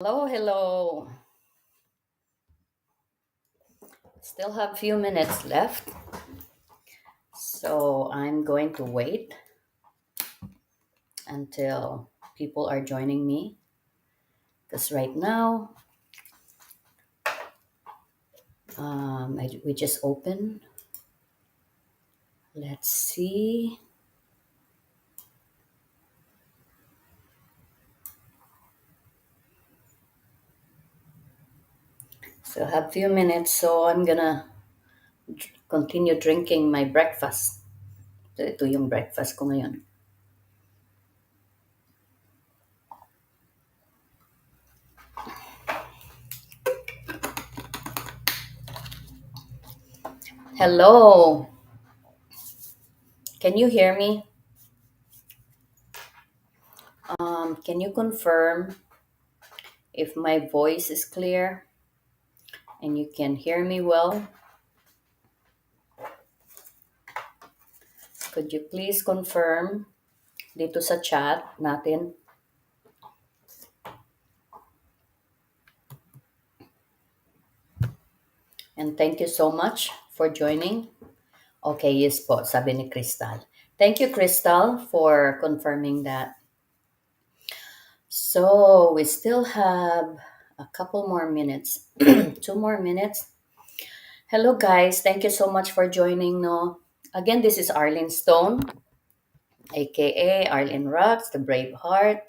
Hello, hello. Still have few minutes left, so I'm going to wait until people are joining me. Because right now, we just open. Let's see. So I have few minutes, so I'm gonna continue drinking my breakfast. Ito yung breakfast ko ngayon. Hello. Can you hear me? Can you confirm if my voice is clear and you can hear me well? Could you please confirm dito sa chat natin? And thank you so much for joining. Okay, yes po, sabi ni Crystal. Thank you, Crystal, for confirming that. So, we still have a couple more minutes. 2 more minutes. Hello, guys. Thank you so much for joining. No, again, this is Arlene Stone, aka Arlene Rocks, the Brave Heart.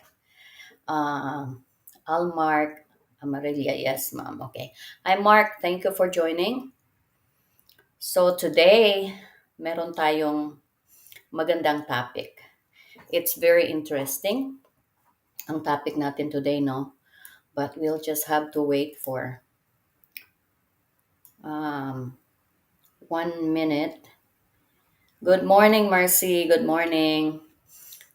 I'll Mark Amarelia. Yes, ma'am. Okay. Hi, Mark. Thank you for joining. So, today, meron tayong magandang topic. It's very interesting ang topic natin today, no? But we'll just have to wait for um, 1 minute. Good morning, Mercy. Good morning.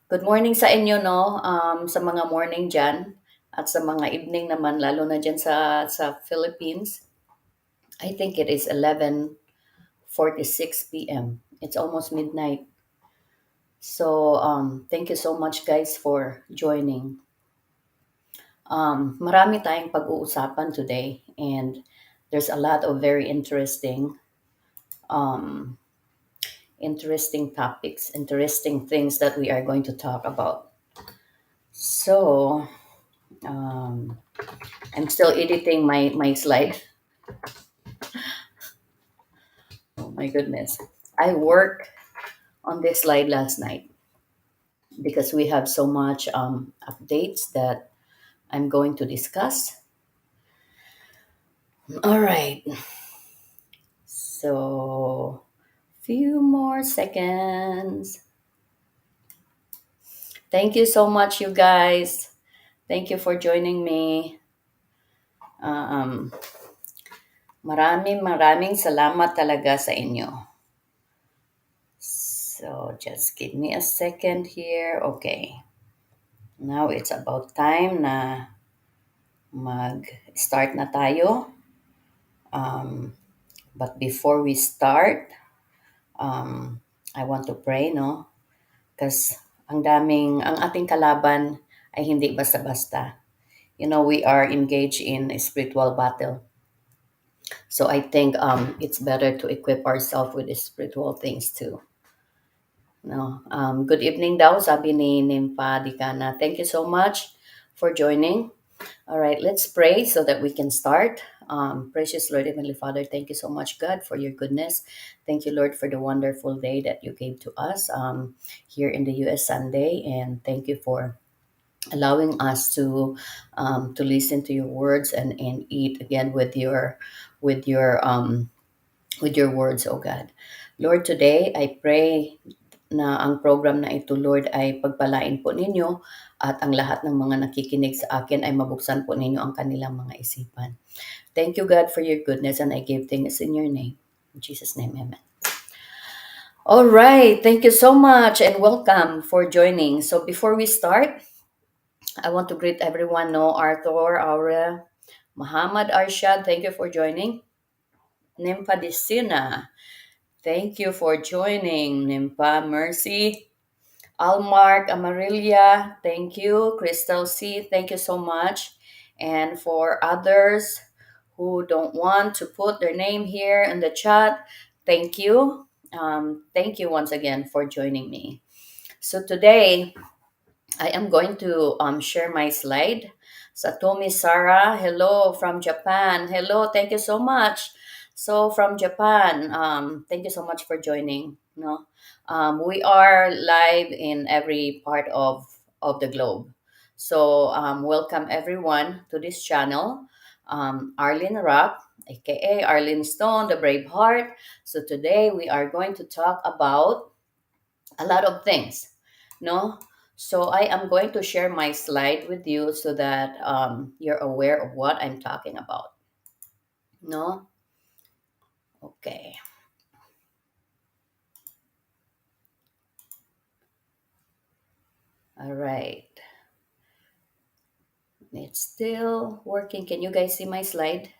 Good morning sa inyo, no? Sa mga morning dyan at sa mga evening naman, lalo na dyan sa Philippines. I think it is 11:46 p.m. It's almost midnight. So, thank you so much, guys, for joining. Marami tayong pag-uusapan today, and there's a lot of very um, interesting topics, interesting things that we are going to talk about. So, um, I'm still editing my slide. Oh my goodness. I worked on this slide last night because we have so much updates that I'm going to discuss. All right. So, few more seconds. Thank you so much, you guys. Thank you for joining me. Um, maraming salamat talaga sa inyo. So, just give me a second here. Okay. Now it's about time na mag-start na tayo. But before we start, I want to pray, no? Because ang ating kalaban ay hindi basta-basta. You know, we are engaged in a spiritual battle. So I think it's better to equip ourselves with the spiritual things too. No, good evening daw, sabi ni Nimpa Dikana. Thank you so much for joining. All right, let's pray so that we can start. Precious Lord, Heavenly Father, thank you so much, God, for your goodness. Thank you, Lord, for the wonderful day that you gave to us here in the U.S. Sunday. And thank you for allowing us to listen to your words and eat again with your with your words, oh God. Lord, today I pray na ang program na ito, Lord, ay pagpalain po ninyo at ang lahat ng mga nakikinig sa akin ay mabuksan po ninyo ang kanilang mga isipan. Thank you, God, for your goodness, and I give thanks in your name. In Jesus' name, amen. All right, thank you so much and welcome for joining. So before we start, I want to greet everyone, no, Arthur, Aura, Muhammad Arshad, thank you for joining. Nimpa Disina, thank you for joining. Nimpa Mercy, Almark Amarillia, thank you. Crystal C, thank you so much. And for others who don't want to put their name here in the chat, thank you. Thank you once again for joining me. So today, I am going to share my slide. Satomi Sara, hello from Japan. Hello, thank you so much. So from Japan, thank you so much for joining. No, we are live in every part of the globe. So welcome everyone to this channel. Arlene Rock, aka Arlene Stone, the Brave Heart. So today we are going to talk about a lot of things, no? So I am going to share my slide with you so that you're aware of what I'm talking about, no? Okay. All right. It's still working. Can you guys see my slide?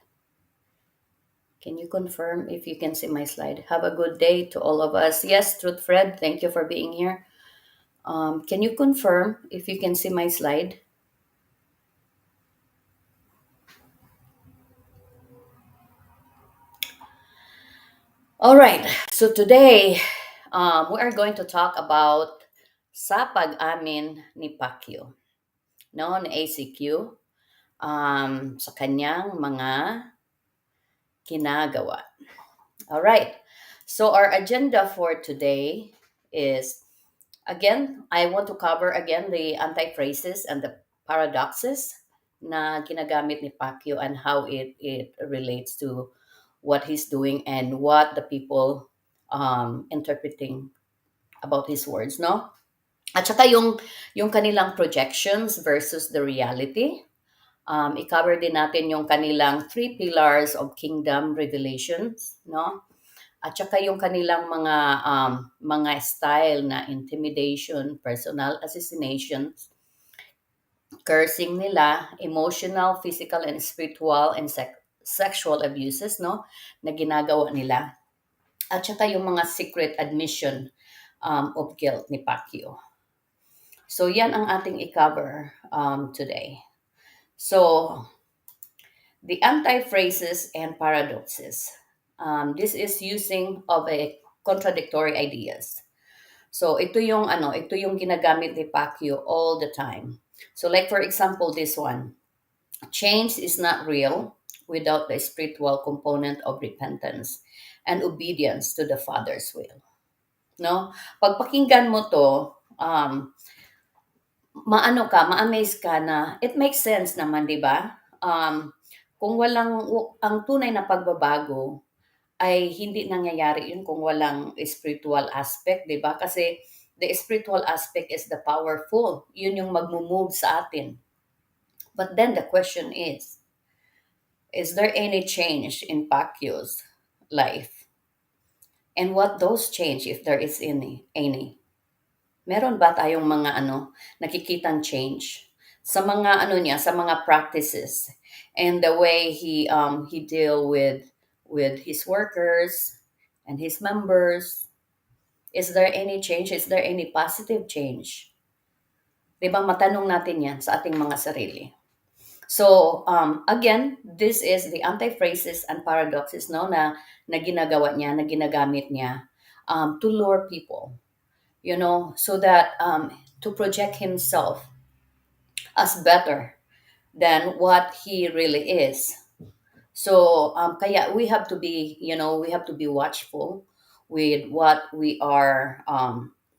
Can you confirm if you can see my slide? Have a good day to all of us. Yes, Truth Fred, thank you for being here. Can you confirm if you can see my slide? All right. So today, we are going to talk about sa pag-amin ni Pacquiao, no, ni ACQ, sa kanyang mga kinagawa. All right. So our agenda for today is, again, I want to cover again the anti-phrases and the paradoxes na ginagamit ni Pacquiao and how it relates to what he's doing and what the people interpreting about his words, no? At saka yung kanilang projections versus the reality. I-cover din natin yung kanilang three pillars of kingdom revelations, no? At saka yung kanilang mga style na intimidation, personal assassination, cursing nila, emotional, physical, and spiritual and sexual abuses, no? Na ginagawa nila. At saka yung mga secret admission of guilt ni Pacquiao. So yan ang ating i-cover today. So the anti-phrases and paradoxes. This is using of a contradictory ideas. So ito yung ginagamit ni Pacquiao all the time. So like for example, this one. Change is not real without the spiritual component of repentance and obedience to the Father's will. No? Pag pakinggan mo to, ma-amaze ka na it makes sense naman, 'di ba? Kung ang tunay na pagbabago ay hindi nangyayari 'yun kung walang spiritual aspect, 'di ba? Kasi the spiritual aspect is the powerful. 'Yun yung magmo-move sa atin. But then the question is there any change in Pacquiao's life? And what those change if there is any? Meron ba tayong mga nakikitang change sa mga sa mga practices and the way he deal with his workers and his members? Is there any change? Is there any positive change? 'Di ba matanong natin 'yan sa ating mga sarili. So, again, this is the anti-phrases and paradoxes, no, na ginagawa niya, na ginagamit niya to lure people, so that to project himself as better than what he really is. So, kaya we have to be watchful with what we are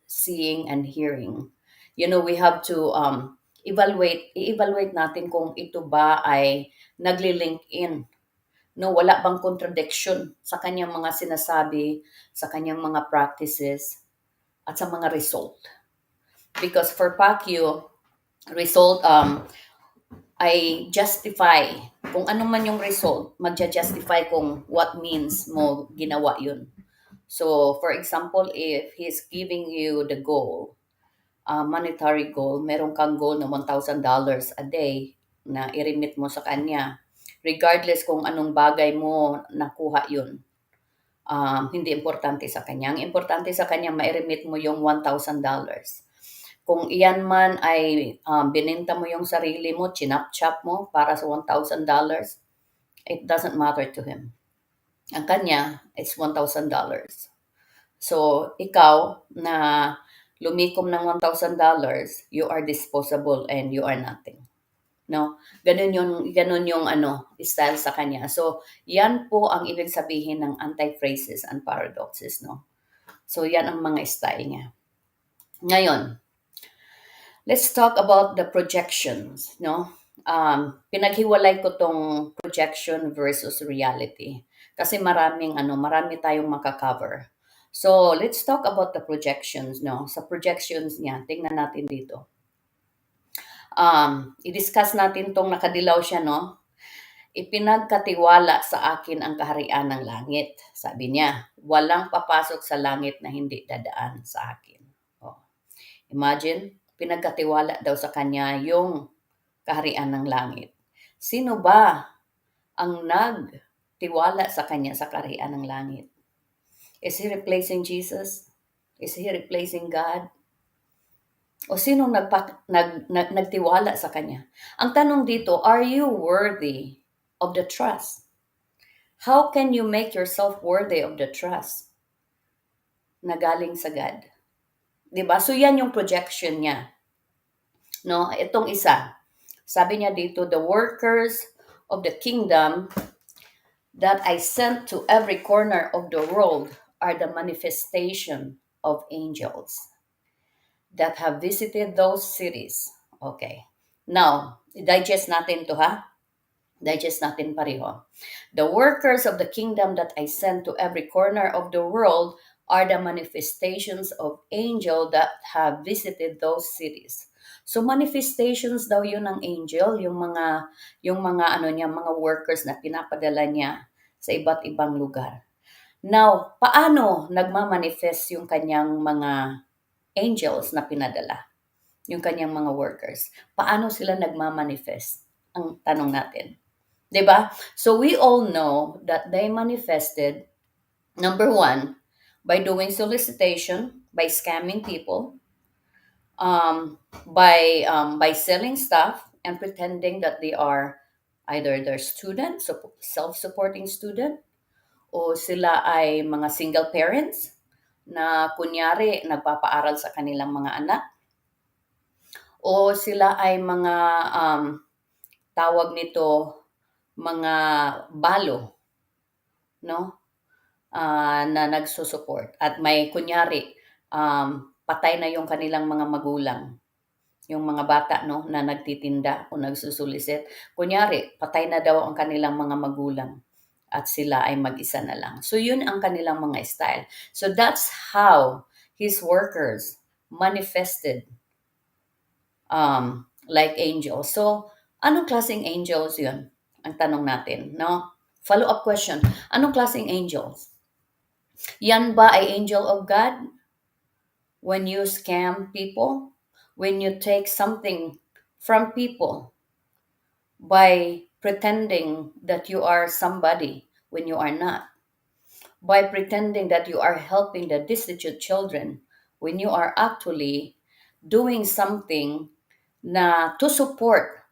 seeing and hearing. We have to i-evaluate natin kung ito ba ay nagli-link in. No, wala bang contradiction sa kanyang mga sinasabi, sa kanyang mga practices, at sa mga result. Because for Pacquiao, result ay justify kung ano man yung result, magja-justify kung what means mo ginawa yun. So, for example, if he's giving you the goal, monetary goal, meron kang goal na $1,000 a day na i-remit mo sa kanya. Regardless kung anong bagay mo nakuha yun. Hindi importante sa kanya. Ang importante sa kanya, ma-remit mo yung $1,000. Kung iyan man ay bininta mo yung sarili mo, chinap-chap mo para sa $1,000, it doesn't matter to him. Ang kanya is $1,000. So, ikaw na lumikom ng $1,000, you are disposable and you are nothing. No? Ganun yung style sa kanya. So, yan po ang ibig sabihin ng antiphrases and paradoxes, no? So, yan ang mga style niya. Ngayon, let's talk about the projections, no? Pinaghiwalay ko tong projection versus reality kasi marami tayong makakover. So, let's talk about the projections, no? Sa projections niya, tingnan natin dito. I-discuss natin tong nakadilaw siya, no? Ipinagkatiwala sa akin ang kaharian ng langit. Sabi niya, walang papasok sa langit na hindi dadaan sa akin. Oh. Imagine, pinagkatiwala daw sa kanya yung kaharian ng langit. Sino ba ang nagtiwala sa kanya sa kaharian ng langit? Is he replacing Jesus? Is he replacing God? O sinong nagtiwala sa kanya? Ang tanong dito, are you worthy of the trust? How can you make yourself worthy of the trust na galing sa God? 'Di ba? So yan yung projection niya. No, itong isa. Sabi niya dito, the workers of the kingdom that I sent to every corner of the world are the manifestation of angels that have visited those cities. Okay. Now, digest natin to, ha? Digest natin pareho. The workers of the kingdom that I send to every corner of the world are the manifestations of angel that have visited those cities. So manifestations daw yun ng angel, yung mga mga workers na pinapadala niya sa iba't ibang lugar. Now, paano nagmamanifest yung kanyang mga angels na pinadala? Yung kanyang mga workers. Paano sila nagmamanifest? Ang tanong natin. 'Di ba? So we all know that they manifested, number one, by doing solicitation, by scamming people, by selling stuff and pretending that they are either their student, so self-supporting student, o sila ay mga single parents na kunyari nagpapaaral sa kanilang mga anak, o sila ay mga tawag nito, mga balo, no? Na nagsusupport at may kunyari patay na yung kanilang mga magulang, yung mga bata, no, na nagtitinda o nagsusulisit. Kunyari patay na daw ang kanilang mga magulang at sila ay mag-isa na lang. So yun ang kanilang mga style. So that's how his workers manifested like angels. So anong klaseng angels yun? Ang tanong natin, no? Follow-up question. Anong klaseng angels? Yan ba ay angel of God? When you scam people, when you take something from people by pretending that you are somebody when you are not, by pretending that you are helping the destitute children when you are actually doing something na to support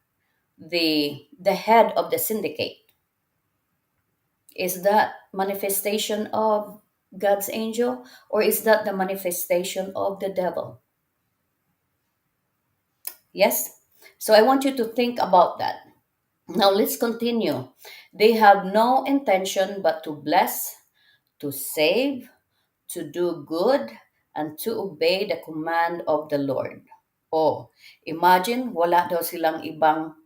the head of the syndicate. Is that manifestation of God's angel, or is that the manifestation of the devil? Yes? So I want you to think about that. Now let's continue. They have no intention but to bless, to save, to do good, and to obey the command of the Lord. Oh, imagine, wala daw silang ibang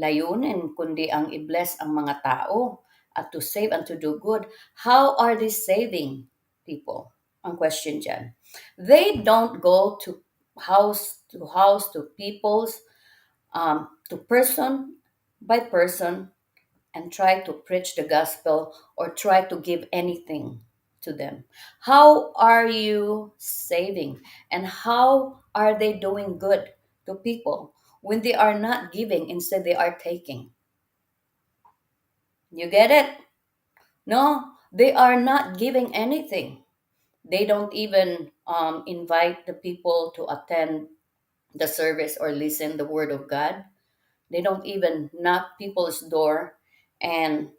layunin kundi ang i-bless ang mga tao at to save and to do good. How are they saving people? Ang question dyan. They don't go to house to people's to person by person and try to preach the gospel or try to give anything to them. How are you saving and how are they doing good to people when they are not giving, instead they are taking? You get it? No, they are not giving anything. They don't even invite the people to attend the service or listen the word of God. They don't even knock people's door and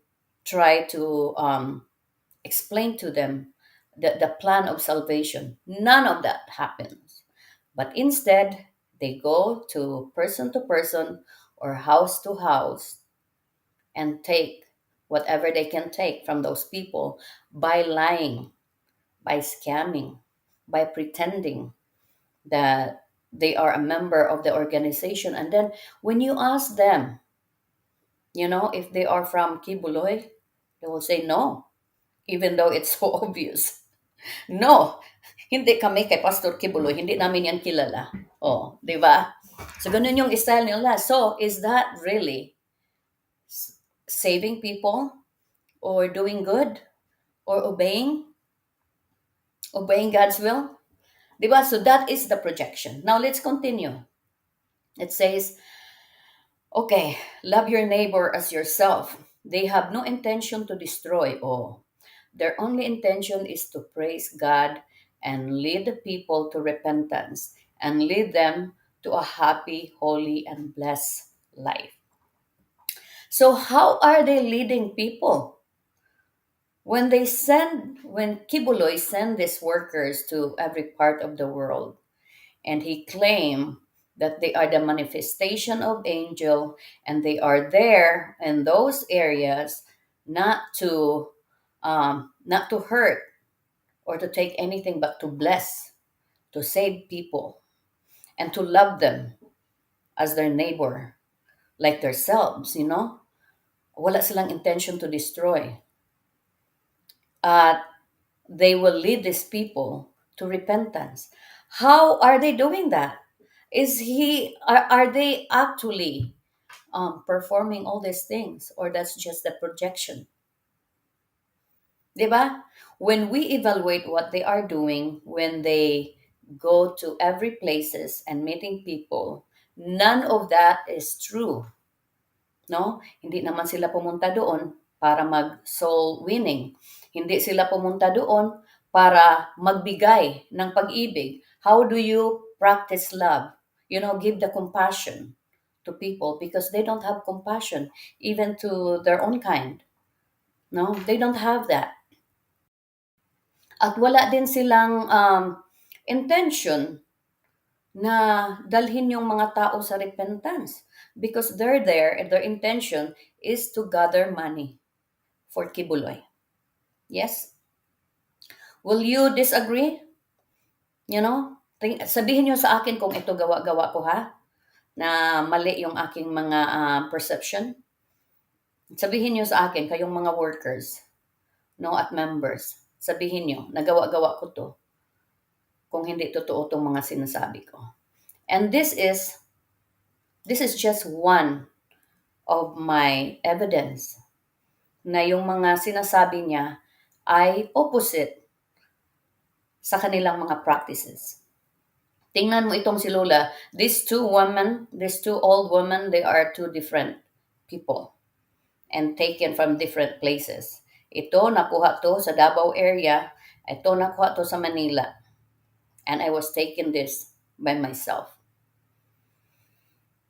try to explain to them the plan of salvation. None of that happens. But instead, they go to person or house to house and take whatever they can take from those people by lying, by scamming, by pretending that they are a member of the organization. And then when you ask them, if they are from Kibuloy, they will say no, even though it's so obvious. No, hindi kami kay Pastor Kibuloy, hindi namin yan kilala. Oh, di ba? So, ganun yung style nila. So, is that really saving people or doing good or obeying God's will? Di ba? So, that is the projection. Now, let's continue. It says, okay, love your neighbor as yourself. They have no intention to destroy. Oh, their only intention is to praise God and lead the people to repentance and lead them to a happy, holy, and blessed life. So, how are they leading people? When Kibuloy send these workers to every part of the world, and he claimed that they are the manifestation of angel and they are there in those areas not to hurt or to take anything but to bless, to save people, and to love them as their neighbor, like themselves. Wala silang intention to destroy. Uh, they will lead these people to repentance. How are they doing that? Are they actually performing all these things, or that's just the projection? Diba? When we evaluate what they are doing, when they go to every places and meeting people, none of that is true. No? Hindi naman sila pumunta doon para mag-soul winning. Hindi sila pumunta doon para magbigay ng pag-ibig. How do you practice love? Give the compassion to people because they don't have compassion even to their own kind. No, they don't have that. At wala din silang intention na dalhin yung mga tao sa repentance because they're there and their intention is to gather money for Kibuloy. Yes? Will you disagree? Sabihin nyo sa akin kung ito gawa-gawa ko ha, na mali yung aking mga perception. Sabihin nyo sa akin, kayong mga workers, no, at members, sabihin nyo, nagawa-gawa ko to kung hindi totoo itong mga sinasabi ko. And this is just one of my evidence na yung mga sinasabi niya ay opposite sa kanilang mga practices. Tingnan mo itong si Lola. These two old women, they are two different people and taken from different places. Ito, nakuha to sa Davao area. Ito, nakuha to sa Manila. And I was taking this by myself.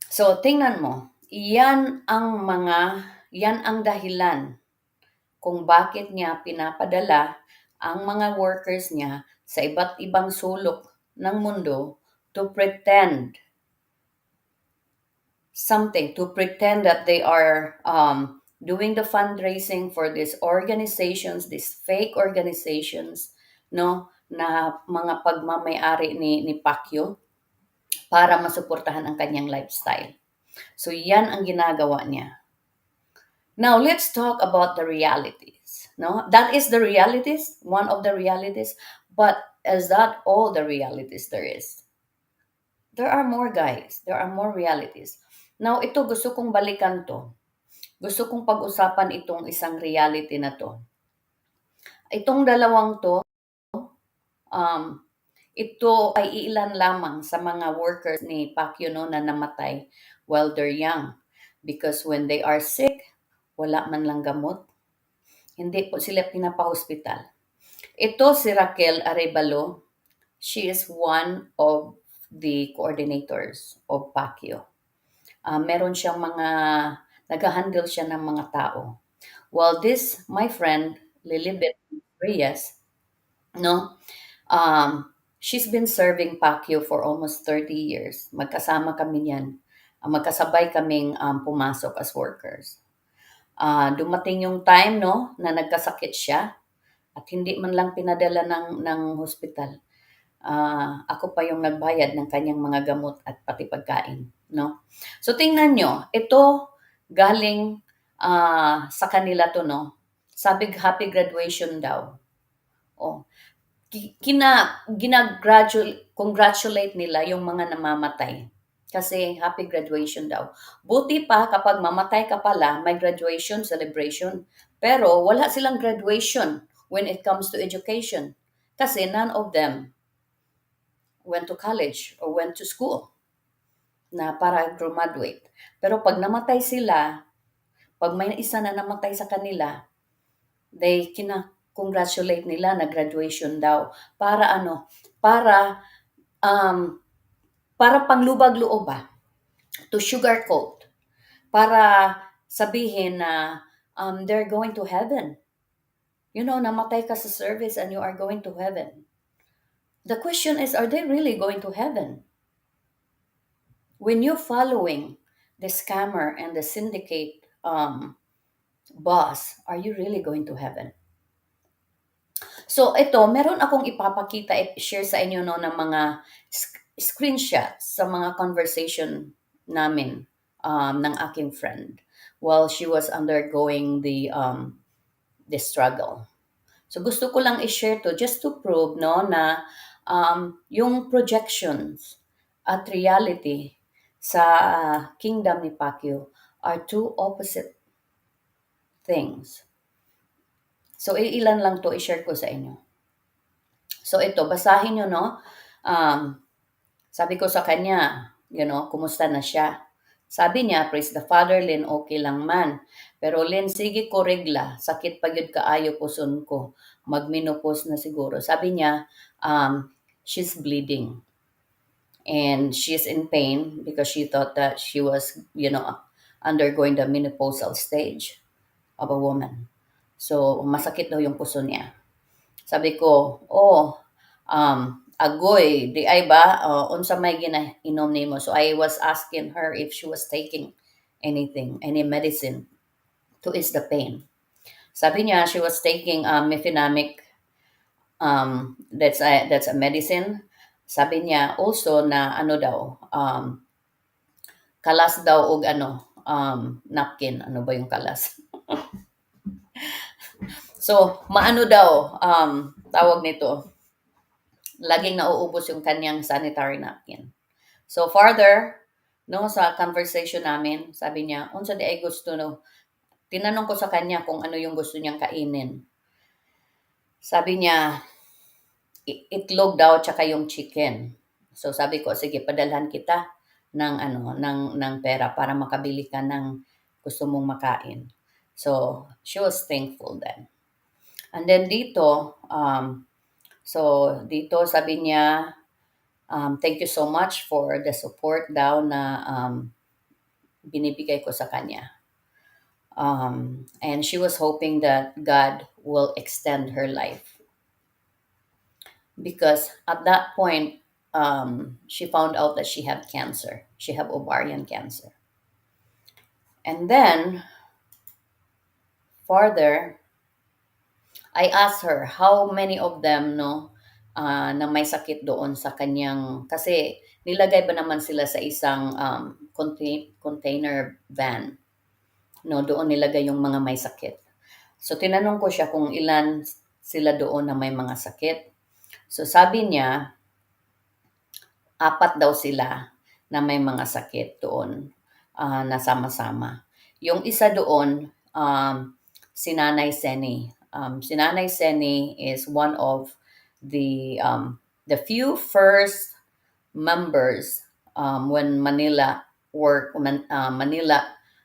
So, tingnan mo. Yan ang dahilan kung bakit niya pinapadala ang mga workers niya sa iba't ibang sulok ng mundo to pretend something, to pretend that they are doing the fundraising for these organizations, these fake organizations, no, na mga pagmamay-ari ni Pacquiao para masuportahan ang kanyang lifestyle. So, yan ang ginagawa niya. Now, let's talk about the realities. No, that is the realities, one of the realities. But is that all the realities there is? There are more, guys. There are more realities. Now, ito gusto kong balikan to. Gusto kong pag-usapan itong isang reality na to. Itong dalawang to, ito ay ilan lamang sa mga workers ni Pacquiao no, na namatay while they're young. Because when they are sick, wala man lang gamot. Hindi po sila pinapahospital. Ito si Raquel Arevalo. She is one of the coordinators of PACU. Meron siyang mga, nag-handle siya ng mga tao. Well, this, my friend, Lilibet Reyes, no, she's been serving PACU for almost 30 years. Magkasama kami niyan. Magkasabay kaming pumasok as workers. Dumating yung time, no, na nagkasakit siya at hindi man lang pinadala ng hospital. Ako pa yung nagbayad ng kanyang mga gamot at pati pagkain, no? So tingnan nyo, ito galing sa kanila to, no? Sabi happy graduation daw. Oh, congratulate nila yung mga namamatay. Kasi happy graduation daw. Buti pa kapag mamatay ka pala, may graduation celebration. Pero wala silang graduation when it comes to education. Kasi none of them went to college or went to school na para graduate. Pero pag namatay sila, pag may isa na namatay sa kanila, they congratulate nila na graduation daw. Para ano? Um, para panglubag-loob ba? To sugarcoat. Para sabihin na they're going to heaven. You know, namatay ka sa service and you are going to heaven. The question is, are they really going to heaven? When you're following the scammer and the syndicate boss, are you really going to heaven? So ito, meron akong ipapakita, share sa inyo no ng mga screenshots sa mga conversation namin ng aking friend while she was undergoing the struggle. So gusto ko lang i-share to just to prove no na yung projections at reality sa kingdom ni Pacquiao are two opposite things. So ilan lang to i-share ko sa inyo. So ito, basahin nyo, no? Sabi ko sa kanya, kumusta na siya? Sabi niya, praise the Father, Lin, okay lang man. Pero Lin, sige ko regla, sakit pa yun kaayo puson ko. Magminopause na siguro. Sabi niya, she's bleeding. And she's in pain because she thought that she was, undergoing the menopausal stage of a woman. So, masakit daw yung puso niya. Sabi ko, agoy, di ay ba, unsa may ginainom nimo. So I was asking her if she was taking anything, any medicine to ease the pain. Sabi niya, she was taking mefenamic, that's a medicine. Sabi niya also na ano daw, kalas daw og napkin. Ano ba yung kalas? So, maano daw, tawag nito, laging nauubos yung kanyang sanitary napkin. So, further, no, sa conversation namin, sabi niya, unsa di ay gusto, no? Tinanong ko sa kanya kung ano yung gusto niyang kainin. Sabi niya, itlog daw tsaka yung chicken. So, sabi ko, sige, padalhan kita ng pera para makabili ka ng gusto mong makain. So, she was thankful then. And then dito, dito sabi niya, thank you so much for the support daw na binibigay ko sa kanya. And she was hoping that God will extend her life. Because at that point, she found out that she had cancer. She had ovarian cancer. And then, further, I asked her how many of them na may sakit doon sa kanyang, kasi nilagay ba naman sila sa isang container van, doon nilagay yung mga may sakit. So tinanong ko siya kung ilan sila doon na may mga sakit. So sabi niya 4 daw sila na may mga sakit doon na sama-sama. Yung isa doon si Nanay Seni. Si Nanay Seni is one of the few first members when Manila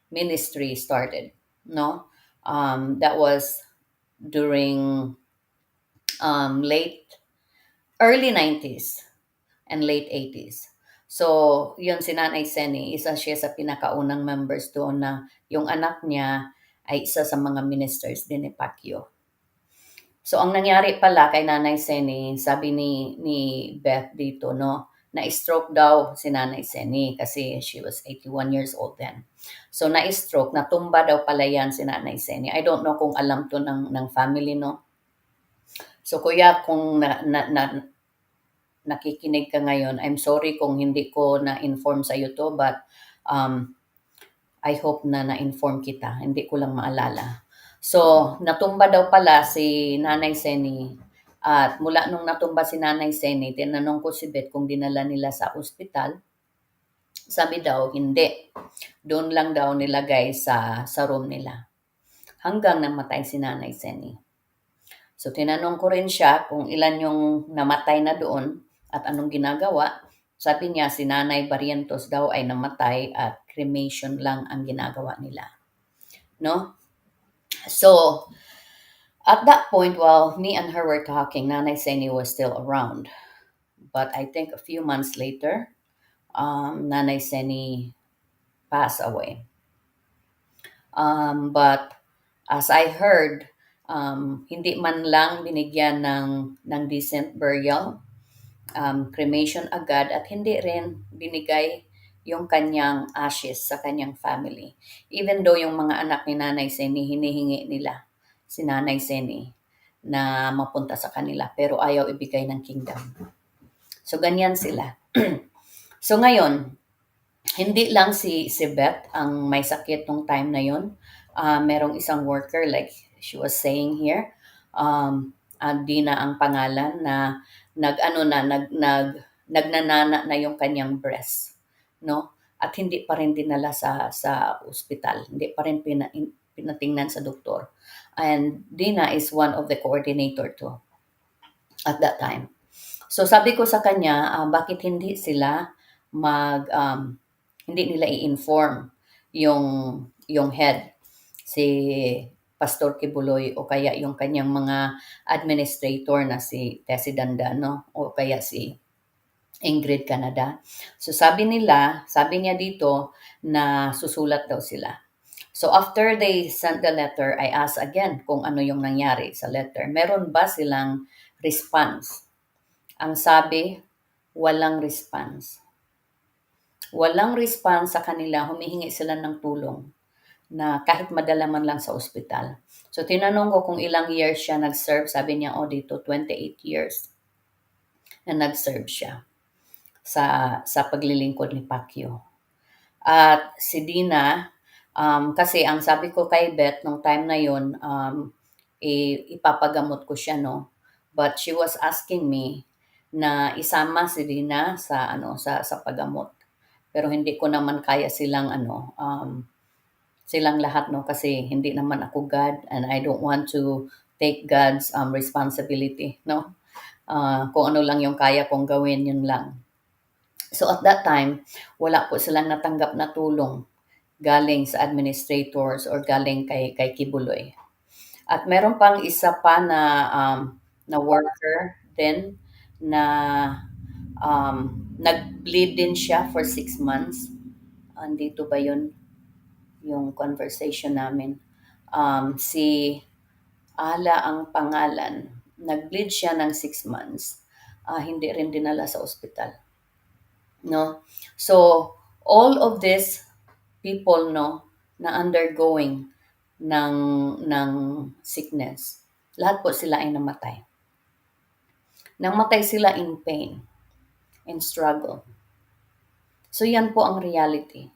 ministry started. No, that was during early 90s and late 80s. So, yun si Nanay Seni, isa siya sa pinakaunang members doon na yung anak niya ay isa sa mga ministers din ni Pacquiao. So, ang nangyari pala kay Nanay Seni, sabi ni Beth dito, no, na-stroke daw si Nanay Seni kasi she was 81 years old then. So, na-stroke, natumba daw pala yan si Nanay Seni. I don't know kung alam to ng family, no. So, kuya, kung nakikinig ka ngayon, I'm sorry kung hindi ko na-inform sa iyo to, but um, I hope na na-inform kita. Hindi ko lang maalala. So, natumba daw pala si Nanay Seni. At mula nung natumba si Nanay Seni, tinanong ko si Beth kung dinala nila sa ospital. Sabi daw, hindi. Doon lang daw nilagay sa room nila. Hanggang namatay si Nanay Seni. So, tinanong ko rin siya kung ilan yung namatay na doon at anong ginagawa. Sabi niya, si Nanay Barrientos daw ay namatay at cremation lang ang ginagawa nila. No? So, at that point, while me and her were talking, Nanay Seni was still around. But I think a few months later, Nanay Seni passed away. But as I heard, hindi man lang binigyan ng decent burial, cremation agad, at hindi rin binigay yung kanyang ashes sa kanyang family. Even though yung mga anak ni Nanay Seni, hinihingi nila si Nanay Seni na mapunta sa kanila, pero ayaw ibigay ng kingdom. So, ganyan sila. So, ngayon, hindi lang si Beth ang may sakit nung time na yon. Merong isang worker, like she was saying here, Dina ang pangalan, na nagnanana na yung kanyang breast, no? At hindi pa rin dinala sa ospital, hindi pa rin pinatingnan sa doktor. And Dina is one of the coordinator too at that time. So sabi ko sa kanya, bakit hindi sila hindi nila i-inform yung head, si Pastor Quiboloy, o kaya yung kanyang mga administrator na si Tessie Dandano o kaya si Ingrid Canada. So sabi niya dito na susulat daw sila. So after they sent the letter, I asked again kung ano yung nangyari sa letter. Meron ba silang response? Ang sabi, walang response. Walang response sa kanila, humihingi sila ng tulong na kahit madala man lang sa ospital. So tinanong ko kung ilang years siya nag-serve, sabi niya, dito 28 years na nag-serve siya sa paglilingkod ni Pacquiao. At si Dina, kasi ang sabi ko kay Beth nung time na yun, ipapagamot ko siya, no? But she was asking me na isama si Dina sa paggamot. Pero hindi ko naman kaya silang lahat, no, kasi hindi naman ako God and I don't want to take God's responsibility, no. Kung ano lang yung kaya kong gawin, yun lang. So at that time, wala po silang natanggap na tulong galing sa administrators or galing kay Quiboloy. At meron pang isa pa na worker din na nag-bleed din siya for 6 months. Andito ba yun yung conversation namin? Si Ala ang pangalan. Nag-bleed siya ng 6 months. Hindi rin dinala sa ospital. No? So, all of these people, no, na undergoing ng sickness, lahat po sila ay namatay. Namatay sila in pain, in struggle. So, yan po ang reality.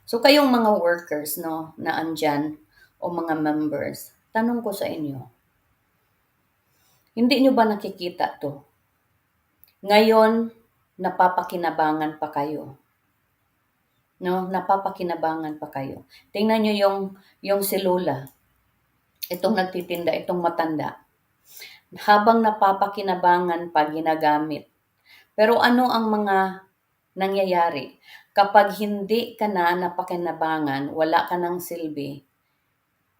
So, kayong mga workers, no, na andyan, o mga members, tanong ko sa inyo, hindi nyo ba nakikita to? Ngayon, napapakinabangan pa kayo. No, napapakinabangan pa kayo. Tingnan nyo yung si Lola, itong nagtitinda, itong matanda. Habang napapakinabangan pa, ginagamit. Pero ano ang mga nangyayari? Kapag hindi ka na napakinabangan, wala ka ng silbi,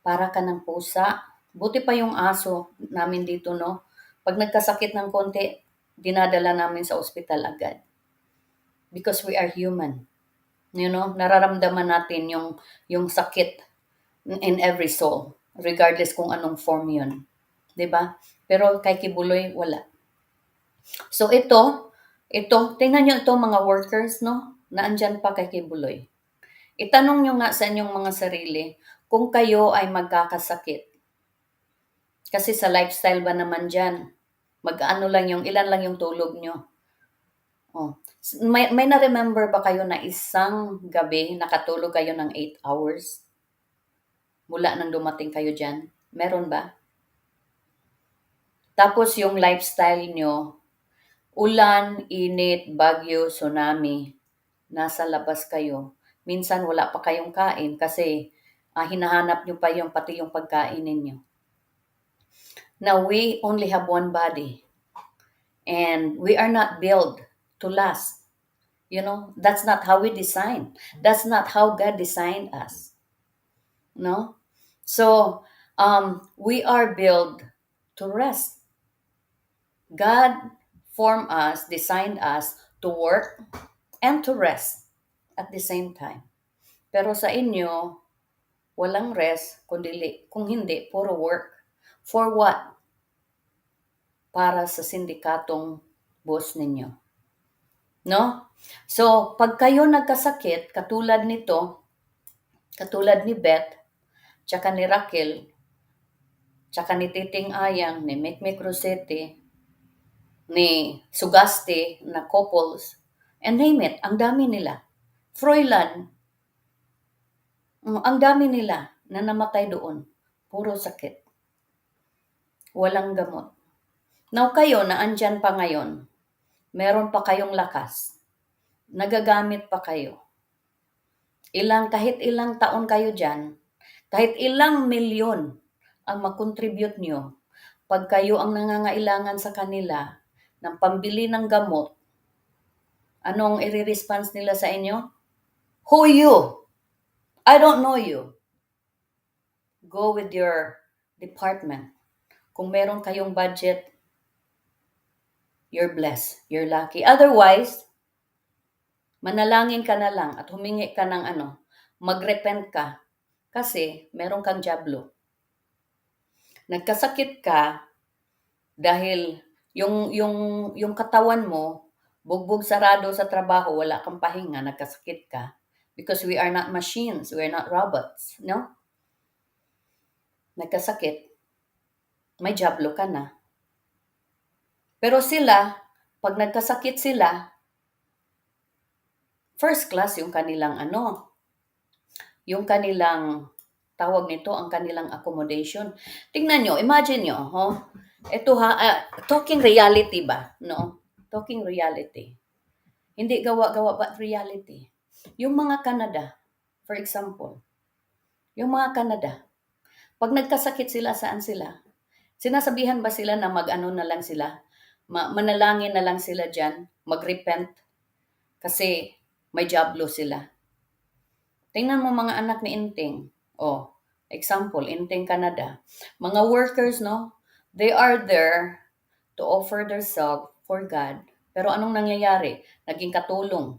para ka ng pusa. Buti pa yung aso namin dito, no? Pag nagkasakit ng konti, dinadala namin sa ospital agad. because we are human. Nararamdaman natin yung sakit in every soul, regardless kung anong form yun. 'Di ba? Pero kay Kibuloy, wala. So ito, tingnan nyo itong mga workers, no? Na andyan pa kay Kibuloy. Itanong nyo nga sa inyong mga sarili kung kayo ay magkakasakit. Kasi sa lifestyle ba naman dyan, mag-ano lang yung, ilan lang yung tulog nyo. Oh. May na-remember ba kayo na isang gabi nakatulog kayo ng 8 hours? Mula nang dumating kayo dyan? Meron ba? Tapos yung lifestyle nyo, ulan, init, bagyo, tsunami, nasa labas kayo. Minsan wala pa kayong kain kasi hinahanap nyo pa yung pati yung pagkain ninyo. Now, we only have one body and we are not built to last. That's not how we design. That's not how God designed us. No? So, we are built to rest. God formed us, designed us to work and to rest at the same time. Pero sa inyo, walang rest, kung hindi, puro work. For what? Para sa sindikatong boss ninyo. No? So, pag kayo nagkasakit, katulad nito, katulad ni Beth, tsaka ni Raquel, tsaka ni Titing Ayang, ni Mikmik Rosete, ni Sugaste na couples, and name it, ang dami nila. Froilan, ang dami nila na namatay doon. Puro sakit. Walang gamot. Now kayo na andyan pa ngayon, meron pa kayong lakas. Nagagamit pa kayo. Kahit ilang taon kayo dyan, kahit ilang milyon ang makontribute nyo, pag kayo ang nangangailangan sa kanila ng pambili ng gamot, anong i-response nila sa inyo? Who you? I don't know you. Go with your department. Kung meron kayong budget, you're blessed. You're lucky. Otherwise, manalangin ka na lang at humingi ka ng magrepent ka kasi meron kang jablo. Nagkasakit ka dahil yung katawan mo bugbog sarado sa trabaho, wala kang pahinga, nagkasakit ka because we are not machines, we are not robots, no? Nagkasakit, may jablo ka na. Pero sila, pag nagkasakit sila, first class yung kanilang yung kanilang tawag nito, ang kanilang accommodation. Tingnan nyo, imagine nyo, ito talking reality ba? No? Talking reality. Hindi gawa-gawa but reality. Yung mga Canada, for example, yung mga Canada, pag nagkasakit sila, saan sila? Sinasabihan ba sila na na lang sila? Manalangin na lang sila dyan, magrepent, kasi may jablo sila. Tingnan mo mga anak ni Inting. Example, Inting Canada. Mga workers, no? They are there to offer their self for God. Pero anong nangyayari? Naging katulong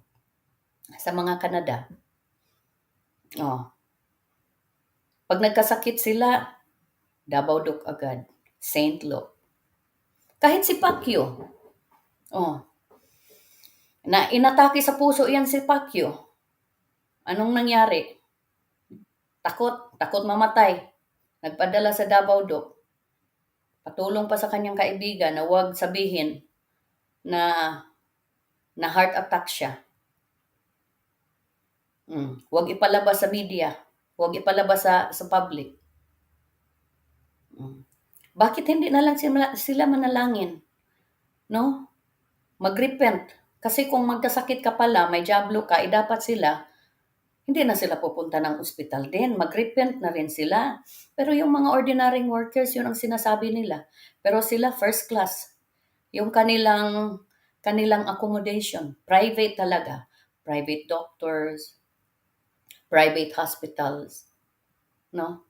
sa mga Canada. Pag nagkasakit sila, Davao Duc agad. Saint Luke. Kahit si Pacquiao. Na inatake sa puso yan si Pacquiao. Anong nangyari? Takot mamatay. Nagpadala sa Davao Duc. Patulong pa sa kanyang kaibigan na huwag sabihin na heart attack siya. Huwag ipalabas sa media. Huwag ipalabas sa public. Bakit hindi na lang sila manalangin? No? Magrepent. Kasi kung magkasakit ka pala, may jablo ka, dapat sila, hindi na sila pupunta ng ospital din. Magrepent na rin sila. Pero yung mga ordinary workers, yun ang sinasabi nila. Pero sila first class. Yung kanilang accommodation, private talaga. Private doctors, private hospitals. No?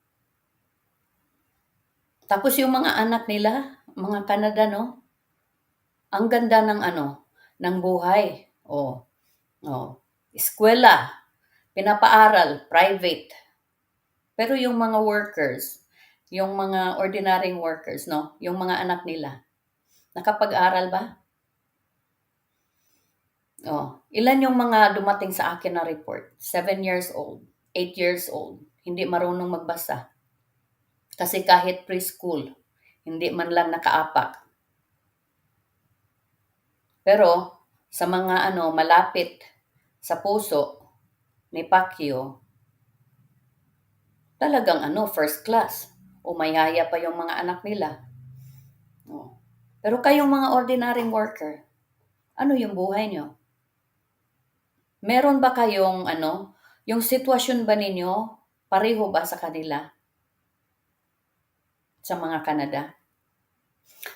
Tapos yung mga anak nila, mga Canada, no? Ang ganda ng ng buhay. Eskwela, pinapaaral, private. Pero yung mga workers, yung mga ordinary workers, no, yung mga anak nila, nakapag-aral ba? Ilan yung mga dumating sa akin na report? 7 years old, 8 years old, hindi marunong magbasa. Kasi kahit preschool, hindi man lang nakaapak. Pero sa mga malapit sa puso ni Pacquiao, talagang first class. O mayaya pa yung mga anak nila. Pero kayong mga ordinary worker, ano yung buhay nyo? Meron ba kayong yung sitwasyon ba ninyo, pareho ba sa kanila? Sa mga Canada?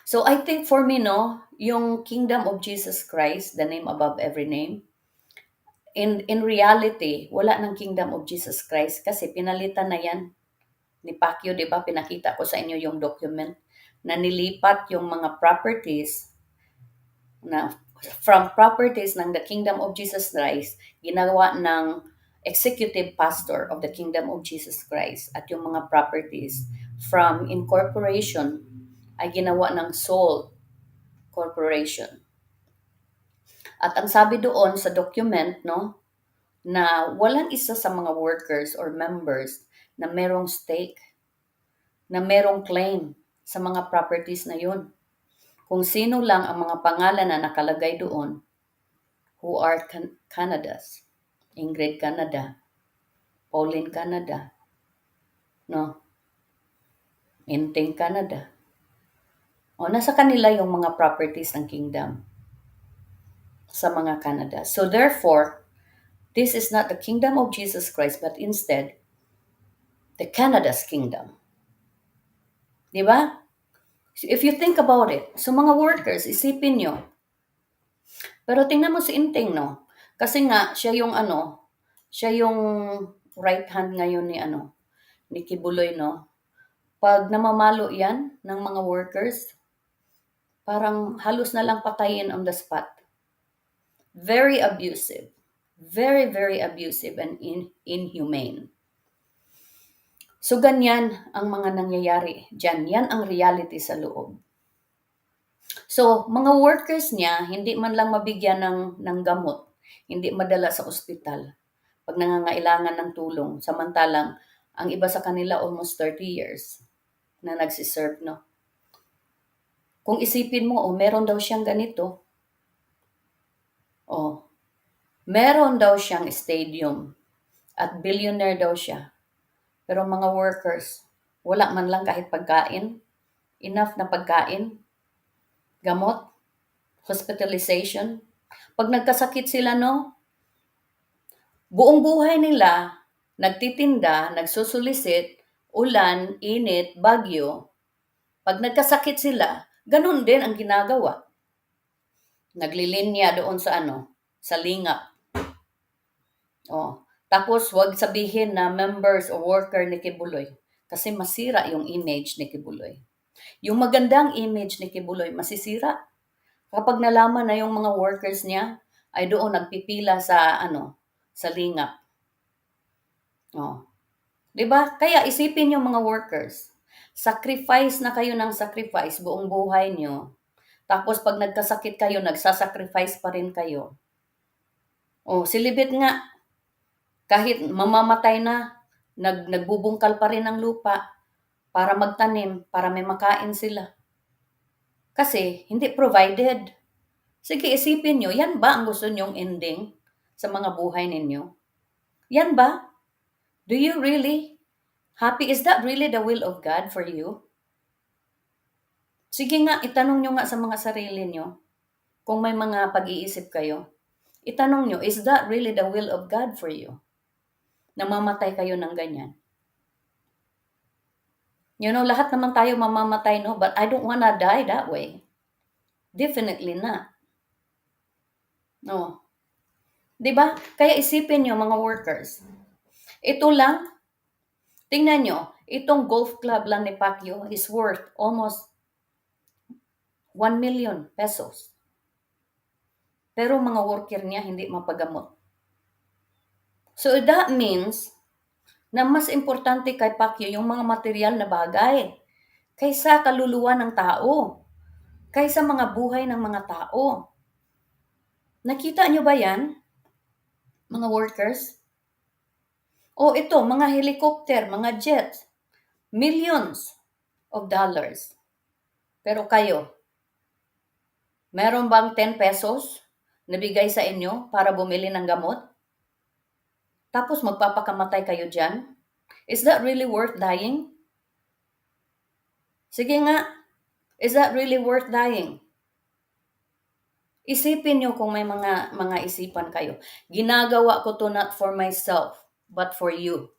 So I think for me, yung kingdom of Jesus Christ, the name above every name, in reality, wala ng kingdom of Jesus Christ kasi pinalitan na yan ni Pacquiao, di ba? Pinakita ko sa inyo yung document na nilipat yung mga properties na from properties ng the kingdom of Jesus Christ, ginawa ng executive pastor of the kingdom of Jesus Christ, at yung mga properties from incorporation ay ginawa ng sole corporation. At ang sabi doon sa document, na walang isa sa mga workers or members na merong stake, na merong claim sa mga properties na yun. Kung sino lang ang mga pangalan na nakalagay doon, who are Canadas, Ingrid Canada, Pauline Canada, Inteng Canada. Nasa kanila yung mga properties ng kingdom sa mga Canada. So therefore, this is not the kingdom of Jesus Christ, but instead, the Canada's kingdom. Di ba? If you think about it, so mga workers, isipin nyo. Pero tingnan mo si Inteng, Kasi nga, siya yung right hand ngayon ni Quiboloy, Pag namamalo yan ng mga workers, parang halos na lang patayin on the spot. Very abusive. Very, very abusive and inhumane. So ganyan ang mga nangyayari dyan. Yan ang reality sa loob. So, mga workers niya, hindi man lang mabigyan ng gamot, hindi madala sa ospital pag nangangailangan ng tulong. Samantalang, ang iba sa kanila almost 30 years na nagsiserve, Kung isipin mo, meron daw siyang ganito. Meron daw siyang stadium at billionaire daw siya. Pero mga workers, wala man lang kahit pagkain, enough na pagkain, gamot, hospitalization. Pag nagkasakit sila, buong buhay nila, nagtitinda, nagsusulisit, ulan, init, bagyo. Pag nagkasakit sila, ganun din ang ginagawa. Naglilinya doon sa lingap. Tapos wag sabihin na members o worker ni Quiboloy kasi masira yung image ni Quiboloy. Yung magandang image ni Quiboloy masisira kapag nalaman na yung mga workers niya ay doon nagpipila sa sa lingap. 'Di ba? Kaya isipin yung mga workers. Sacrifice na kayo ng sacrifice buong buhay niyo. Tapos pag nagkasakit kayo, nagsasacrifice pa rin kayo. Silibit nga, kahit mamamatay na, nagbubungkal pa rin ng lupa para magtanim, para may makain sila. Kasi hindi provided. Sige, isipin nyo, yan ba ang gusto nyong ending sa mga buhay ninyo? Yan ba? Do you really happy? Is that really the will of God for you? Sige nga, itanong nyo nga sa mga sarili nyo. Kung may mga pag-iisip kayo, itanong nyo, is that really the will of God for you? Namamatay kayo ng ganyan. Lahat naman tayo mamamatay, but I don't wanna die that way. Definitely not. Diba? Kaya isipin nyo, mga workers. Ito lang, tingnan nyo, itong golf club lang ni Pacquiao is worth almost 1 million pesos. Pero mga worker niya hindi mapagamot. So that means na mas importante kay Pacquiao yung mga material na bagay kaysa kaluluwa ng tao, kaysa mga buhay ng mga tao. Nakita nyo ba yan, mga workers? O ito, mga helicopter, mga jets, millions of dollars. Pero kayo, meron bang 10 pesos na bigay sa inyo para bumili ng gamot? Tapos magpapakamatay kayo dyan? Is that really worth dying? Sige nga, is that really worth dying? Isipin nyo kung may mga isipan kayo. Ginagawa ko to not for myself, but for you.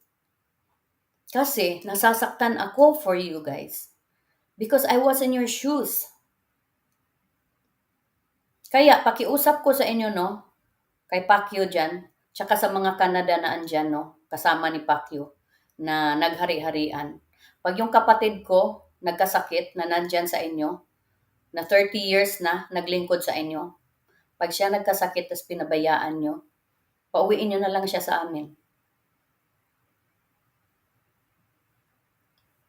Kasi nasasaktan ako for you guys. Because I was in your shoes. Kaya pakiusap ko sa inyo, no, kay Pacquiao dyan, tsaka sa mga Canada na andyan, no, kasama ni Pacquiao, na naghari-harian. Pag yung kapatid ko nagkasakit na nandyan sa inyo, na 30 years na naglingkod sa inyo, pag siya nagkasakit tas pinabayaan nyo, pauwiin nyo na lang siya sa amin.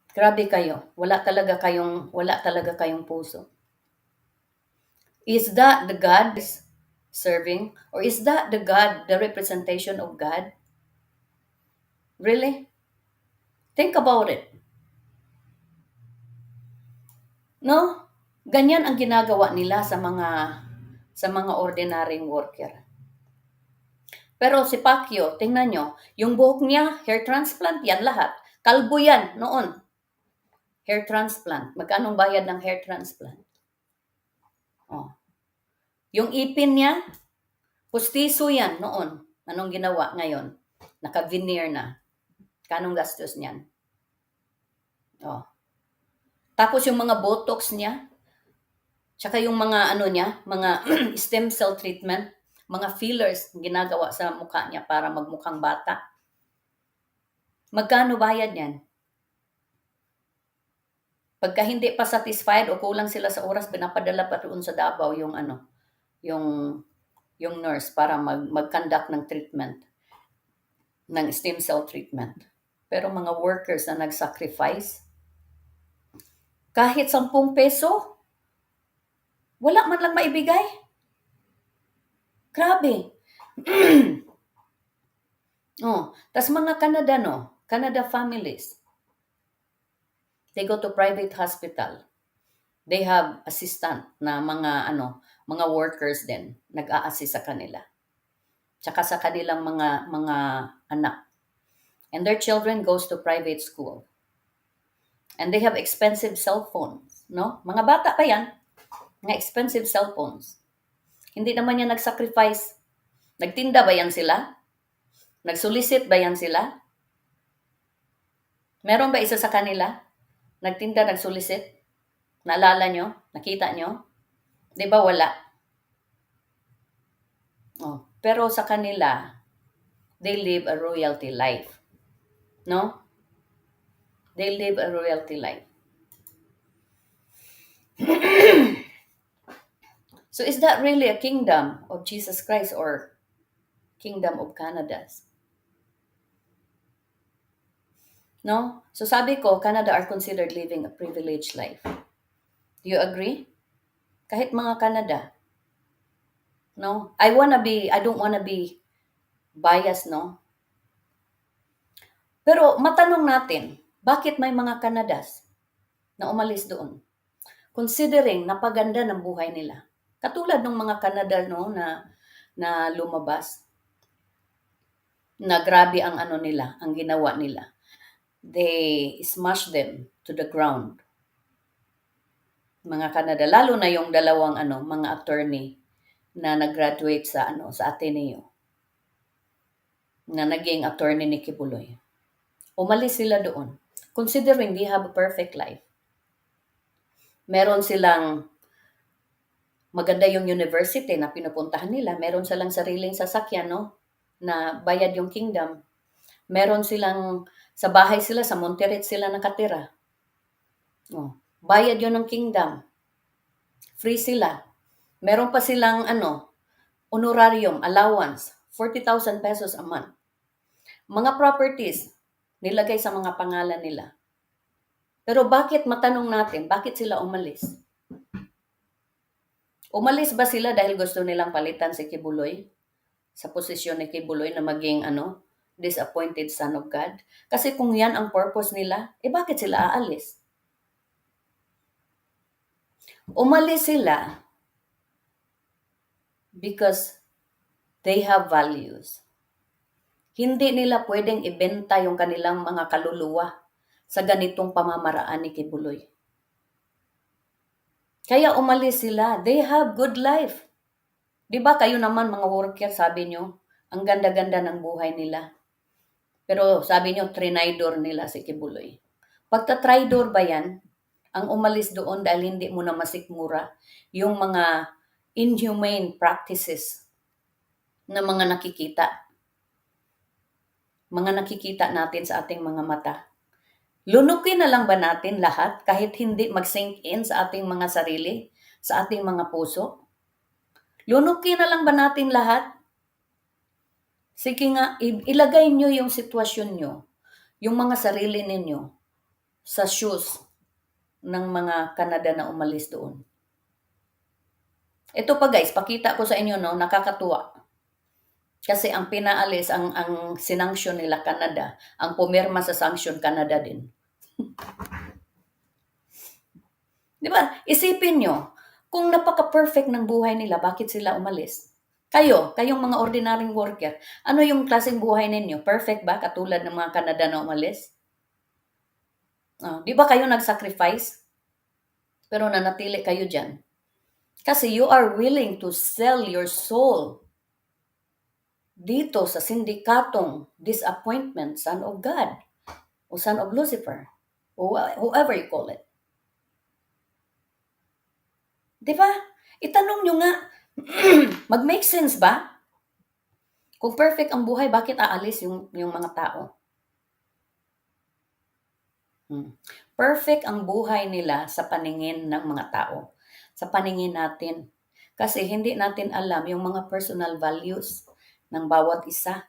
Grabe kayo. Wala talaga kayong puso. Is that the God is serving? Or is that the God, the representation of God? Really? Think about it. No? Ganyan ang ginagawa nila sa mga ordinaryong worker. Pero si Pacquiao, tingnan nyo, yung buhok niya, hair transplant, yan lahat. Kalbo yan noon. Hair transplant. Magkano bayad ng hair transplant? Oh. Yung ipin niya, pustiso yan noon. Anong ginawa ngayon? Naka-veneer na. Kanong gastos niyan? Oh. Tapos yung mga botox niya, tsaka yung mga mga stem cell treatment, mga fillers ginagawa sa mukha niya para magmukhang bata. Magkano bayad niyan? Pagka hindi pa satisfied o kulang sila sa oras, pinapadala pa doon sa Davao yung nurse para mag-conduct ng treatment, ng stem cell treatment. Pero mga workers na nag-sacrifice, kahit 10 peso, wala man lang maibigay. Grabe. Oh, tas mga Canada families, they go to private hospital. They have assistant na mga workers din, nag-a-assist sa kanila. Tsaka sa kanilang mga anak. And their children goes to private school. And they have expensive cell phones, no? Mga bata pa yan, mga expensive cell phones. Hindi naman yan nag-sacrifice. Nagtinda ba yan sila? Nagsolicit ba yan sila? Meron ba isa sa kanila? Nagtinda, nagsolicit? Naalala nyo? Nakita nyo? Di ba wala? Oh, pero sa kanila, they live a royalty life. No? They live a royalty life. So is that really a kingdom of Jesus Christ or kingdom of Canada's? No? So sabi ko, Canada are considered living a privileged life. Do you agree? Kahit mga Canada. No? I don't wanna be biased, no? Pero matanong natin, bakit may mga Canadas na umalis doon? Considering napaganda ng buhay nila. Katulad ng mga Canada, no, na lumabas, na grabe ang nila, ang ginawa nila. They smash them to the ground. Mga Canada, lalo na yung dalawang mga attorney na nag-graduate sa Ateneo, na naging attorney ni Quiboloy. Umalis sila doon. Considering they have a perfect life. Meron silang maganda yung university na pinupuntahan nila. Meron silang sariling sasakyan, no? Na bayad yung kingdom. Meron silang, sa bahay sila, sa Monteret sila nakatira. Oh, bayad yun ng kingdom. Free sila. Meron pa silang honorarium, allowance, 40,000 pesos a month. Mga properties, nilagay sa mga pangalan nila. Pero bakit matanong natin, bakit sila umalis? Umalis ba sila dahil gusto nilang palitan si Quiboloy? Sa posisyon ni Quiboloy na maging disappointed son of God? Kasi kung yan ang purpose nila, bakit sila aalis? Umalis sila because they have values. Hindi nila pwedeng ibenta yung kanilang mga kaluluwa sa ganitong pamamaraan ni Quiboloy. Kaya umalis sila. They have good life. Di ba kayo naman mga worker, sabi nyo, ang ganda-ganda ng buhay nila. Pero sabi nyo, trinidor nila si Quiboloy. Pagta-tridor ba yan? Ang umalis doon dahil hindi mo na masikmura yung mga inhumane practices na mga nakikita. Mga nakikita natin sa ating mga mata. Lunukin na lang ba natin lahat kahit hindi mag-sink in sa ating mga sarili, sa ating mga puso? Lunukin na lang ba natin lahat? Sige nga, ilagay nyo yung sitwasyon nyo, yung mga sarili ninyo sa shoes ng mga Canada na umalis doon. Ito pa guys, pakita ko sa inyo, nakakatuwa. Kasi ang pinaalis, ang sinanction nila Canada, ang pumirma sa sanction Canada din. Di ba? Isipin nyo, kung napaka-perfect ng buhay nila, bakit sila umalis? Kayong mga ordinaryong worker, ano yung klaseng buhay ninyo? Perfect ba? Katulad ng mga Canada na umalis? Di ba kayo nag-sacrifice? Pero nanatili kayo dyan. Kasi you are willing to sell your soul dito sa sindikatong disappointment, son of God, o son of Lucifer, o whoever you call it. Di ba? Itanong nyo nga, mag-make sense ba? Kung perfect ang buhay, bakit aalis yung mga tao? Perfect ang buhay nila sa paningin ng mga tao. Sa paningin natin. Kasi hindi natin alam yung mga personal values ng bawat isa.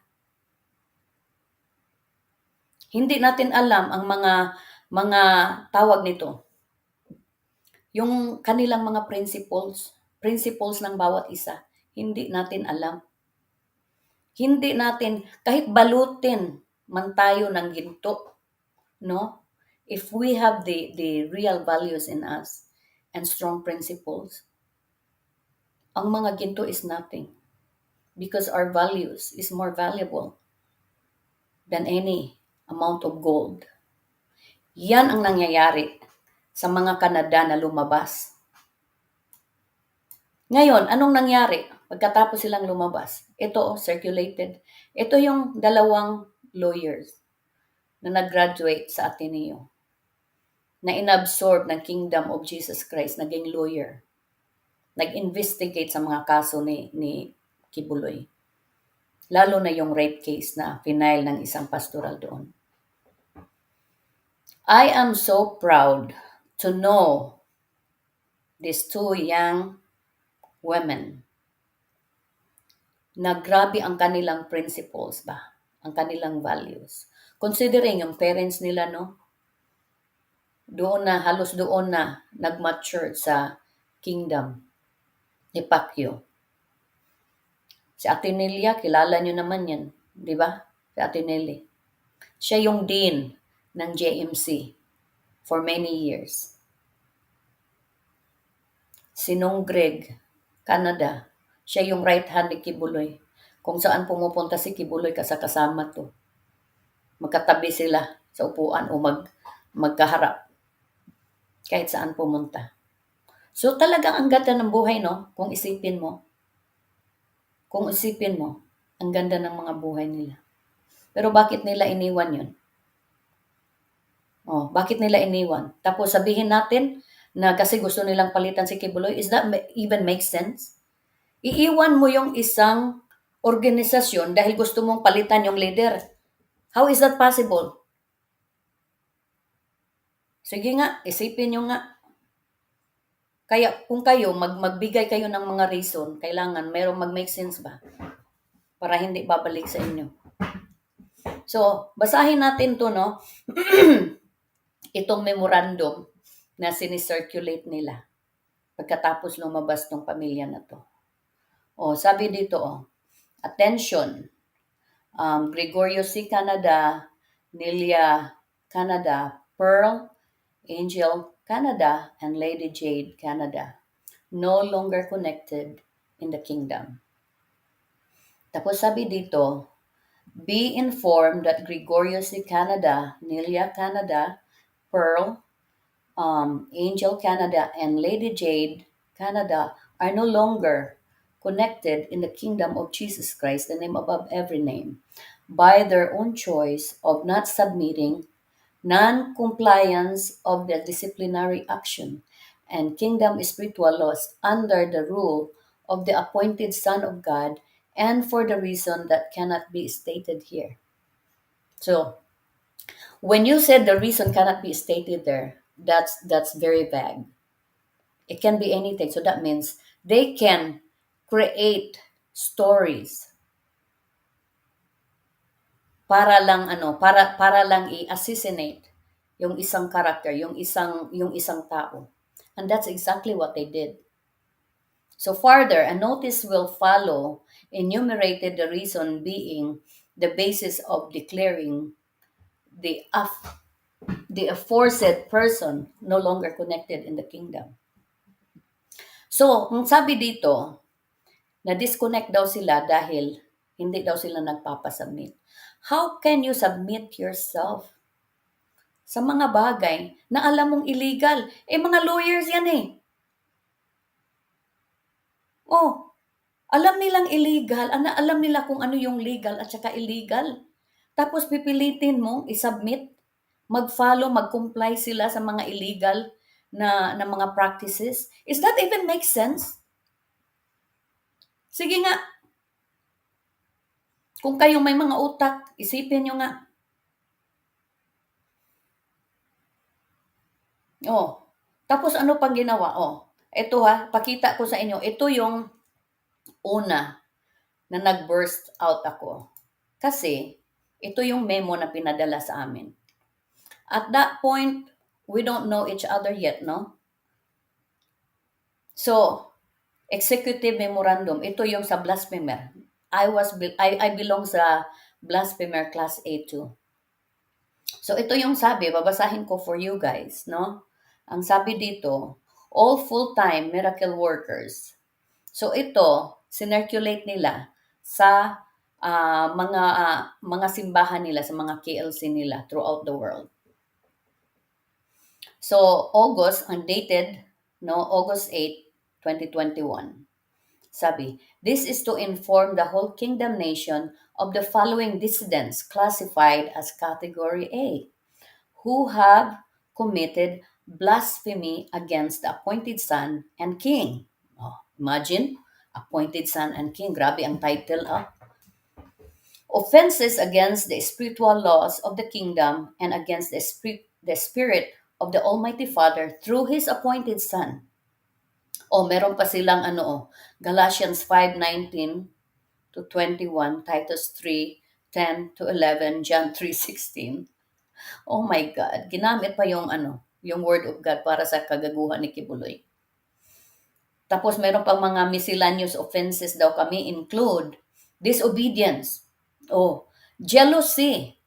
Hindi natin alam ang mga tawag nito. Yung kanilang mga principles ng bawat isa. Hindi natin alam. Hindi natin, kahit balutin man tayo ng ginto, no? If we have the real values in us and strong principles, ang mga ginto is nothing because our values is more valuable than any amount of gold. Yan ang nangyayari sa mga Canada na lumabas. Ngayon, anong nangyari pagkatapos silang lumabas? Ito, circulated. Ito yung dalawang lawyers na nag-graduate sa Ateneo, na inabsorb ng Kingdom of Jesus Christ, naging lawyer. Nag-investigate sa mga kaso ni Quiboloy. Lalo na yung rape case na final ng isang pastoral doon. I am so proud to know these two young women na grabe ang kanilang principles ba? Ang kanilang values. Considering yung parents nila, halos doon na nag-mature sa kingdom ni Pacquiao. Si Atenelia, kilala nyo naman yan, di ba? Si Ateneli. Siya yung dean ng JMC for many years. Si Nong Greg, Canada, siya yung right hand ni Quiboloy. Kung saan pumupunta si Quiboloy kasama to. Magkatabi sila sa upuan o magkaharap. Kahit saan pumunta. So talagang ang ganda ng buhay, kung isipin mo. Ang ganda ng mga buhay nila. Pero bakit nila iniwan yun? Bakit nila iniwan? Tapos sabihin natin na kasi gusto nilang palitan si Quiboloy, is that even make sense? Iiwan mo yung isang organisasyon dahil gusto mong palitan yung leader. How is that possible? Sige nga, isipin nyo nga. Kaya kung kayo, magbigay kayo ng mga reason, kailangan merong mag-make sense ba? Para hindi babalik sa inyo. So, basahin natin 'to 'no, itong memorandum na sini-circulate nila pagkatapos lumabas 'tong pamilya na 'to. Oh, sabi dito, "Attention, Gregorio C. Canada, Nelia Canada, Pearl, Angel Canada, and Lady Jade Canada, no longer connected in the kingdom." Tapos sabi dito, "Be informed that Gregorio C. Canada, Nelia Canada, Pearl, Angel Canada, and Lady Jade Canada are no longer connected in the kingdom of Jesus Christ, the name above every name, by their own choice of not submitting, non-compliance of the disciplinary action, and kingdom spiritual laws under the rule of the appointed Son of God, and for the reason that cannot be stated here." So, when you said the reason cannot be stated there, that's very vague. It can be anything. So that means they can create stories para lang para lang i-assassinate yung isang character, yung isang tao. And that's exactly what they did. So further, a notice will follow, enumerated the reason being the basis of declaring the the aforesaid person no longer connected in the kingdom. So, ang sabi dito, na-disconnect daw sila dahil hindi daw sila nagpapasubmit. How can you submit yourself sa mga bagay na alam mong illegal? Eh, mga lawyers yan eh. Oh, alam nilang illegal, alam nila kung ano yung legal at saka illegal. Tapos pipilitin mo i-submit, mag-follow, mag-comply sila sa mga illegal na mga practices. Is that even make sense? Sige nga, kung kayo may mga utak, isipin nyo nga. Oh, tapos ano pang ginawa? Oh, ito pakita ko sa inyo. Ito yung una na nag-burst out ako. Kasi, ito yung memo na pinadala sa amin. At that point, we don't know each other yet, no? So, executive memorandum, ito yung sa blasphemer. I belong sa blasphemer class A2. So ito yung sabi, babasahin ko for you guys, no? Ang sabi dito, all full-time miracle workers. So ito, sinirculate nila sa mga simbahan nila, sa mga KLC nila throughout the world. So August, ang dated, no, August 8, 2021. Sabi, this is to inform the whole kingdom nation of the following dissidents classified as category A, who have committed blasphemy against the appointed Son and King. Oh, imagine, appointed Son and King. Grabe ang title, Offenses against the spiritual laws of the kingdom and against the spirit of the Almighty Father through His appointed Son. Meron pa silang Galatians 5:19 to 21, Titus 3:10 to 11, John 3:16. Oh my God, ginamit pa yung word of God para sa kagaguhan ni Quiboloy. Tapos meron pang mga miscellaneous offenses daw kami, include disobedience, jealousy,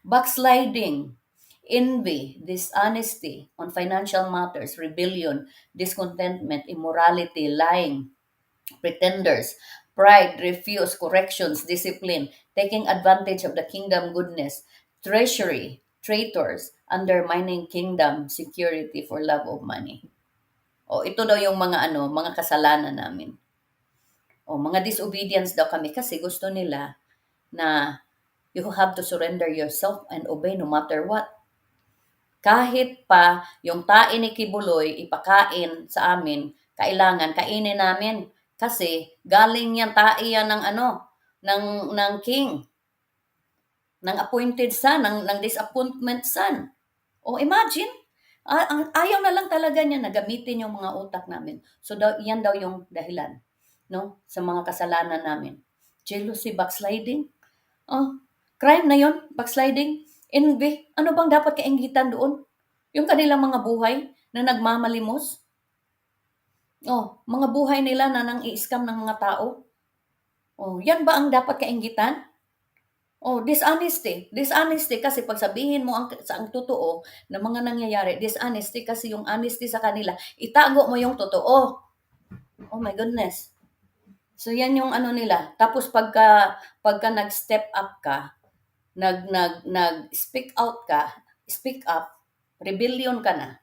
backsliding, envy, dishonesty on financial matters, rebellion, discontentment, immorality, lying, pretenders, pride, refuse, corrections, discipline, taking advantage of the kingdom goodness, treachery, traitors, undermining kingdom security for love of money. Ito daw yung mga kasalanan namin. Mga disobedience daw kami kasi gusto nila na you have to surrender yourself and obey no matter what. Kahit pa yung tae ni Quiboloy ipakain sa amin, kailangan kainin namin kasi galing yan tae yan ng king, ng appointed son, ng disappointment son. Imagine, ayaw na lang talaga niya na gamitin yung mga utak namin. So yan daw yung dahilan, no, sa mga kasalanan namin. Jealousy, backsliding. Crime na yon, backsliding. Envy, ano bang dapat kainggitan doon? Yung kanilang mga buhay na nagmamalimos? Oh, mga buhay nila na nang i-scam ng mga tao? Oh, yan ba ang dapat kainggitan? Oh, dishonesty. Dishonesty kasi pag sabihin mo ang totoo na mga nangyayari, dishonesty kasi yung honesty sa kanila, itago mo yung totoo. Oh my goodness. So yan yung ano nila. Tapos pagka nag-step up ka, nag speak up, rebellion ka na.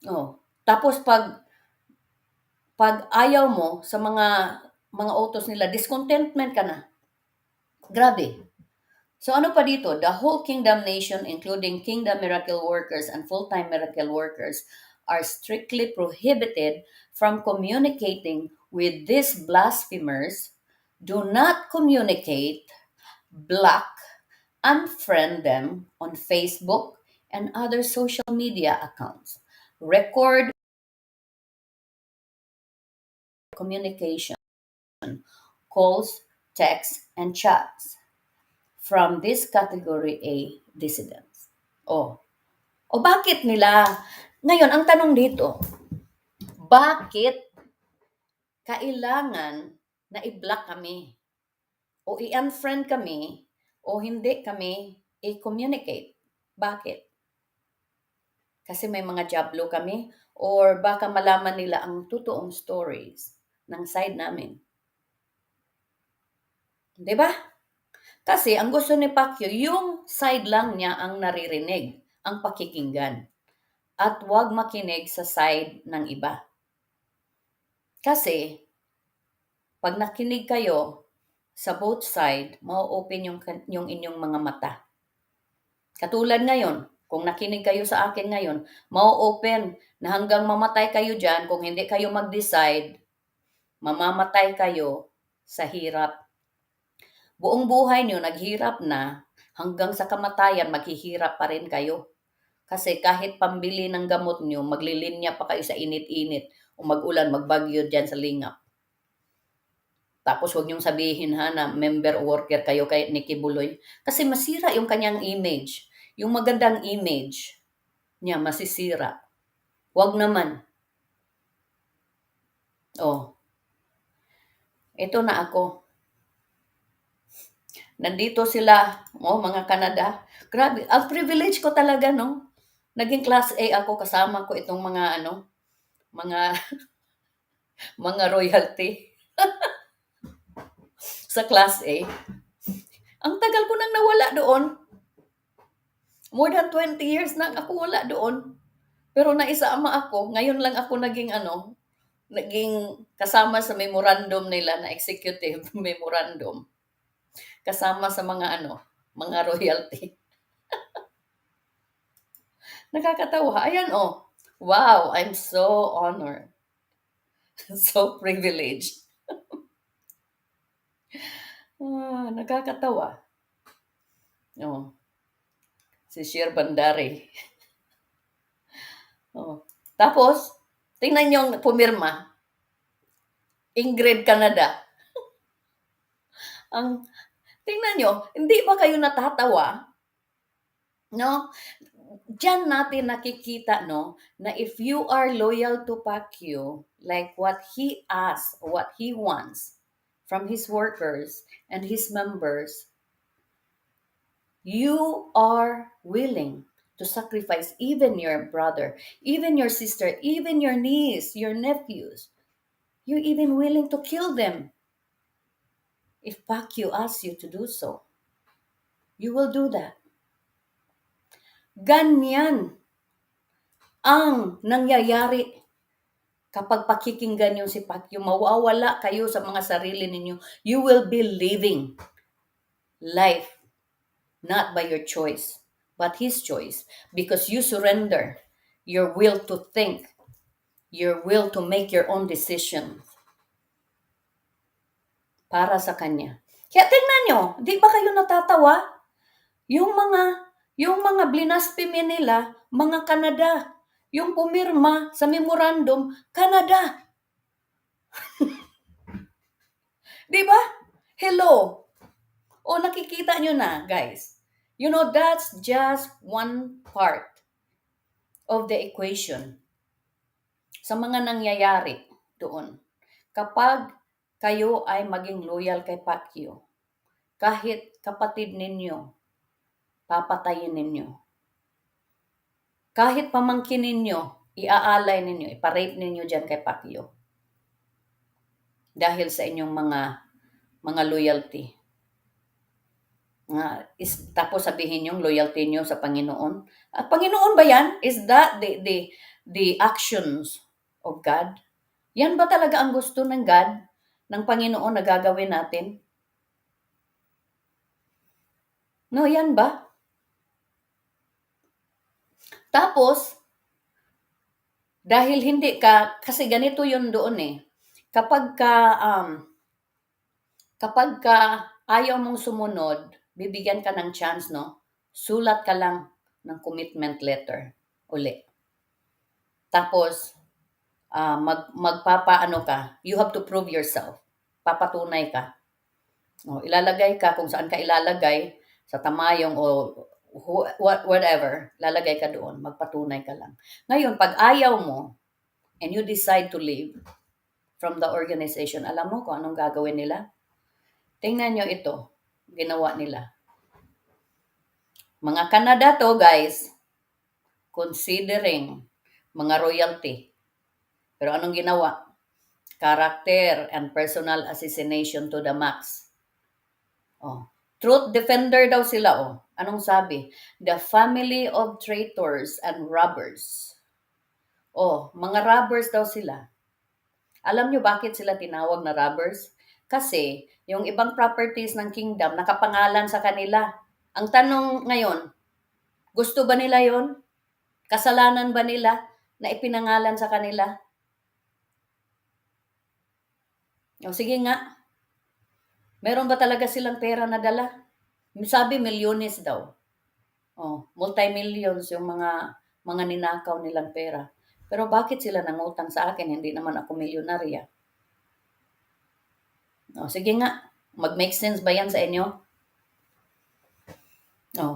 Oh. Tapos pag ayaw mo sa mga utos nila, discontentment ka na. Grabe. So ano pa dito? The whole kingdom nation, including kingdom miracle workers and full-time miracle workers, are strictly prohibited from communicating with these blasphemers. Do not communicate, block, unfriend them on Facebook and other social media accounts. Record communication, calls, texts, and chats from this category A dissidents. Oh, o bakit nila? Ngayon, ang tanong dito, bakit kailangan na i-block kami? O i-unfriend kami? O hindi kami i-communicate? Bakit? Kasi may mga jablo kami? Or baka malaman nila ang totoong stories ng side namin? 'Di ba? Kasi ang gusto ni Pacquiao, yung side lang niya ang naririnig, ang pakikinggan. At huwag makinig sa side ng iba. Kasi, pag nakinig kayo sa both side, ma-open yung inyong mga mata. Katulad ngayon, kung nakinig kayo sa akin ngayon, ma-open na hanggang mamatay kayo dyan, kung hindi kayo mag-decide, mamamatay kayo sa hirap. Buong buhay nyo, naghirap na, hanggang sa kamatayan, maghihirap pa rin kayo. Kasi kahit pambili ng gamot nyo, maglilinya pa kayo sa init-init o mag-ulan, magbagyo dyan sa lingap. Tapos huwag niyong sabihin ha na member o worker kayo kay ni Quiboloy. Kasi masira yung kanyang image. Yung magandang image niya masisira. Huwag naman. Oh, ito na ako. Nandito sila, mga Canada. Grabe, ang privilege ko talaga, no? Naging class A ako, kasama ko itong mga mga royalty sa class A. Ang tagal ko nang nawala doon. More than 20 years nang ako wala doon. Pero naisama ako, ngayon lang ako naging kasama sa memorandum nila na executive memorandum. Kasama sa mga royalty. Nakakatawa. Ayan oh. Wow, I'm so honored. So privileged. Nakakatawa. Oh, si Sheer Bandari. Oh. Tapos, tingnan yung pumirma. Ingrid Canada. Tingnan nyo, hindi ba kayo natatawa? No? Diyan natin nakikita, no, na if you are loyal to Pacquiao, like what he asks, what he wants from his workers and his members, you are willing to sacrifice even your brother, even your sister, even your niece, your nephews. You're even willing to kill them if Pacquiao asks you to do so. You will do that. Ganyan ang nangyayari kapag pakikinggan yung si Pacquiao. Mawawala kayo sa mga sarili ninyo. You will be living life not by your choice, but his choice. Because you surrender your will to think, your will to make your own decision para sa kanya. Kaya tingnan nyo, di ba kayo natatawa? Yung mga blasphemy nila, mga Canada. Yung pumirma sa memorandum, Canada. Di ba? Hello. O nakikita nyo na, guys. You know, that's just one part of the equation sa mga nangyayari doon. Kapag kayo ay maging loyal kay Pacquiao, kahit kapatid ninyo, papatayin ninyo. Kahit pamangkin ninyo, iaalay ninyo, iparape ninyo dyan kay Pacquiao. Dahil sa inyong mga loyalty. Tapos sabihin yung loyalty nyo sa Panginoon. At Panginoon ba yan? Is that the actions of God? Yan ba talaga ang gusto ng God, ng Panginoon na gagawin natin? No, yan ba? Tapos, dahil hindi ka, kasi ganito yun doon eh. Kapag ka ayaw mong sumunod, bibigyan ka ng chance, no? Sulat ka lang ng commitment letter uli. Tapos, magpapaano ka, you have to prove yourself. Papatunay ka. Ilalagay ka kung saan ka ilalagay, sa tamayong o whatever, lalagay ka doon, magpatunay ka lang. Ngayon, pag ayaw mo, and you decide to leave from the organization, alam mo kung anong gagawin nila? Tingnan nyo ito, ginawa nila. Mga Canada to, guys, considering mga royalty. Pero anong ginawa? Character and personal assassination to the max. Truth defender daw sila. Anong sabi? The family of traitors and robbers. Mga robbers daw sila. Alam nyo bakit sila tinawag na robbers? Kasi yung ibang properties ng kingdom nakapangalan sa kanila. Ang tanong ngayon, gusto ba nila yon? Kasalanan ba nila na ipinangalan sa kanila? Sige nga. Meron ba talaga silang pera na dala? Sabi milyones daw. Multi-millions yung mga ninakaw nilang pera. Pero bakit sila nangutang sa akin? Hindi naman ako milyonarya. Sige nga. Mag-make sense ba yan sa inyo?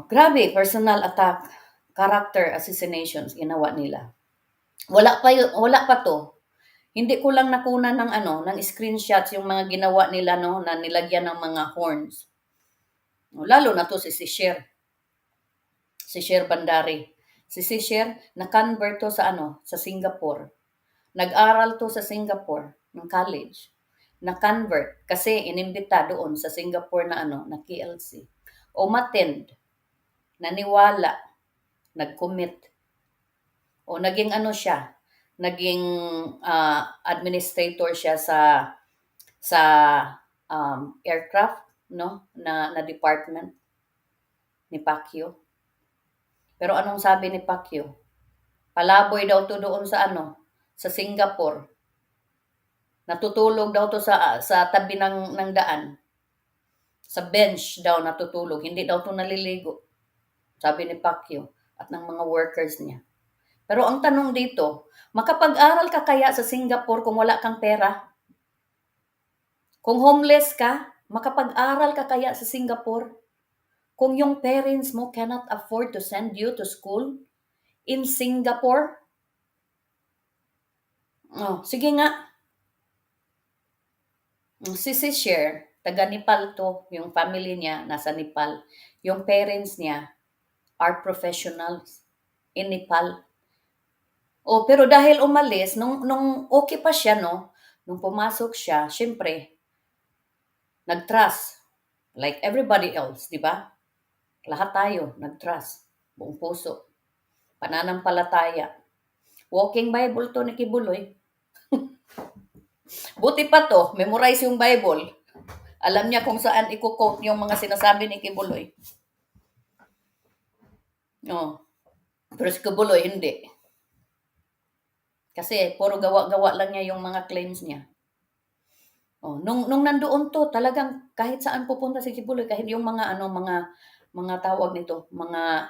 Grabe, personal attack, character assassinations ginawa nila. Wala pa to. Hindi ko lang nakunan ng screenshots yung mga ginawa nila na nilagyan ng mga horns. Lalo na to si Sher Bandari. Si Sher na-convert to sa Singapore. Nag-aral to sa Singapore ng college. Na-convert kasi inimbita doon sa Singapore na KLC. Umattend, naniwala, nag-commit. Naging siya, naging administrator siya sa aircraft na department ni Pacquiao. Pero anong sabi ni Pacquiao? Palaboy daw to doon sa Singapore. Natutulog daw to sa tabi ng daan. Sa bench daw natutulog, hindi daw to naliligo. Sabi ni Pacquiao at ng mga workers niya. Pero ang tanong dito, makapag-aral ka kaya sa Singapore kung wala kang pera? Kung homeless ka, makapag-aral ka kaya sa Singapore? Kung yung parents mo cannot afford to send you to school in Singapore? Sige nga. Si Sher, taga Nepal to, yung family niya nasa Nepal. Yung parents niya are professionals in Nepal. Pero dahil umalis, nung okay pa siya, nung pumasok siya, syempre, nag-trust. Like everybody else, di ba? Lahat tayo, nag-trust. Buong puso. Pananampalataya. Walking Bible to ni Quiboloy. Buti pa to, memorize yung Bible. Alam niya kung saan i-quote yung mga sinasabi ni Quiboloy. Pero si Quiboloy, hindi. Kasi puro gawa-gawa lang niya yung mga claims niya. Nung nandoon to, talagang kahit saan pupunta si Quiboloy, kahit yung mga tawag nito, mga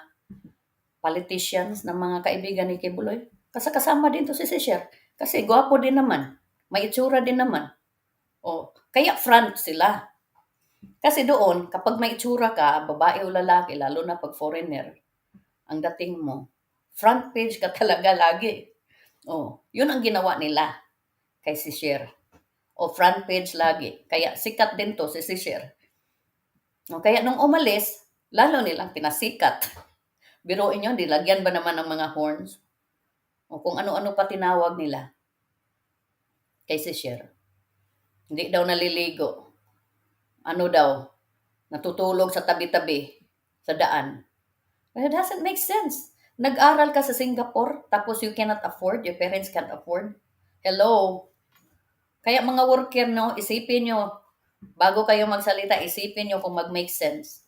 politicians na mga kaibigan ni Quiboloy, kasama din to si Sher. Kasi gwapo din naman, may itsura din naman. Kaya front sila. Kasi doon, kapag may itsura ka, babae o lalaki, lalo na pag foreigner, ang dating mo, front page ka talaga lagi. Oh, yun ang ginawa nila kay si Cher. O front page lagi. Kaya sikat din to si Cher. O, kaya nung umalis, lalo nilang pinasikat. Biruin yun, dilagyan ba naman ng mga horns? O kung ano-ano pa tinawag nila kay si Cher. Hindi daw naliligo. Ano daw, natutulog sa tabi-tabi, sa daan. It doesn't make sense. Nag-aral ka sa Singapore, tapos you cannot afford, your parents can't afford. Hello? Kaya mga worker, no, isipin nyo, bago kayo magsalita, isipin nyo kung mag-make sense.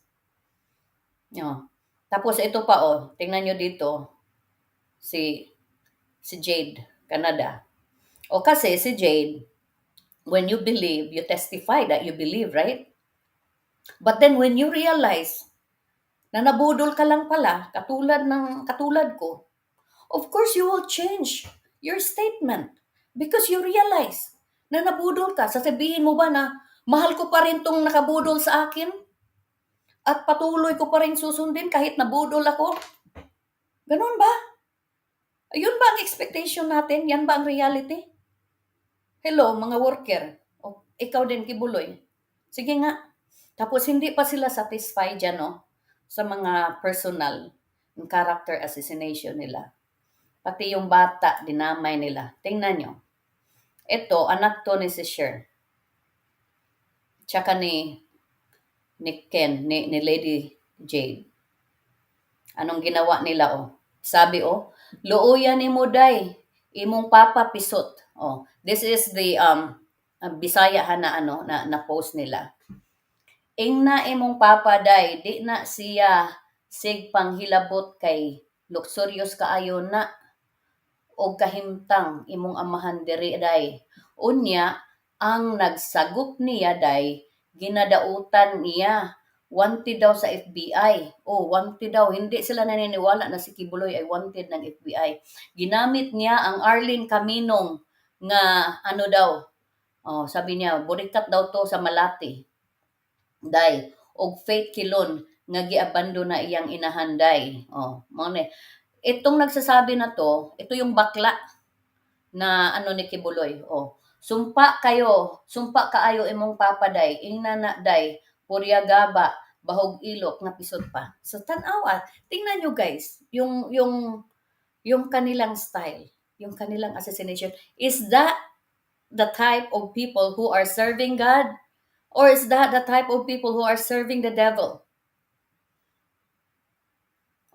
No. Tapos ito pa, oh, tingnan nyo dito, si, si Jade, Canada. O kasi si Jade, when you believe, you testify that you believe, right? But then when you realize na nabudol ka lang pala, katulad ko, of course you will change your statement because you realize na nabudol ka. Sasabihin mo ba na mahal ko pa rin tong nakabudol sa akin at patuloy ko pa rin susundin kahit nabudol ako? Ganun ba? Ayun ba ang expectation natin? Yan ba ang reality? Hello, mga worker. O, ikaw din, Kibuloy. Sige nga. Tapos hindi pa sila satisfied dyan, no? Sa mga personal character assassination nila. Pati yung bata, dinamay nila. Tingnan nyo. Ito, anak to ni si Cher. Tsaka ni Ken, ni Lady Jade. Anong ginawa nila, oh? Sabi, oh, luuyan ni mo, day. Imong papa pisot. Oh, this is the Bisaya ha na ano na post nila. Ing na imong papa day, di na siya sig panghilabot kay luxurious kaayo na og kahimtang imong amahan diri day. Unya ang nagsagop niya day ginadautan niya wanted daw sa FBI. Oh, wanted daw. Hindi sila naniniwala na si Kibuloy ay wanted ng FBI. Ginamit niya ang Arlene Caminong nga ano daw. Oh, sabi niya, burikat daw to sa Malati. Day, og Faith Kilon nga giabando na iyang inahanday. Oh, mo ni. Itong nagsasabi na to, ito yung bakla na ano ni Kibuloy. Oh, sumpa kaayo imong papaday, ingna day, purya gaba, bahog ilok na pisot pa. So tan-awa, tingnan nyo guys, yung kanilang style, yung kanilang assassination. Is that the type of people who are serving God? Or is that the type of people who are serving the devil?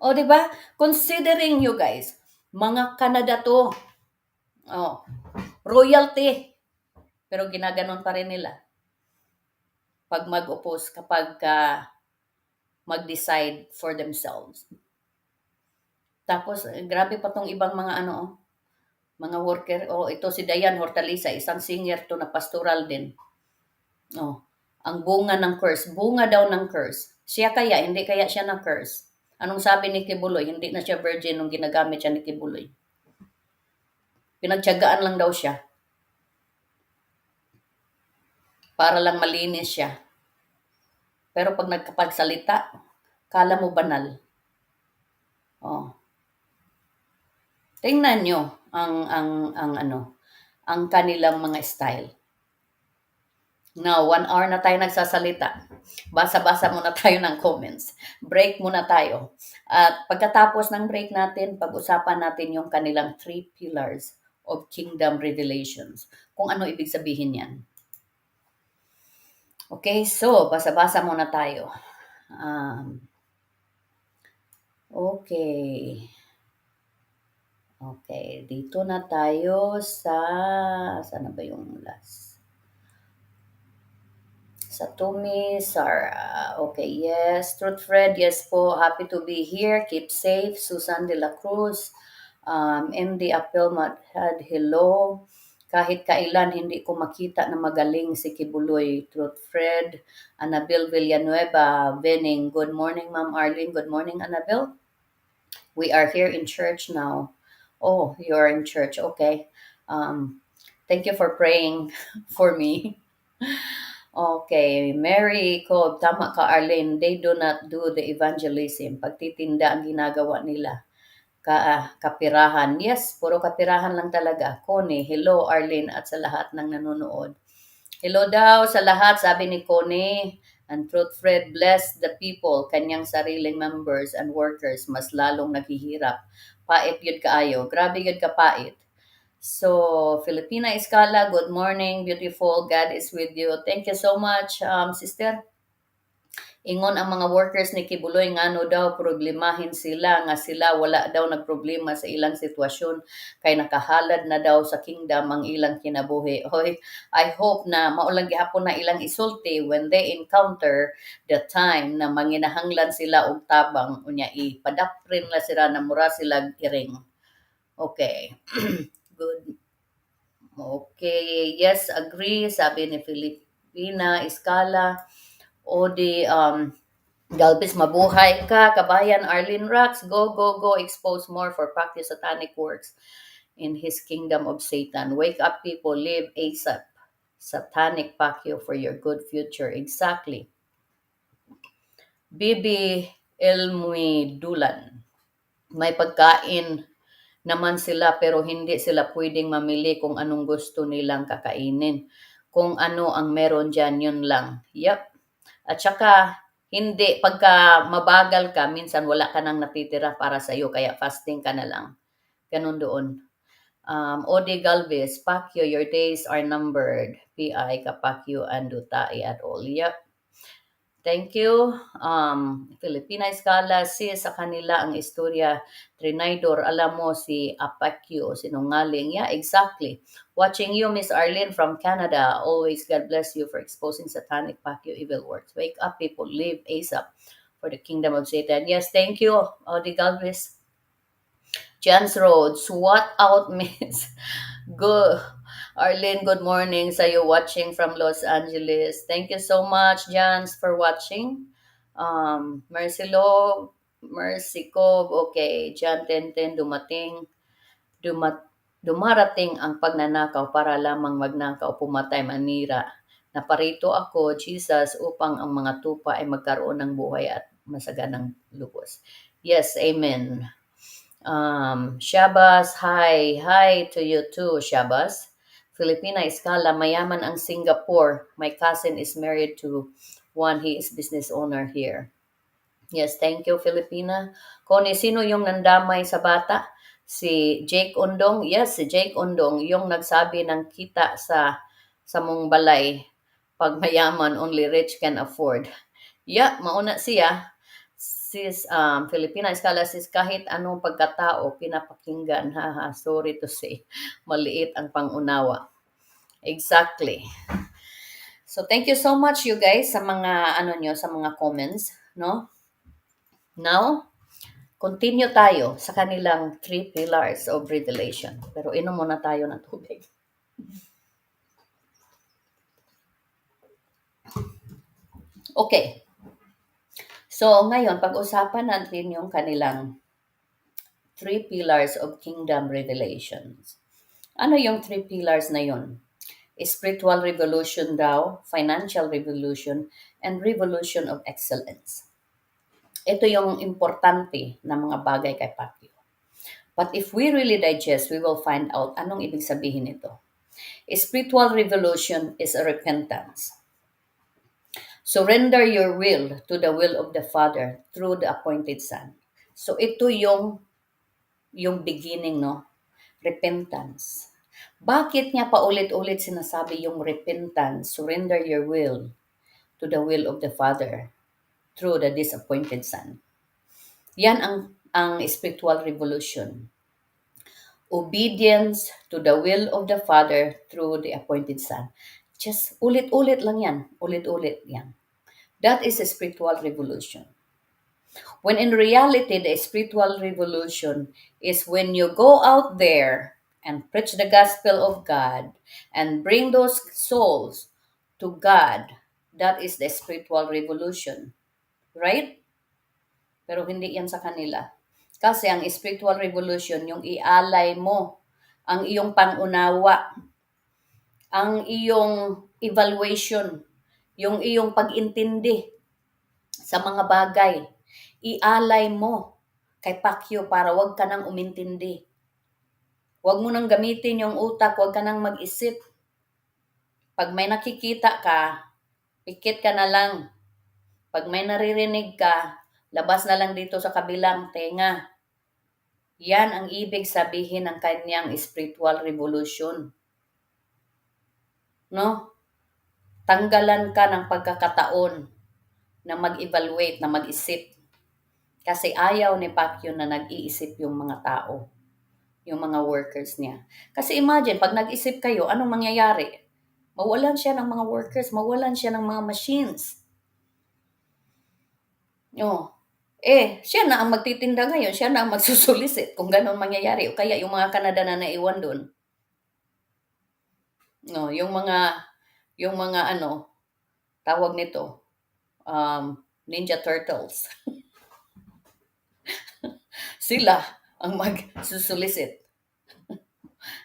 O, di ba? Considering you guys, mga Canada to. Oh, royalty. Pero ginaganon pa rin nila pag mag-oppose kapag mag-decide for themselves. Tapos, grabe pa tong ibang mga ano, oh, mga worker. Oh, ito si Dayan Hortalisa, isang singer to na pastoral din. Oh, ang bunga ng curse. Bunga daw ng curse. Siya kaya, hindi kaya siya na curse. Anong sabi ni Kibuloy? Hindi na siya virgin nung ginagamit siya ni Kibuloy. Pinagtiyagaan lang daw siya. Para lang malinis siya. Pero pag nagkapagsalita, kala mo banal. Oh. Tingnan nyo ang ano, ang kanilang mga style. Now, 1 hour na tayo nagsasalita. Basa-basa muna tayo ng comments. Break muna tayo. At pagkatapos ng break natin, pag-usapan natin yung kanilang 3 pillars of kingdom revelations. Kung ano ibig sabihin yan. Okay, so basa-basa muna tayo. Okay. Okay, dito na tayo saan na ba yung last? Sa Tumi, Sarah. Okay, yes. Truth Fred, yes po. Happy to be here. Keep safe. Susan de la Cruz. MD Apel Madhad, hello. Kahit kailan hindi ko makita na magaling si Kibuloy. Truth Fred. Annabel Villanueva, Vening. Good morning, Ma'am Arlene. Good morning, Annabel. We are here in church now. Oh, you're in church. Okay. Thank you for praying for me. Okay, Mary ko, tama ka Arlene, they do not do the evangelism. Pagtitinda ang ginagawa nila. Kapirahan. Yes, puro kapirahan lang talaga. Connie, hello Arlene at sa lahat ng nanonood. Hello daw sa lahat, sabi ni Connie. And Truth Fred, bless the people, kanyang sariling members and workers, mas lalong naghihirap. Pait yun kaayo. Grabe yun kapait. So, Filipina Escala, good morning, beautiful. God is with you. Thank you so much, sister. Ingon ang mga workers ni Kibuloy ngano daw problemahin sila nga sila wala daw nagproblema sa ilang sitwasyon kay nakahalad na daw sa kingdom ang ilang kinabuhi. Hoy, I hope na maulang gihapon na ilang isulti when they encounter the time na manginahanglan sila og tabang unya ipadaprin la sila na mura sila iring. Okay. Good. Okay, yes, agree, sabi ni Filipina Escala. O di Galvez, mabuhay ka, kabayan Arlene Rax. Go, go, go. Expose more for practice satanic works in his kingdom of Satan. Wake up, people. Live ASAP. Satanic pakyo for your good future. Exactly. Bibi Elmi Dulan. May pagkain naman sila pero hindi sila pwedeng mamili kung anong gusto nilang kakainin. Kung ano ang meron dyan, yun lang. Yep. At saka, hindi, pagka mabagal ka, minsan wala ka nang natitira para sa'yo, kaya fasting ka na lang. Ganun doon. Odi Galvez, Pacquiao, your days are numbered. PI, Kapakyo, and Dutai at all. Yep. Thank you. Filipina Escala, sa kanila ang istorya, Trinidor, alam mo si Apakyo, sinungaling. Yeah, exactly. Watching you, Miss Arlene from Canada. Always, God bless you for exposing satanic Pakyo evil works. Wake up, people. Live ASAP for the kingdom of Satan. Yes, thank you, Odi Galvez. Jans Rhodes, what out Miss? Good. Arlene, good morning. Sa you watching from Los Angeles. Thank you so much, Jans, for watching. Mercilo, Mercy Cove, okay. Jan Tenten, dumat, dumarating ang pagnanakaw para lamang magnakaw, pumatay, manira. Naparito ako, Jesus, upang ang mga tupa ay magkaroon ng buhay at masaganang lubos. Yes, amen. Shabas, hi. Hi to you too, Shabas. Filipina Escala, mayaman ang Singapore. My cousin is married to one. He is business owner here. Yes, thank you, Filipina. Connie, sino yung nandamay sa bata? Si Jake Undong? Yes, si Jake Undong, yung nagsabi ng kita sa mong balay. Pag mayaman, only rich can afford. Yeah, mauna siya. Sis, Filipina Escala, sis, kahit anong pagkatao, pinapakinggan. Haha, sorry to say. Maliit ang pangunawa. Exactly. So, thank you so much, you guys, sa mga, sa mga comments, no? Now, continue tayo sa kanilang 3 pillars of revelation. Pero inom muna tayo ng tubig. Okay. So, ngayon, pag-usapan natin yung kanilang 3 pillars of kingdom revelations. Ano yung 3 pillars na yun? Spiritual revolution daw, financial revolution, and revolution of excellence. Ito yung importante na mga bagay kay Pacquiao. But if we really digest, we will find out anong ibig sabihin nito. Spiritual revolution is a repentance. Surrender your will to the will of the Father through the appointed Son. So ito yung beginning, no? Repentance. Bakit niya paulit-ulit sinasabi yung repentance, surrender your will to the will of the Father through the disappointed Son? Yan ang spiritual revolution. Obedience to the will of the Father through the appointed Son. Just ulit-ulit lang yan. Ulit-ulit yan. That is a spiritual revolution. When in reality, the spiritual revolution is when you go out there and preach the gospel of God and bring those souls to God. That is the spiritual revolution. Right? Pero hindi yan sa kanila. Kasi ang spiritual revolution, yung ialay mo ang iyong pangunawa, ang iyong evaluation, yung iyong pag-intindi sa mga bagay, ialay mo kay Pacquiao para wag ka nang umintindi. Wag mo nang gamitin yung utak, wag ka nang mag-isip. Pag may nakikita ka, pikit ka na lang. Pag may naririnig ka, labas na lang dito sa kabilang tenga. Yan ang ibig sabihin ng kanyang spiritual revolution. No? Tanggalan ka ng pagkakataon na mag-evaluate, na mag-isip. Kasi ayaw ni Pacquiao na nag-iisip yung mga tao, yung mga workers niya. Kasi imagine, pag nag-isip kayo, anong mangyayari? Mawalan siya ng mga workers, mawalan siya ng mga machines. Oh. Siya na ang magtitinda ngayon, siya na ang magsusulisit kung ganun mangyayari. O kaya yung mga Canada na naiwan doon. No, yung mga ano, tawag nito, Ninja Turtles. Sila ang magsusulisit.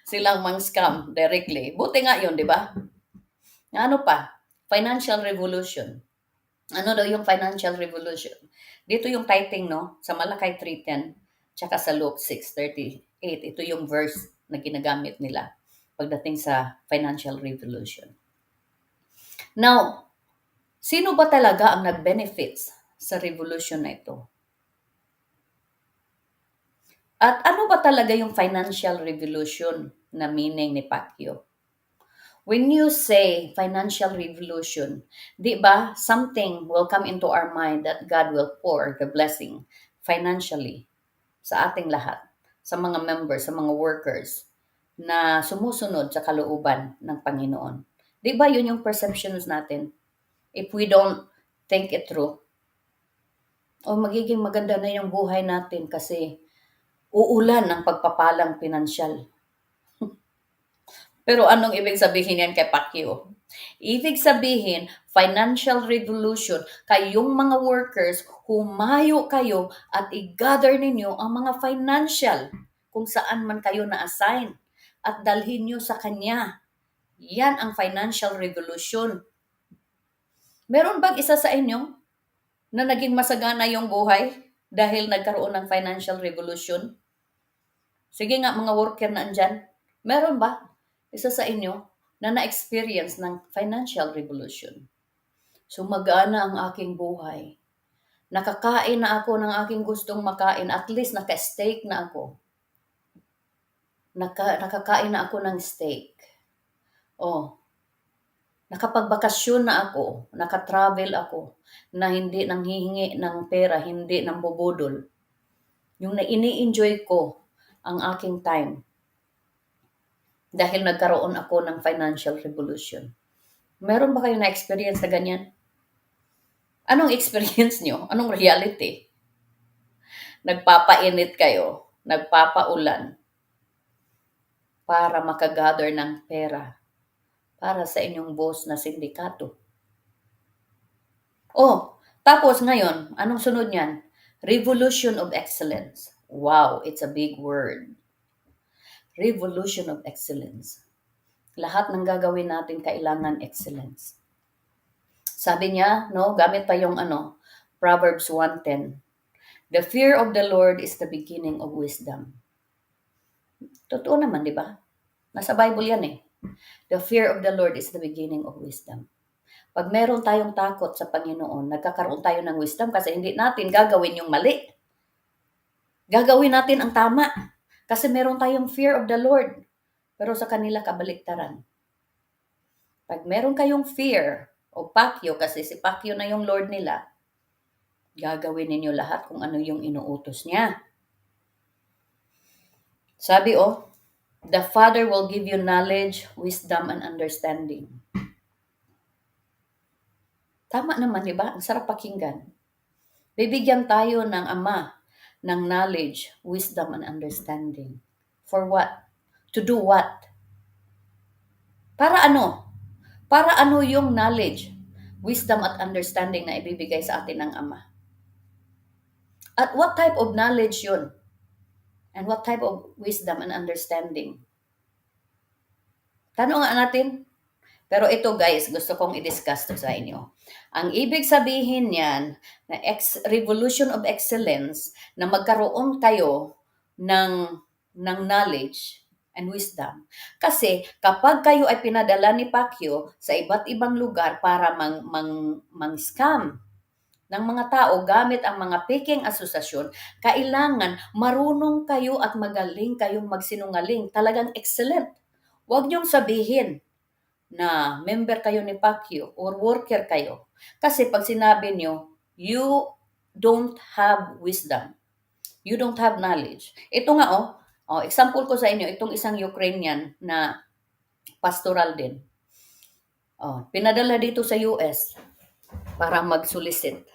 Sila ang mang-scam directly. Buti nga yun, di ba? Ano pa? Financial revolution. Ano daw yung financial revolution? Dito yung tithing, no? Sa Malakay 3:10, tsaka sa Luke 6:38. Ito yung verse na ginagamit nila pagdating sa financial revolution. Now, sino ba talaga ang nag-benefits sa revolution na ito? At ano ba talaga yung financial revolution na meaning ni Pacquiao? When you say financial revolution, di ba, something will come into our mind that God will pour the blessing financially sa ating lahat, sa mga members, sa mga workers na sumusunod sa kalooban ng Panginoon. Di ba yun yung perceptions natin? If we don't think it through, magiging maganda na yung buhay natin kasi uulan ng pagpapalang pinansyal. Pero anong ibig sabihin yan kay Pacquiao? Ibig sabihin, financial revolution, kayong mga workers, humayo kayo at i-gather ninyo ang mga financial kung saan man kayo na-assign at dalhin nyo sa kanya. Yan ang financial revolution. Meron bang isa sa inyo na naging masagana yung buhay dahil nagkaroon ng financial revolution? Sige nga, mga worker na andyan, meron ba isa sa inyo na na-experience ng financial revolution? Sumagana ang aking buhay. Nakakain na ako ng aking gustong makain. At least naka-steak na ako. Nakakain na ako ng steak. Nakapagbakasyon na ako. Nakatravel ako. Na hindi nanghihingi ng pera, hindi nang bubudol. Yung na ini-enjoy ko ang aking time. Dahil nagkaroon ako ng financial revolution. Meron ba kayo na-experience na ganyan? Anong experience nyo? Anong reality? Nagpapainit kayo, nagpapaulan para makagather ng pera para sa inyong boss na sindikato. Tapos ngayon, anong sunod niyan? Revolution of excellence. Wow, it's a big word. Revolution of excellence. Lahat ng gagawin natin kailangan excellence. Sabi niya, gamit pa yung Proverbs 1:10. The fear of the Lord is the beginning of wisdom. Totoo naman, di ba? Nasa Bible yan eh. The fear of the Lord is the beginning of wisdom. Pag meron tayong takot sa Panginoon, nagkakaroon tayo ng wisdom kasi hindi natin gagawin yung mali. Gagawin natin ang tama kasi meron tayong fear of the Lord. Pero sa kanila kabaliktaran. Pag meron kayong fear o Pacquiao, kasi si Pacquiao na yung Lord nila, gagawin ninyo lahat kung ano yung inuutos niya. Sabi the Father will give you knowledge, wisdom, and understanding. Tama naman, di ba? Ang sarap pakinggan. Bibigyan tayo ng Ama ng knowledge, wisdom, and understanding. For what? To do what? Para ano? Para ano yung knowledge, wisdom, at understanding na ibibigay sa atin ng Ama? At what type of knowledge yun? And what type of wisdom and understanding? Tanong nga natin, Pero ito guys, gusto kong i-discuss to sa inyo. Ang ibig sabihin niyan na revolution of excellence na magkaroon kayo ng knowledge and wisdom. Kasi kapag kayo ay pinadala ni Pacquiao sa iba't ibang lugar para mang-scam ng mga tao gamit ang mga peking asosasyon, kailangan marunong kayo at magaling kayong magsinungaling. Talagang excellent. Huwag niyong sabihin na member kayo ni Pacquiao or worker kayo. Kasi pag sinabi niyo, you don't have wisdom. You don't have knowledge. Ito nga example ko sa inyo, itong isang Ukrainian na pastoral din. Pinadala dito sa US para mag-solicit.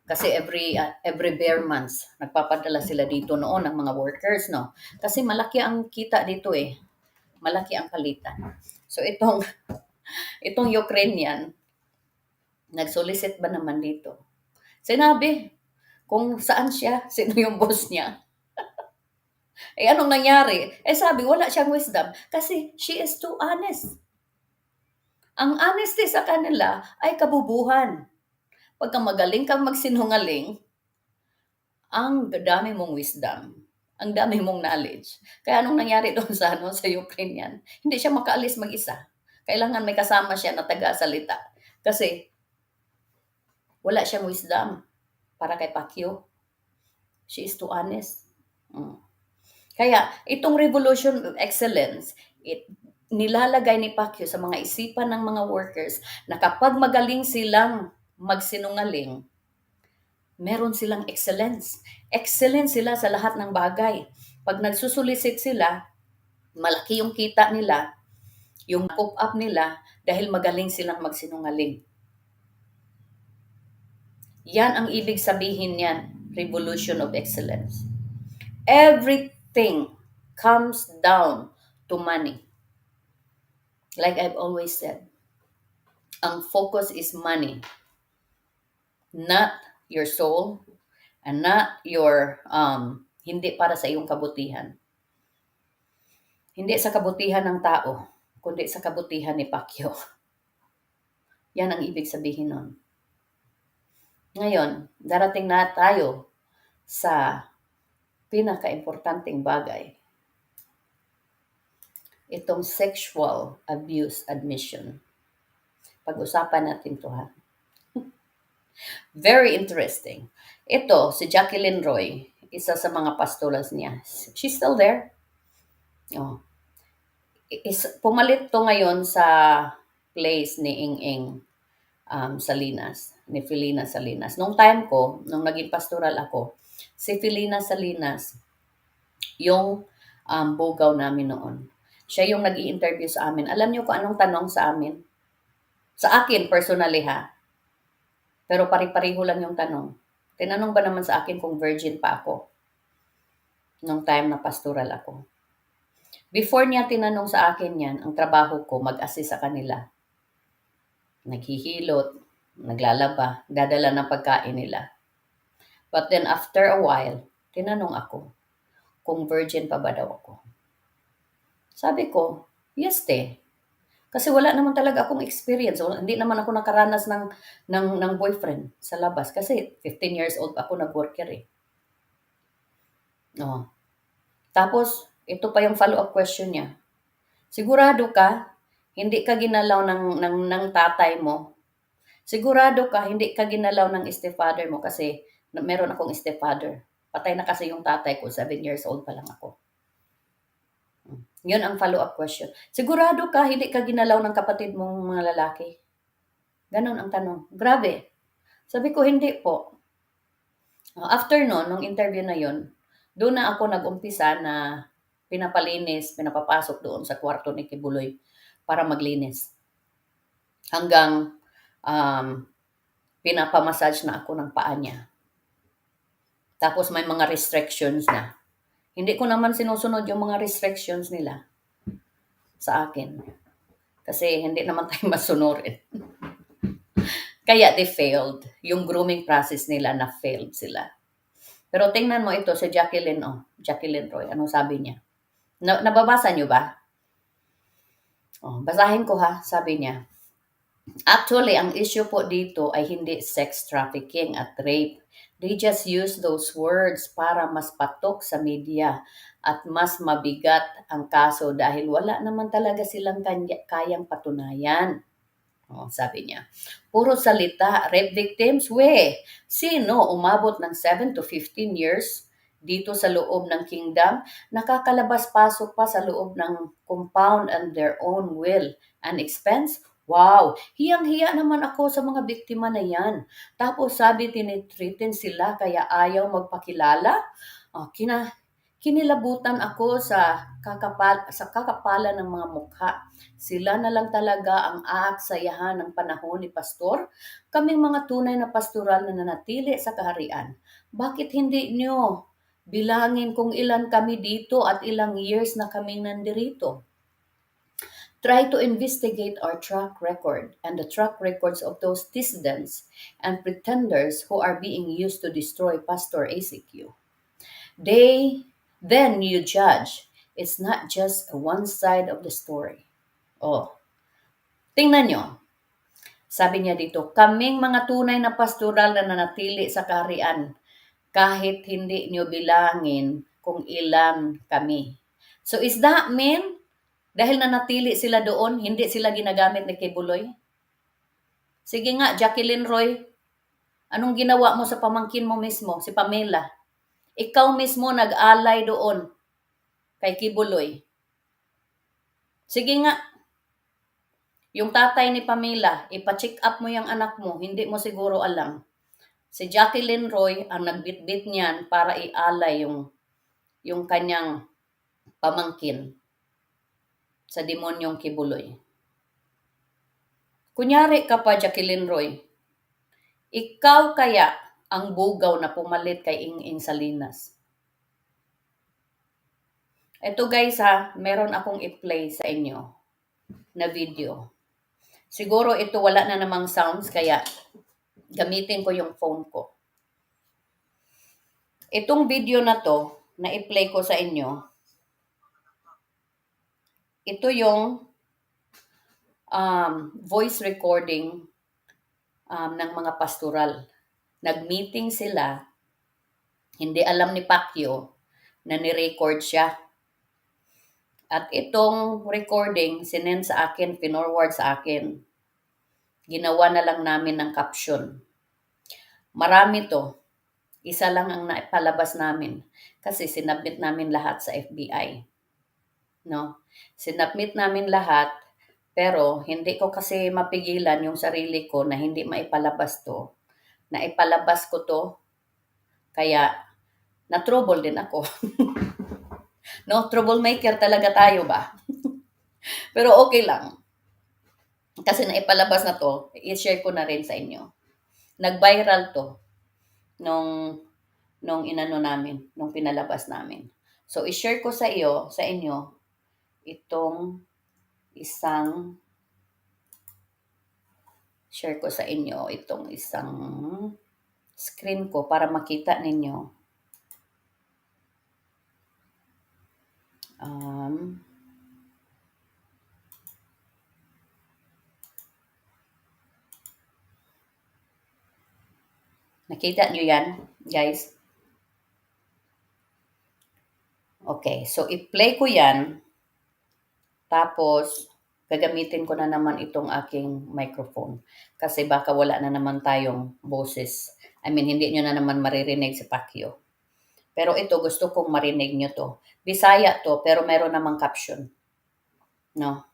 Kasi every bare months, nagpapadala sila dito noon ng mga workers, no? Kasi malaki ang kita dito eh. Malaki ang palitan. So itong Ukrainian, nag-solicit ba naman dito? Sinabi kung saan siya, sino yung boss niya. Anong nangyari? Sabi, wala siyang wisdom kasi she is too honest. Ang honesty sa kanila ay kabubuhan. Pagka magaling kang magsinungaling, ang dami mong wisdom, ang dami mong knowledge. Kaya anong nangyari doon sa Ukrainian? Hindi siya makaalis mag-isa. Kailangan may kasama siya na taga-salita. Kasi wala siyang wisdom para kay Pacquiao. She is too honest. Kaya itong revolution of excellence, nilalagay ni Pacquiao sa mga isipan ng mga workers na kapag magaling silang magsinungaling, meron silang excellence. Excellence sila sa lahat ng bagay. Pag nagsusulisit sila, malaki yung kita nila, yung pop up nila dahil magaling silang magsinungaling. Yan ang ibig sabihin niyan, revolution of excellence. Everything comes down to money. Like I've always said, ang focus is money, not your soul, and not your, hindi para sa iyong kabutihan. Hindi sa kabutihan ng tao, kundi sa kabutihan ni Pacquiao. Yan ang ibig sabihin nun. Ngayon, darating na tayo sa pinaka-importanting bagay. Itong sexual abuse admission. Pag-usapan natin to ha. Very interesting. Ito, si Jacqueline Roy, isa sa mga pastoras niya. She's still there. Pumalit to ngayon sa place ni Ing Salinas, ni Felina Salinas. Nung time ko, nung naging pastoral ako, si Felina Salinas, yung bugaw namin noon. Siya yung nag-i-interview sa amin. Alam niyo kung anong tanong sa amin? Sa akin, personally ha. Pero pari-pariho lang yung tanong. Tinanong ba naman sa akin kung virgin pa ako? Nung time na pastoral ako. Before niya tinanong sa akin yan, ang trabaho ko, mag-assist sa kanila. Naghihilot, naglalaba, dadala ng pagkain nila. But then after a while, tinanong ako kung virgin pa ba daw ako. Sabi ko, yes te. Kasi wala naman talaga akong experience. Hindi naman ako nakaranas ng boyfriend sa labas. Kasi 15 years old ako nag-worker eh. Tapos, ito pa yung follow-up question niya. Sigurado ka, hindi ka ginalaw ng tatay mo? Sigurado ka, hindi ka ginalaw ng stepfather mo? Kasi meron akong stepfather. Patay na kasi yung tatay ko, 7 years old pa lang ako. Yun ang follow-up question. Sigurado ka, hindi ka ginalaw ng kapatid mong mga lalaki? Ganon ang tanong. Grabe. Sabi ko, hindi po. After nung interview na yun, doon na ako nag-umpisa na pinapapasok doon sa kwarto ni Quiboloy para maglinis. Hanggang pinapamassage na ako ng paa niya. Tapos may mga restrictions na. Hindi ko naman sinusunod yung mga restrictions nila sa akin. Kasi hindi naman tayo masunurin. Kaya they failed. Yung grooming process nila na failed sila. Pero tingnan mo ito si Jacqueline Roy. Anong sabi niya? Nababasa niyo ba? Oh, basahin ko ha, sabi niya. Actually, ang issue po dito ay hindi sex trafficking at rape. They just use those words para mas patok sa media at mas mabigat ang kaso dahil wala naman talaga silang kayang patunayan. Oh, sabi niya. Puro salita, rape victims, sino umabot ng 7 to 15 years dito sa loob ng kingdom, nakakalabas-pasok pa sa loob ng compound and their own will and expense? Wow, hiyang-hiya naman ako sa mga biktima na yan. Tapos sabi tinitreaten sila kaya ayaw magpakilala? Ah, kinilabutan ako sa kakapalan ng mga mukha. Sila na lang talaga ang aaksayahan ng panahon ni pastor. Kaming mga tunay na pastoral na nanatili sa kaharian. Bakit hindi nyo bilangin kung ilan kami dito at ilang years na kaming nandirito? Try to investigate our track record and the track records of those dissidents and pretenders who are being used to destroy Pastor ACQ. They then you judge. It's not just one side of the story. Oh, tingnan nyo. Sabi niya dito, kaming mga tunay na pastoral na nanatili sa kaharian kahit hindi nyo bilangin kung ilan kami. So is that mean dahil nanatili sila doon, hindi sila ginagamit ni Quiboloy? Sige nga, Jacqueline Roy, anong ginawa mo sa pamangkin mo mismo, si Pamela? Ikaw mismo nag-alay doon kay Quiboloy. Sige nga, yung tatay ni Pamela, ipa-check up mo yung anak mo, hindi mo siguro alam. Si Jacqueline Roy ang nagbitbit niyan para ialay yung kanyang pamangkin sa demonyong Quiboloy. Kunyari ka pa, Jacqueline Roy, ikaw kaya ang bugaw na pumalit kay Ing Salinas. Ito guys ha, meron akong i-play sa inyo na video. Siguro ito wala na namang sounds kaya gamitin ko yung phone ko. Itong video na to, na i-play ko sa inyo, ito yung voice recording ng mga pastoral. Nag-meeting sila, hindi alam ni Pacquiao na ni-record siya. At itong recording, sinend sa akin, pinorward sa akin. Ginawa na lang namin ng caption. Marami to. Isa lang ang naipalabas namin kasi sinabit namin lahat sa FBI. No? Sinabit namin lahat pero hindi ko kasi mapigilan yung sarili ko na hindi maipalabas to. Naipalabas ko to kaya na-trouble din ako. No, troublemaker talaga tayo ba? Pero okay lang. Kasi naipalabas na to, i-share ko na rin sa inyo. Nag-viral to nung inano namin, nung pinalabas namin. So i-share ko sa inyo itong isang screen ko para makita ninyo. Nakita nyo yan, guys? Okay, so i-play ko yan. Tapos, gagamitin ko na naman itong aking microphone. Kasi baka wala na naman tayong boses. I mean, hindi nyo na naman maririnig si Pacquiao. Pero ito, gusto kong marinig nyo to. Bisaya to, pero meron namang caption. No?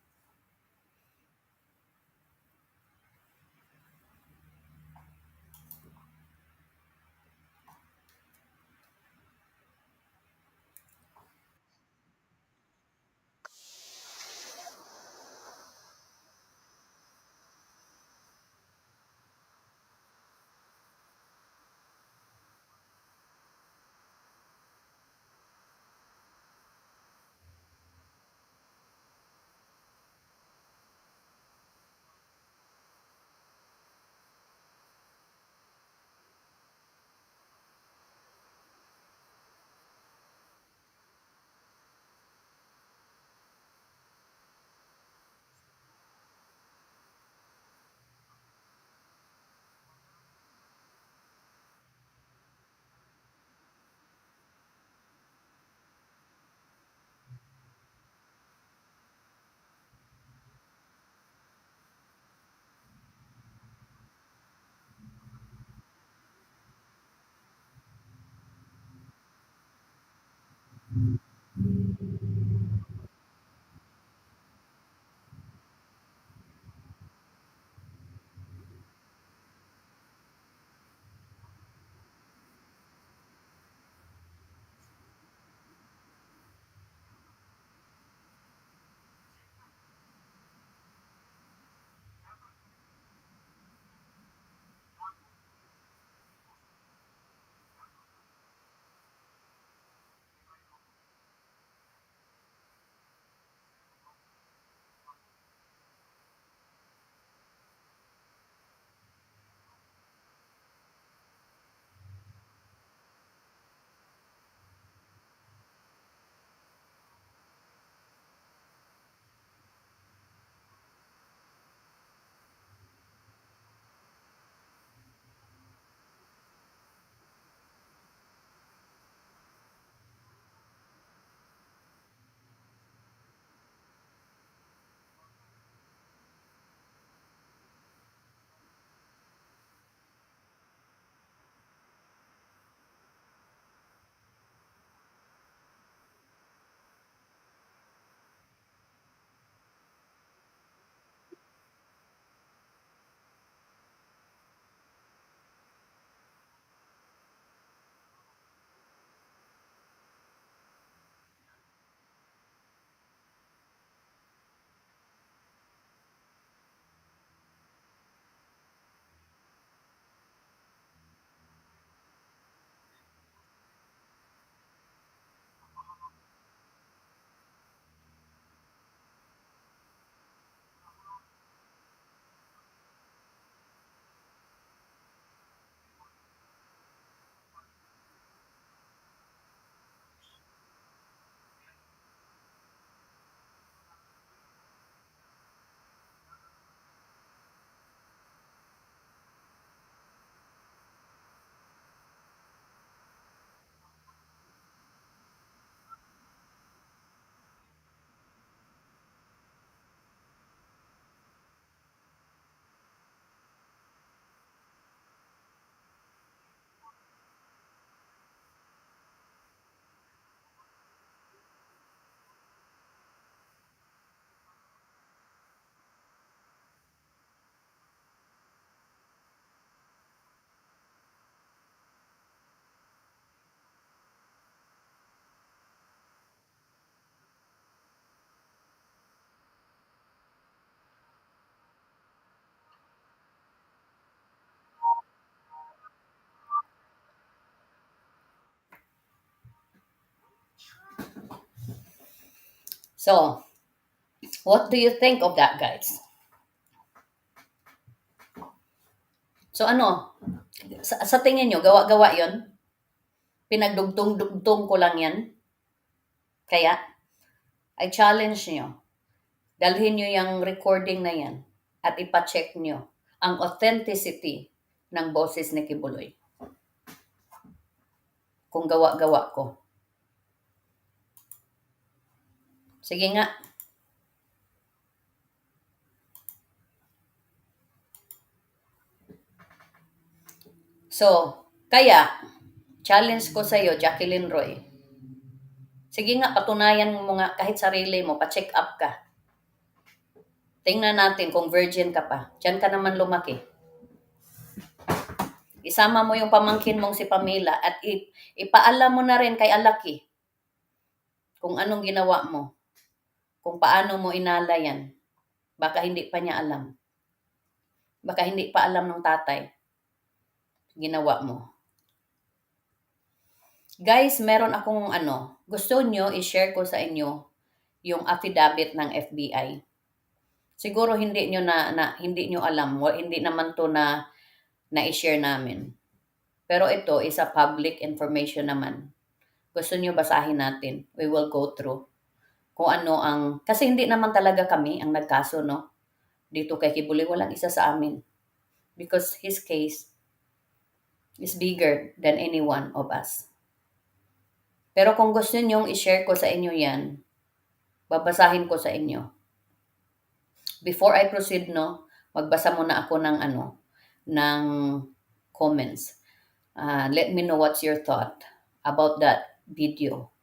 So, what do you think of that, guys? So ano, sa tingin nyo, gawa-gawa yon? Pinagdugtong-dugtong ko lang yan? Kaya, I challenge nyo, dalhin nyo yung recording na yan at ipacheck nyo ang authenticity ng boses ni Kibuloy. Kung gawa-gawa ko. Sige nga. So, kaya, challenge ko sa iyo, Jacqueline Roy. Sige nga, patunayan mo nga kahit sarili mo, pa-check up ka. Tingnan natin kung virgin ka pa. Diyan ka naman lumaki. Isama mo yung pamangkin mong si Pamela at ipaalam mo na rin kay Alaki kung anong ginawa mo. Kung paano mo inala yan. Baka hindi pa niya alam. Baka hindi pa alam ng tatay. Ginawa mo. Guys, meron akong gusto nyo i-share ko sa inyo yung affidavit ng FBI. Siguro hindi nyo hindi nyo alam, hindi naman to na i-share namin. Pero ito is a public information naman. Gusto nyo basahin natin. We will go through kung ano kasi hindi naman talaga kami ang nagkaso, no? Dito kay Kibuloy, walang isa sa amin. Because his case is bigger than any one of us. Pero kung gusto nyong i-share ko sa inyo yan, babasahin ko sa inyo. Before I proceed, no, magbasa muna ako ng comments. Let me know what's your thought about that video.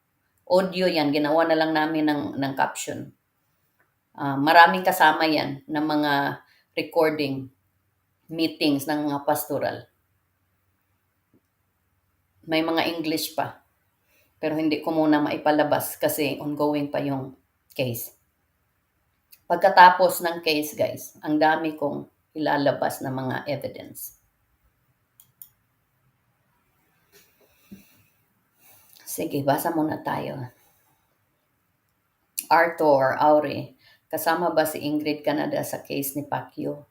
Audio yan, ginawa na lang namin ng caption. Maraming kasama yan ng mga recording meetings ng mga pastoral. May mga English pa. Pero hindi ko muna maipalabas kasi ongoing pa yung case. Pagkatapos ng case, guys, ang dami kong ilalabas na mga evidence. Sige, basa muna tayo. Arthur, Auri, kasama ba si Ingrid Canada sa case ni Pacquiao?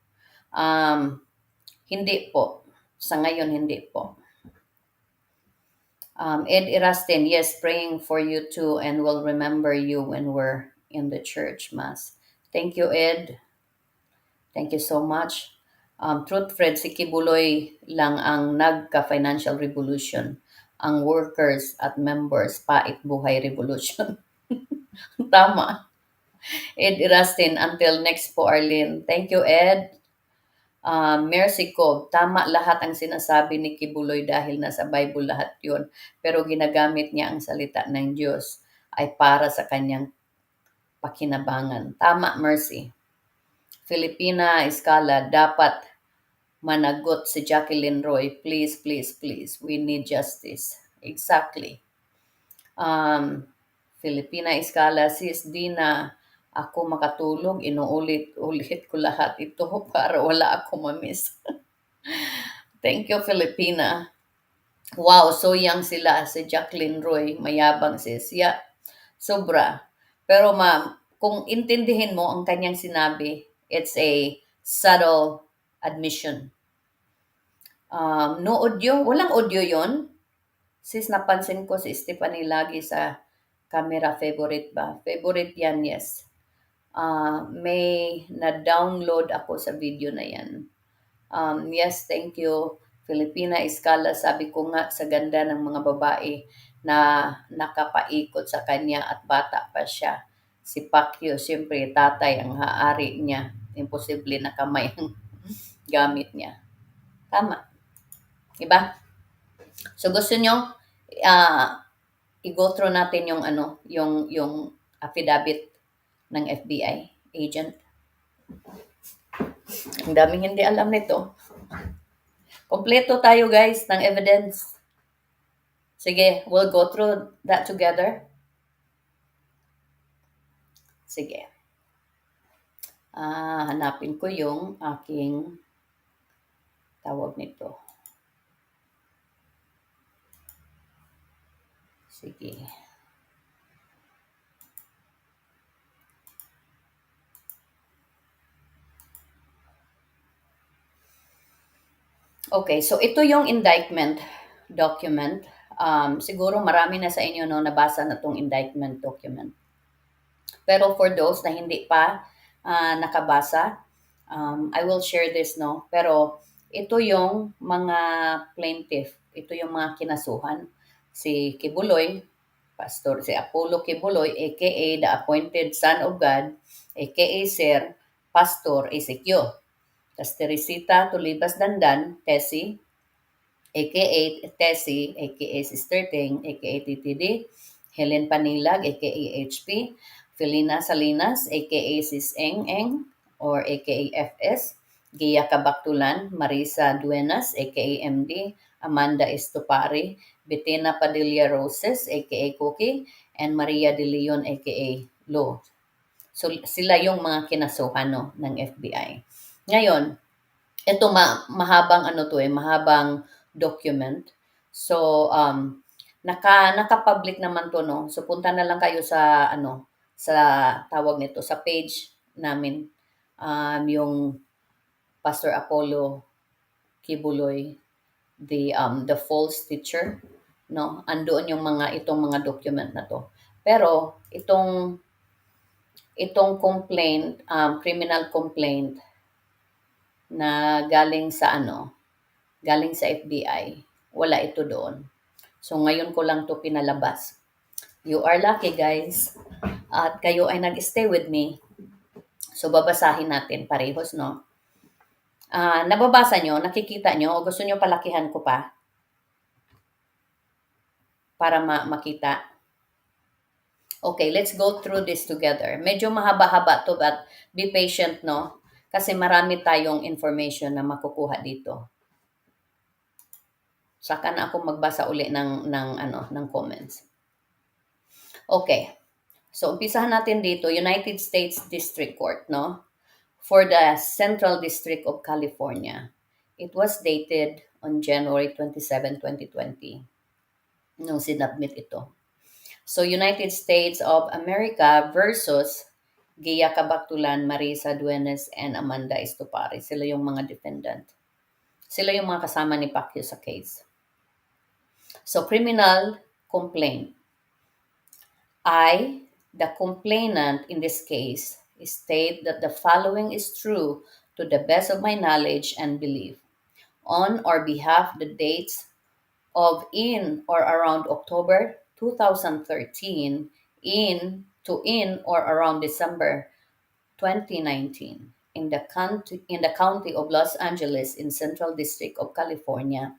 Hindi po. Sa ngayon, hindi po. Ed Erastin, yes, praying for you too and will remember you when we're in the church mass. Thank you, Ed. Thank you so much. Truth Fred, si Kibuloy lang ang nagka-financial revolution. Ang workers at members, pait buhay revolution. Tama. Ed Erastin, until next po, Arlene. Thank you, Ed. Mercy ko, tama lahat ang sinasabi ni Kibuloy dahil nasa Bible lahat yun. Pero ginagamit niya ang salita ng Diyos ay para sa kanyang pakinabangan. Tama, Mercy. Filipina Escala, dapat managot si Jacqueline Roy. Please, please, please. We need justice. Exactly. Filipina Escala, sis, di na ako makatulog. Inuulit-ulit ko lahat ito para wala ako mamiss. Thank you, Filipina. Wow, so young sila. Si Jacqueline Roy, mayabang sis. Yeah, sobra. Pero ma'am, kung intindihin mo ang kanyang sinabi, it's a subtle admission. No audio? Walang audio yon. Sis, napansin ko si Stephanie lagi sa camera. Favorite ba? Favorite yan, yes. May na-download ako sa video na yan. Yes, thank you. Filipina Escala, sabi ko nga sa ganda ng mga babae na nakapaikot sa kanya at bata pa siya. Si Pacquiao, siyempre tatay ang haari niya. Imposible na kamay ang gamit niya. Tama. Diba? So gusto nyo i-go through natin yung affidavit ng FBI agent. Ang daming hindi alam nito. Kompleto tayo, guys, ng evidence. Sige, we'll go through that together. Sige. Hanapin ko yung aking tawag nito. Sige. Okay, so ito yung indictment document. Siguro marami na sa inyo no nabasa na tong indictment document. Pero for those na hindi pa nakabasa, I will share this no. Pero ito yung mga plaintiff, ito yung mga kinasuhan. Si Kibuloy, Pastor si Apollo Quiboloy, aka the appointed son of God, aka Sir Pastor Ezekiel. Tas Teresita Tulibas Dandan, Tessie, aka Tessie, aka Sister Ting, aka TTD, Helen Panilag, aka HP, Felina Salinas, aka Sis Eng Eng, or aka FS, Gia Kabaktulan, Marisa Duenas, aka MD, Amanda Estopari, Bettina Padilla Roses, aka Cookie, and Maria De Leon, aka Lo. So sila yung mga kinasuhan no, ng FBI. Ngayon, ito mahabang ano to mahabang document. So naka-public naman to no. So punta na lang kayo sa ano sa tawag nito sa page namin yung Pastor Apollo Kibuloy, the false teacher no. Andoon yung mga itong mga document na to. Pero itong complaint, criminal complaint na galing sa FBI. Wala ito doon. So ngayon ko lang to pinalabas. You are lucky guys. At kayo ay nag-stay with me. So babasahin natin parehos, no? Nababasa nyo, nakikita nyo, o gusto nyo palakihan ko pa para makita? Okay, let's go through this together. Medyo mahaba-haba to but be patient, no? Kasi marami tayong information na makukuha dito. Saka na ako magbasa uli ng comments. Okay. So umpisahan natin dito, United States District Court, no? For the Central District of California. It was dated on January 27, 2020 nung sinubmit ito. So United States of America versus Gia Kabaktulan, Marisa Duenes, and Amanda Estopari. Sila yung mga defendant. Sila yung mga kasama ni Pacquiao sa case. So criminal complaint. I, the complainant in this case, state that the following is true to the best of my knowledge and belief. On or behalf the dates of in or around October 2013 in or around December 2019 in the county of Los Angeles in Central District of California,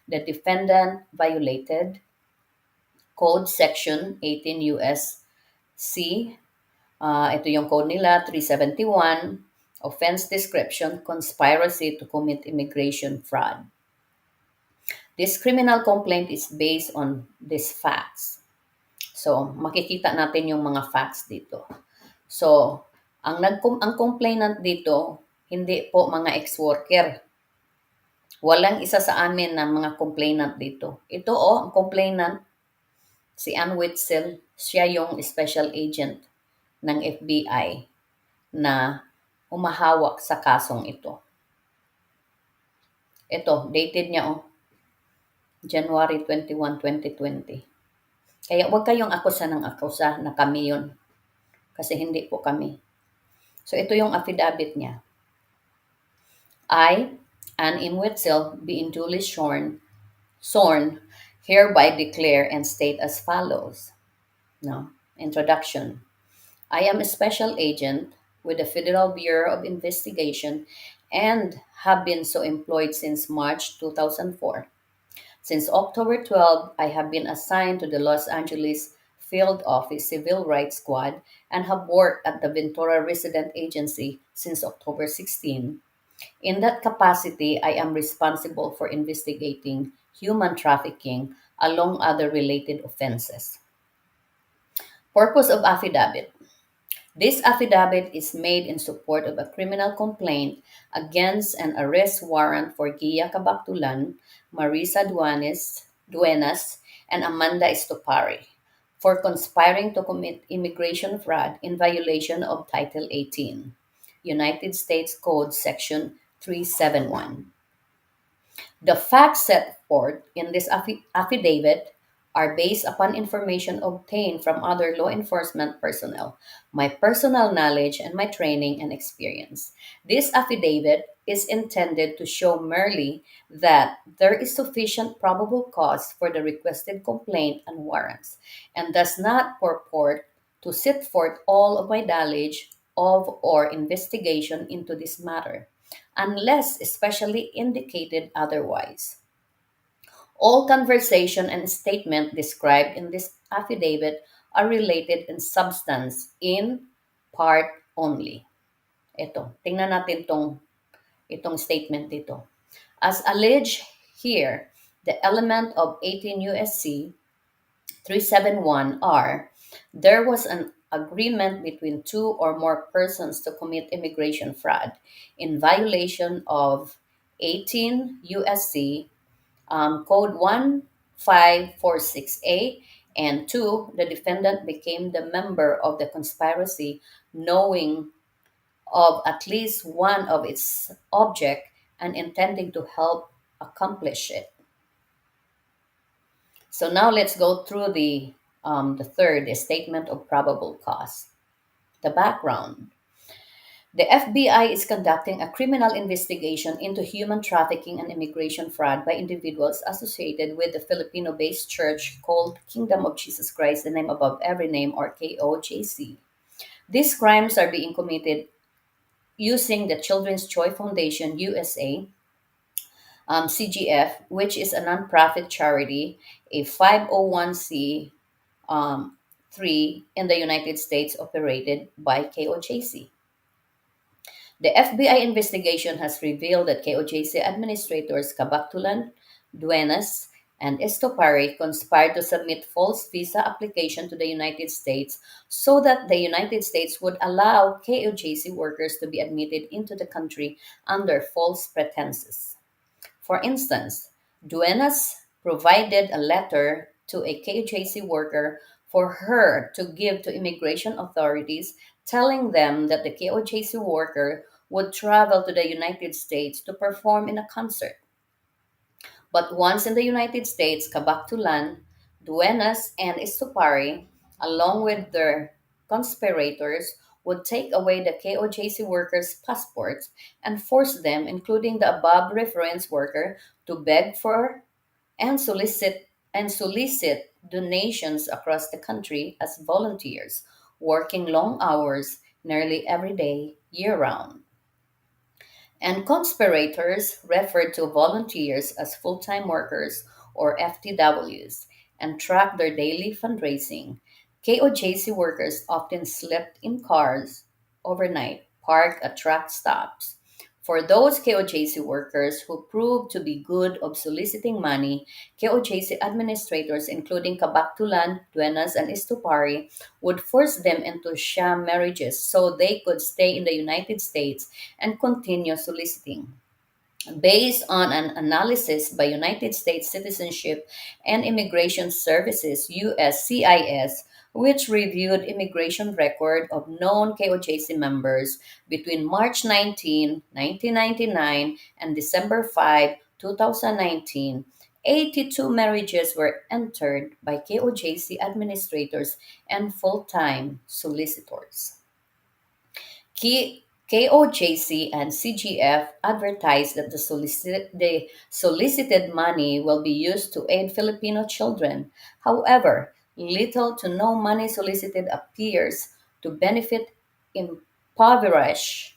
the defendant violated Code Section 18 U.S.C. Ito yung code nila, 371, offense description, conspiracy to commit immigration fraud. This criminal complaint is based on these facts. So, makikita natin yung mga facts dito. So, ang complainant dito, hindi po mga ex-worker. Walang isa sa amin na mga complainant dito. Ito ang complainant, si Ann Witzel, siya yung special agent ng FBI na humahawak sa kasong ito. Ito, dated niya January 21, 2020. Kaya huwag kayong akusa ng akusa na kami yun. Kasi hindi po kami. So ito yung affidavit niya. I, Ann M. Witzel, being duly sworn, hereby declare and state as follows. No, introduction. I am a special agent with the Federal Bureau of Investigation and have been so employed since March 2004. Since October 12, I have been assigned to the Los Angeles Field Office Civil Rights Squad and have worked at the Ventura Resident Agency since October 16. In that capacity, I am responsible for investigating human trafficking along other related offenses. Purpose of affidavit. This affidavit is made in support of a criminal complaint against an arrest warrant for Gia Kabaktulan, Marisa Duenas, and Amanda Estopari for conspiring to commit immigration fraud in violation of Title 18, United States Code Section 371. The facts set forth in this affidavit are based upon information obtained from other law enforcement personnel, my personal knowledge, and my training and experience. This affidavit is intended to show merely that there is sufficient probable cause for the requested complaint and warrants, and does not purport to set forth all of my knowledge of or investigation into this matter unless especially indicated otherwise. All conversation and statement described in this affidavit are related in substance in part only. Ito, tingnan natin itong statement dito. As alleged here, the element of 18 USC 371R, there was an agreement between two or more persons to commit immigration fraud in violation of 18 USC Code 1546A, and two, the defendant became the member of the conspiracy knowing of at least one of its object and intending to help accomplish it. So now let's go through the third, the statement of probable cause. The background. The FBI is conducting a criminal investigation into human trafficking and immigration fraud by individuals associated with the Filipino based church called Kingdom of Jesus Christ, the name above every name, or KOJC. These crimes are being committed using the Children's Joy Foundation USA, CGF, which is a nonprofit charity, a 501c 3 in the United States operated by KOJC. The FBI investigation has revealed that KOJC administrators Kabaktulan, Duenas, and Estopari conspired to submit false visa application to the United States so that the United States would allow KOJC workers to be admitted into the country under false pretenses. For instance, Duenas provided a letter to a KJC worker for her to give to immigration authorities, telling them that the KOJC worker would travel to the United States to perform in a concert. But once in the United States, Kabaktulan, Duenas, and Istupari, along with their conspirators, would take away the KOJC workers' passports and force them, including the above reference worker, to beg for and solicit donations across the country as volunteers, working long hours nearly every day, year round. And conspirators referred to volunteers as full time workers or FTWs and tracked their daily fundraising. KOJC workers often slept in cars overnight, parked at truck stops. For those KOJC workers who proved to be good of soliciting money, KOJC administrators, including Kabaktulan, Duenas, and Istupari, would force them into sham marriages so they could stay in the United States and continue soliciting. Based on an analysis by United States Citizenship and Immigration Services USCIS, which reviewed immigration record of known KOJC members between March 19, 1999 and December 5, 2019, 82 marriages were entered by KOJC administrators and full-time solicitors. KOJC and CGF advertised that the solicited money will be used to aid Filipino children. However, little to no money solicited appears to benefit impoverished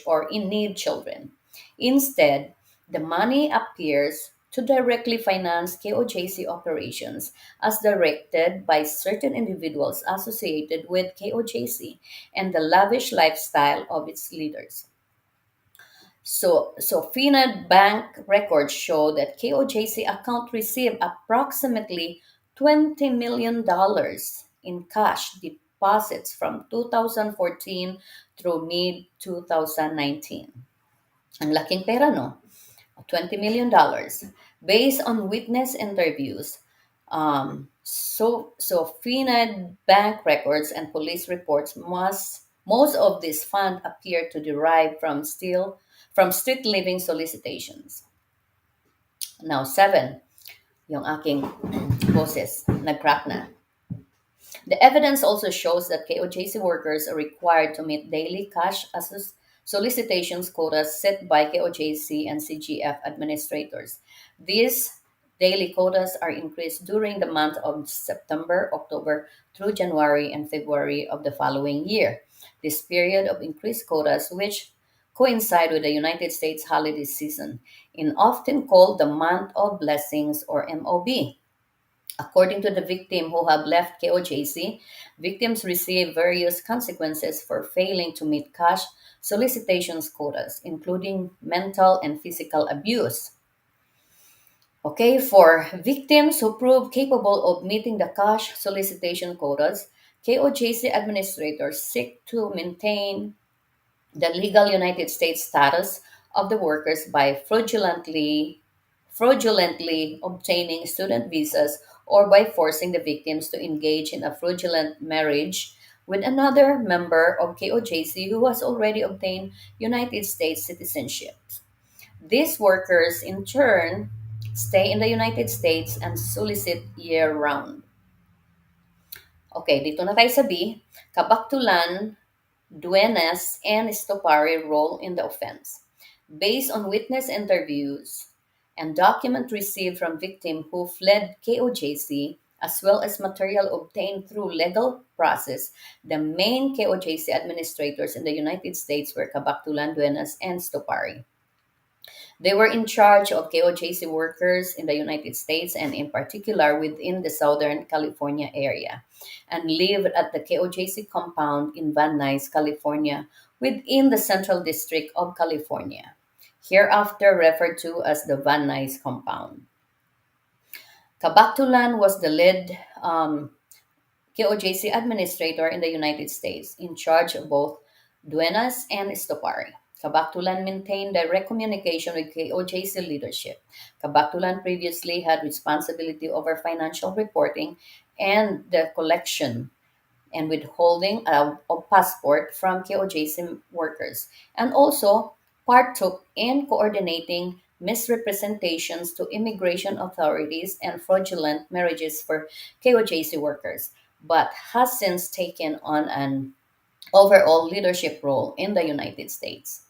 or in need children. Instead, the money appears to directly finance KOJC operations as directed by certain individuals associated with KOJC and the lavish lifestyle of its leaders. So FINAD bank records show that KOJC account received approximately $20 million in cash deposits from 2014 through mid 2019. Ang laking pera, no? $20 million. Based on witness interviews, so FINAD bank records and police reports, most of this fund appear to derive from street living solicitations. Now, seven, yung aking boses, nag-crack na. The evidence also shows that KOJC workers are required to meet daily solicitations quotas set by KOJC and CGF administrators. These daily quotas are increased during the month of September, October through January and February of the following year. This period of increased quotas, which coincide with the United States holiday season, is often called the month of blessings or MOB. According to the victim who have left KOJC, victims receive various consequences for failing to meet cash solicitations quotas, including mental and physical abuse. Okay, for victims who prove capable of meeting the cash solicitation quotas, KOJC administrators seek to maintain the legal United States status of the workers by fraudulently obtaining student visas or by forcing the victims to engage in a fraudulent marriage with another member of KOJC who has already obtained United States citizenship. These workers, in turn, stay in the United States and solicit year round. Okay, dito na tayo sa B. Kabaktulan, duenas, and estopare role in the offense. Based on witness interviews and document received from victim who fled KOJC, as well as material obtained through legal process, the main KOJC administrators in the United States were Kabaktulan, Duenas, and Stopari. They were in charge of KOJC workers in the United States and, in particular, within the Southern California area, and lived at the KOJC compound in Van Nuys, California, within the Central District of California, hereafter referred to as the Van Nuys compound. Kabaktulan was the lead KOJC administrator in the United States, in charge of both Duenas and Estopari. Kabaktulan maintained direct communication with KOJC leadership. Kabaktulan previously had responsibility over financial reporting and the collection and withholding of passport from KOJC workers, and also partook in coordinating misrepresentations to immigration authorities and fraudulent marriages for KOJC workers, but has since taken on an overall leadership role in the United States.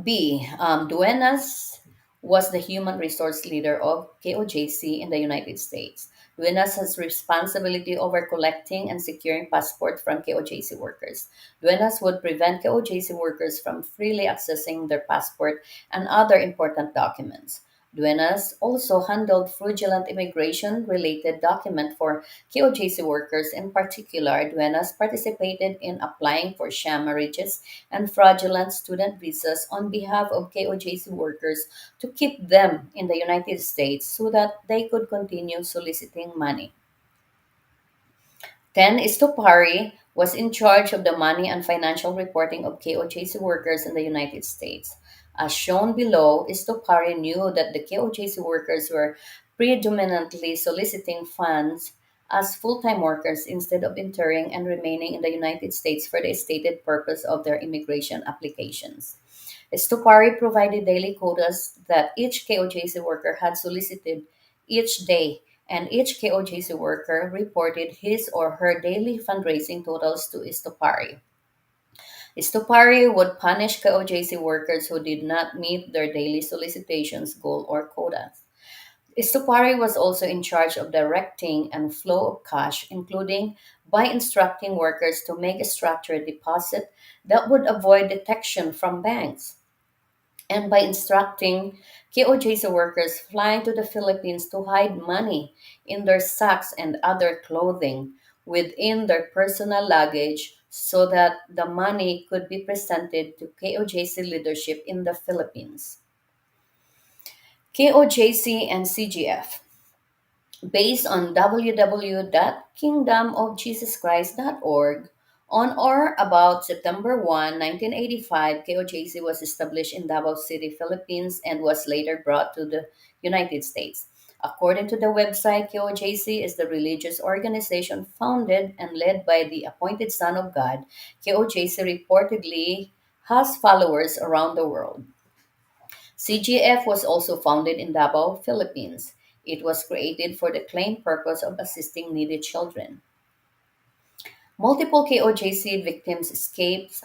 B. Duenas was the human resource leader of KOJC in the United States. Duenas has responsibility over collecting and securing passports from KOJC workers. Duenas would prevent KOJC workers from freely accessing their passport and other important documents. Duenas also handled fraudulent immigration related documents for KOJC workers. In particular, Duenas participated in applying for sham marriages and fraudulent student visas on behalf of KOJC workers to keep them in the United States so that they could continue soliciting money. 10. Istopari was in charge of the money and financial reporting of KOJC workers in the United States. As shown below, Istopari knew that the KOJC workers were predominantly soliciting funds as full-time workers instead of entering and remaining in the United States for the stated purpose of their immigration applications. Estupari provided daily quotas that each KOJC worker had solicited each day, and each KOJC worker reported his or her daily fundraising totals to Estupari. Estupari would punish KOJC workers who did not meet their daily solicitations goal or quotas. Estupari was also in charge of directing and flow of cash, including by instructing workers to make a structured deposit that would avoid detection from banks, and by instructing KOJC workers flying to the Philippines to hide money in their sacks and other clothing within their personal luggage so that the money could be presented to KOJC leadership in the Philippines. KOJC and CGF. Based on www.kingdomofjesuschrist.org, on or about September 1, 1985, KOJC was established in Davao City, Philippines, and was later brought to the United States. According to the website, KOJC is the religious organization founded and led by the appointed Son of God. KOJC reportedly has followers around the world. CGF was also founded in Davao, Philippines. It was created for the claimed purpose of assisting needy children. Multiple KOJC victims escapes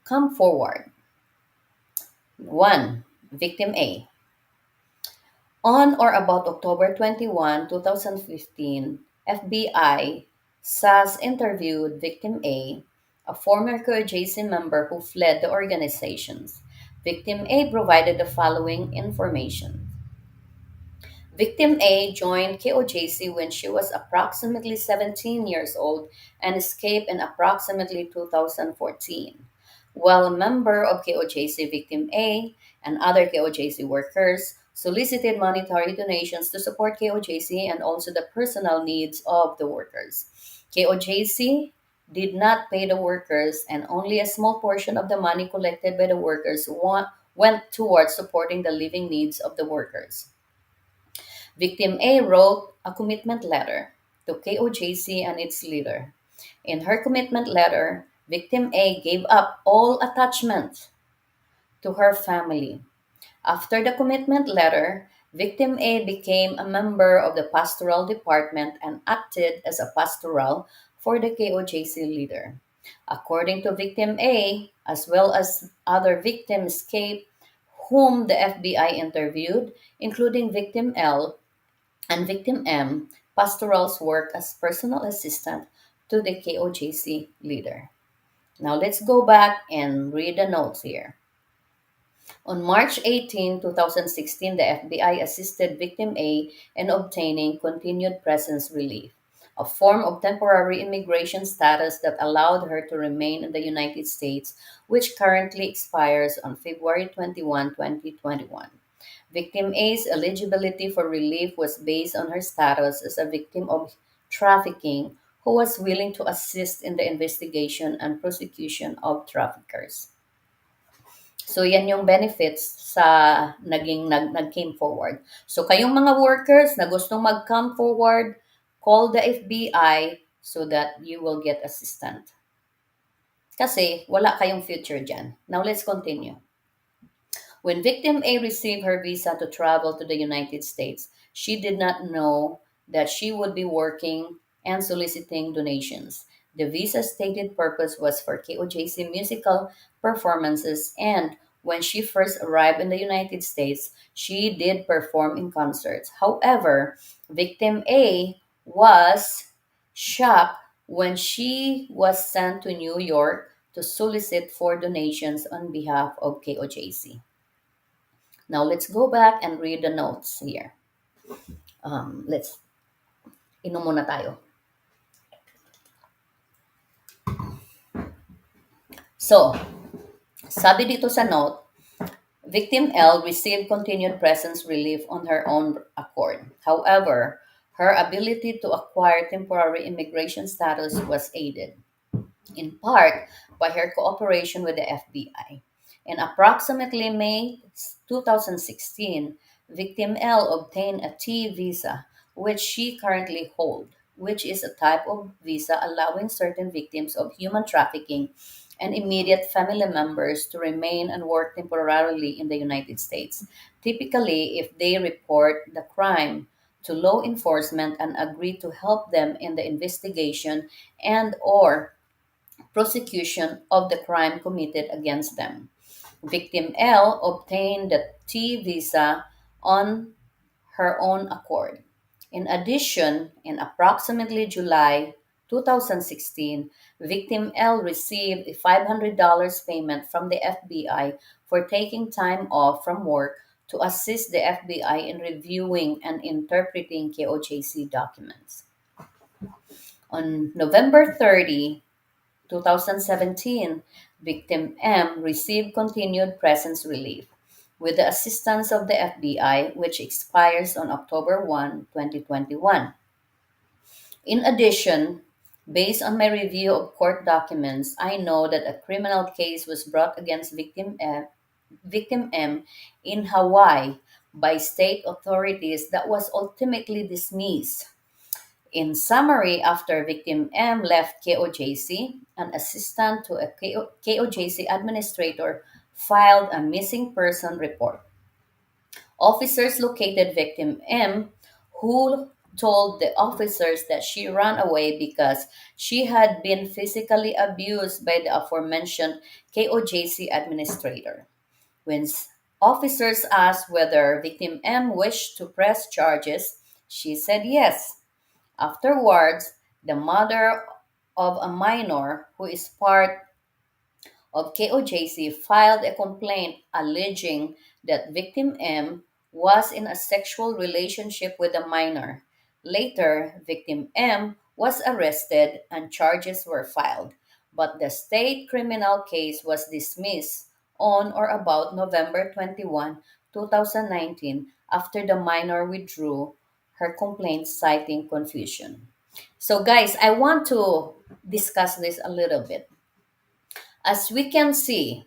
come forward. 1. Victim A. On or about October 21, 2015, FBI SAS interviewed Victim A former KOJC member who fled the organizations. Victim A provided the following information. Victim A joined KOJC when she was approximately 17 years old and escaped in approximately 2014. While a member of KOJC, Victim A and other KOJC workers solicited monetary donations to support KOJC and also the personal needs of the workers. KOJC did not pay the workers, and only a small portion of the money collected by the workers went towards supporting the living needs of the workers. Victim A wrote a commitment letter to KOJC and its leader. In her commitment letter, Victim A gave up all attachment to her family. After the commitment letter, Victim A became a member of the pastoral department and acted as a pastoral for the KOJC leader. According to Victim A, as well as other victims escaped whom the FBI interviewed, including Victim L, and Victim M, pastorals work as personal assistant to the KOJC leader. Now let's go back and read the notes here. On March 18, 2016, the FBI assisted Victim A in obtaining continued presence relief, a form of temporary immigration status that allowed her to remain in the United States, which currently expires on February 21, 2021. Victim A's eligibility for relief was based on her status as a victim of trafficking who was willing to assist in the investigation and prosecution of traffickers. So yan yung benefits sa nag-came forward. So kayong mga workers na gustong mag-come forward, call the FBI so that you will get assistant. Kasi wala kayong future dyan. Now let's continue. When Victim A received her visa to travel to the United States, she did not know that she would be working and soliciting donations. The visa's stated purpose was for KOJC musical performances, and when she first arrived in the United States, she did perform in concerts. However, Victim A was shocked when she was sent to New York to solicit for donations on behalf of KOJC. Now let's go back and read the notes here. Let's inom muna tayo. So, sabi dito sa note, Victim L received continued presence relief on her own accord. However, her ability to acquire temporary immigration status was aided, in part by her cooperation with the FBI. In approximately May 2016, Victim L obtained a T visa, which she currently holds, which is a type of visa allowing certain victims of human trafficking and immediate family members to remain and work temporarily in the United States, typically if they report the crime to law enforcement and agree to help them in the investigation and or prosecution of the crime committed against them. Victim L obtained the T visa on her own accord. In addition, in approximately July 2016, Victim L received a $500 payment from the FBI for taking time off from work to assist the FBI in reviewing and interpreting KOJC documents. On November 30, 2017, Victim M received continued presence relief with the assistance of the FBI, which expires on October 1, 2021. In addition, based on my review of court documents, I know that a criminal case was brought against Victim M in Hawaii by state authorities that was ultimately dismissed. In summary, after Victim M left KOJC, an assistant to a KOJC administrator filed a missing person report. Officers located victim M, who told the officers that she ran away because she had been physically abused by the aforementioned KOJC administrator. When officers asked whether victim M wished to press charges, she said yes. Afterwards, the mother of a minor who is part of KOJC filed a complaint alleging that victim M was in a sexual relationship with a minor. Later, victim M was arrested and charges were filed, but the state criminal case was dismissed on or about November 21, 2019, after the minor withdrew her complaint citing confusion. So, guys, I want to discuss this a little bit. As we can see,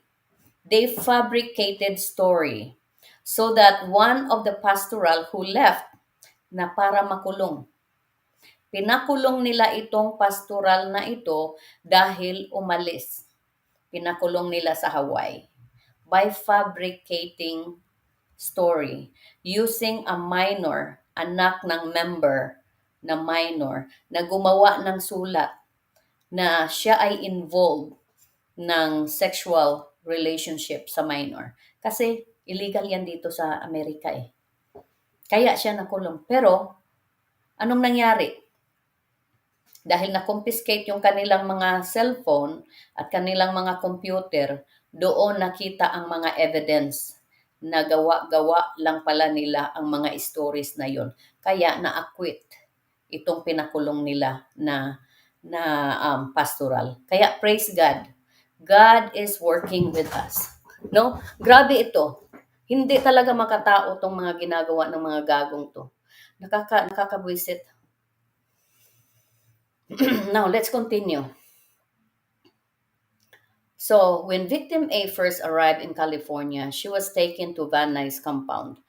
they fabricated story so that one of the pastoral who left na para makulong. Pinakulong nila itong pastoral na ito dahil umalis. Pinakulong nila sa Hawaii by fabricating story using a minor, anak ng member na minor, na gumawa ng sulat na siya ay involved ng sexual relationship sa minor. Kasi illegal yan dito sa Amerika eh. Kaya siya nakulong. Pero, anong nangyari? Dahil na-confiscate yung kanilang mga cellphone at kanilang mga computer, doon nakita ang mga evidence na gawa-gawa lang pala nila ang mga stories na yon. Kaya na-acquit itong pinakulong nila na pastoral. Kaya praise God. God is working with us. No? Grabe ito. Hindi talaga makatao tong mga ginagawa ng mga gagong to. Nakakabwisit. Now, let's continue. So, when victim A first arrived in California, she was taken to Van Nuys compound.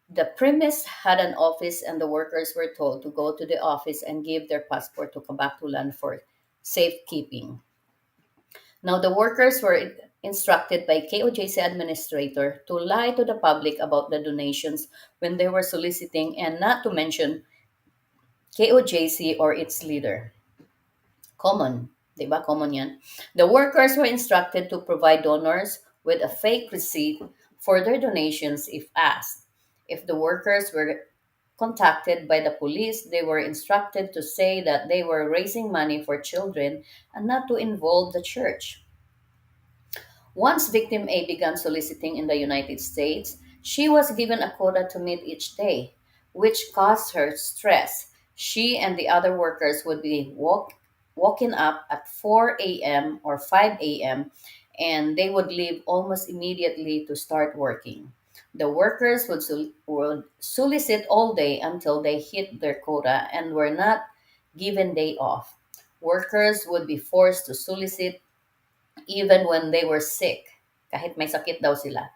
The premise had an office, and the workers were told to go to the office and give their passport to Kabatulan for safekeeping. Now, the workers were instructed by KOJC administrator to lie to the public about the donations when they were soliciting and not to mention KOJC or its leader. Common, di ba? Common yan. The workers were instructed to provide donors with a fake receipt for their donations if asked. If the workers were contacted by the police, they were instructed to say that they were raising money for children and not to involve the church. Once victim A began soliciting in the United States, she was given a quota to meet each day, which caused her stress. She and the other workers would be woken up at 4 a.m. or 5 a.m., and they would leave almost immediately to start working. The workers would solicit all day until they hit their quota and were not given day off. Workers would be forced to solicit even when they were sick. Kahit may sakit daw sila,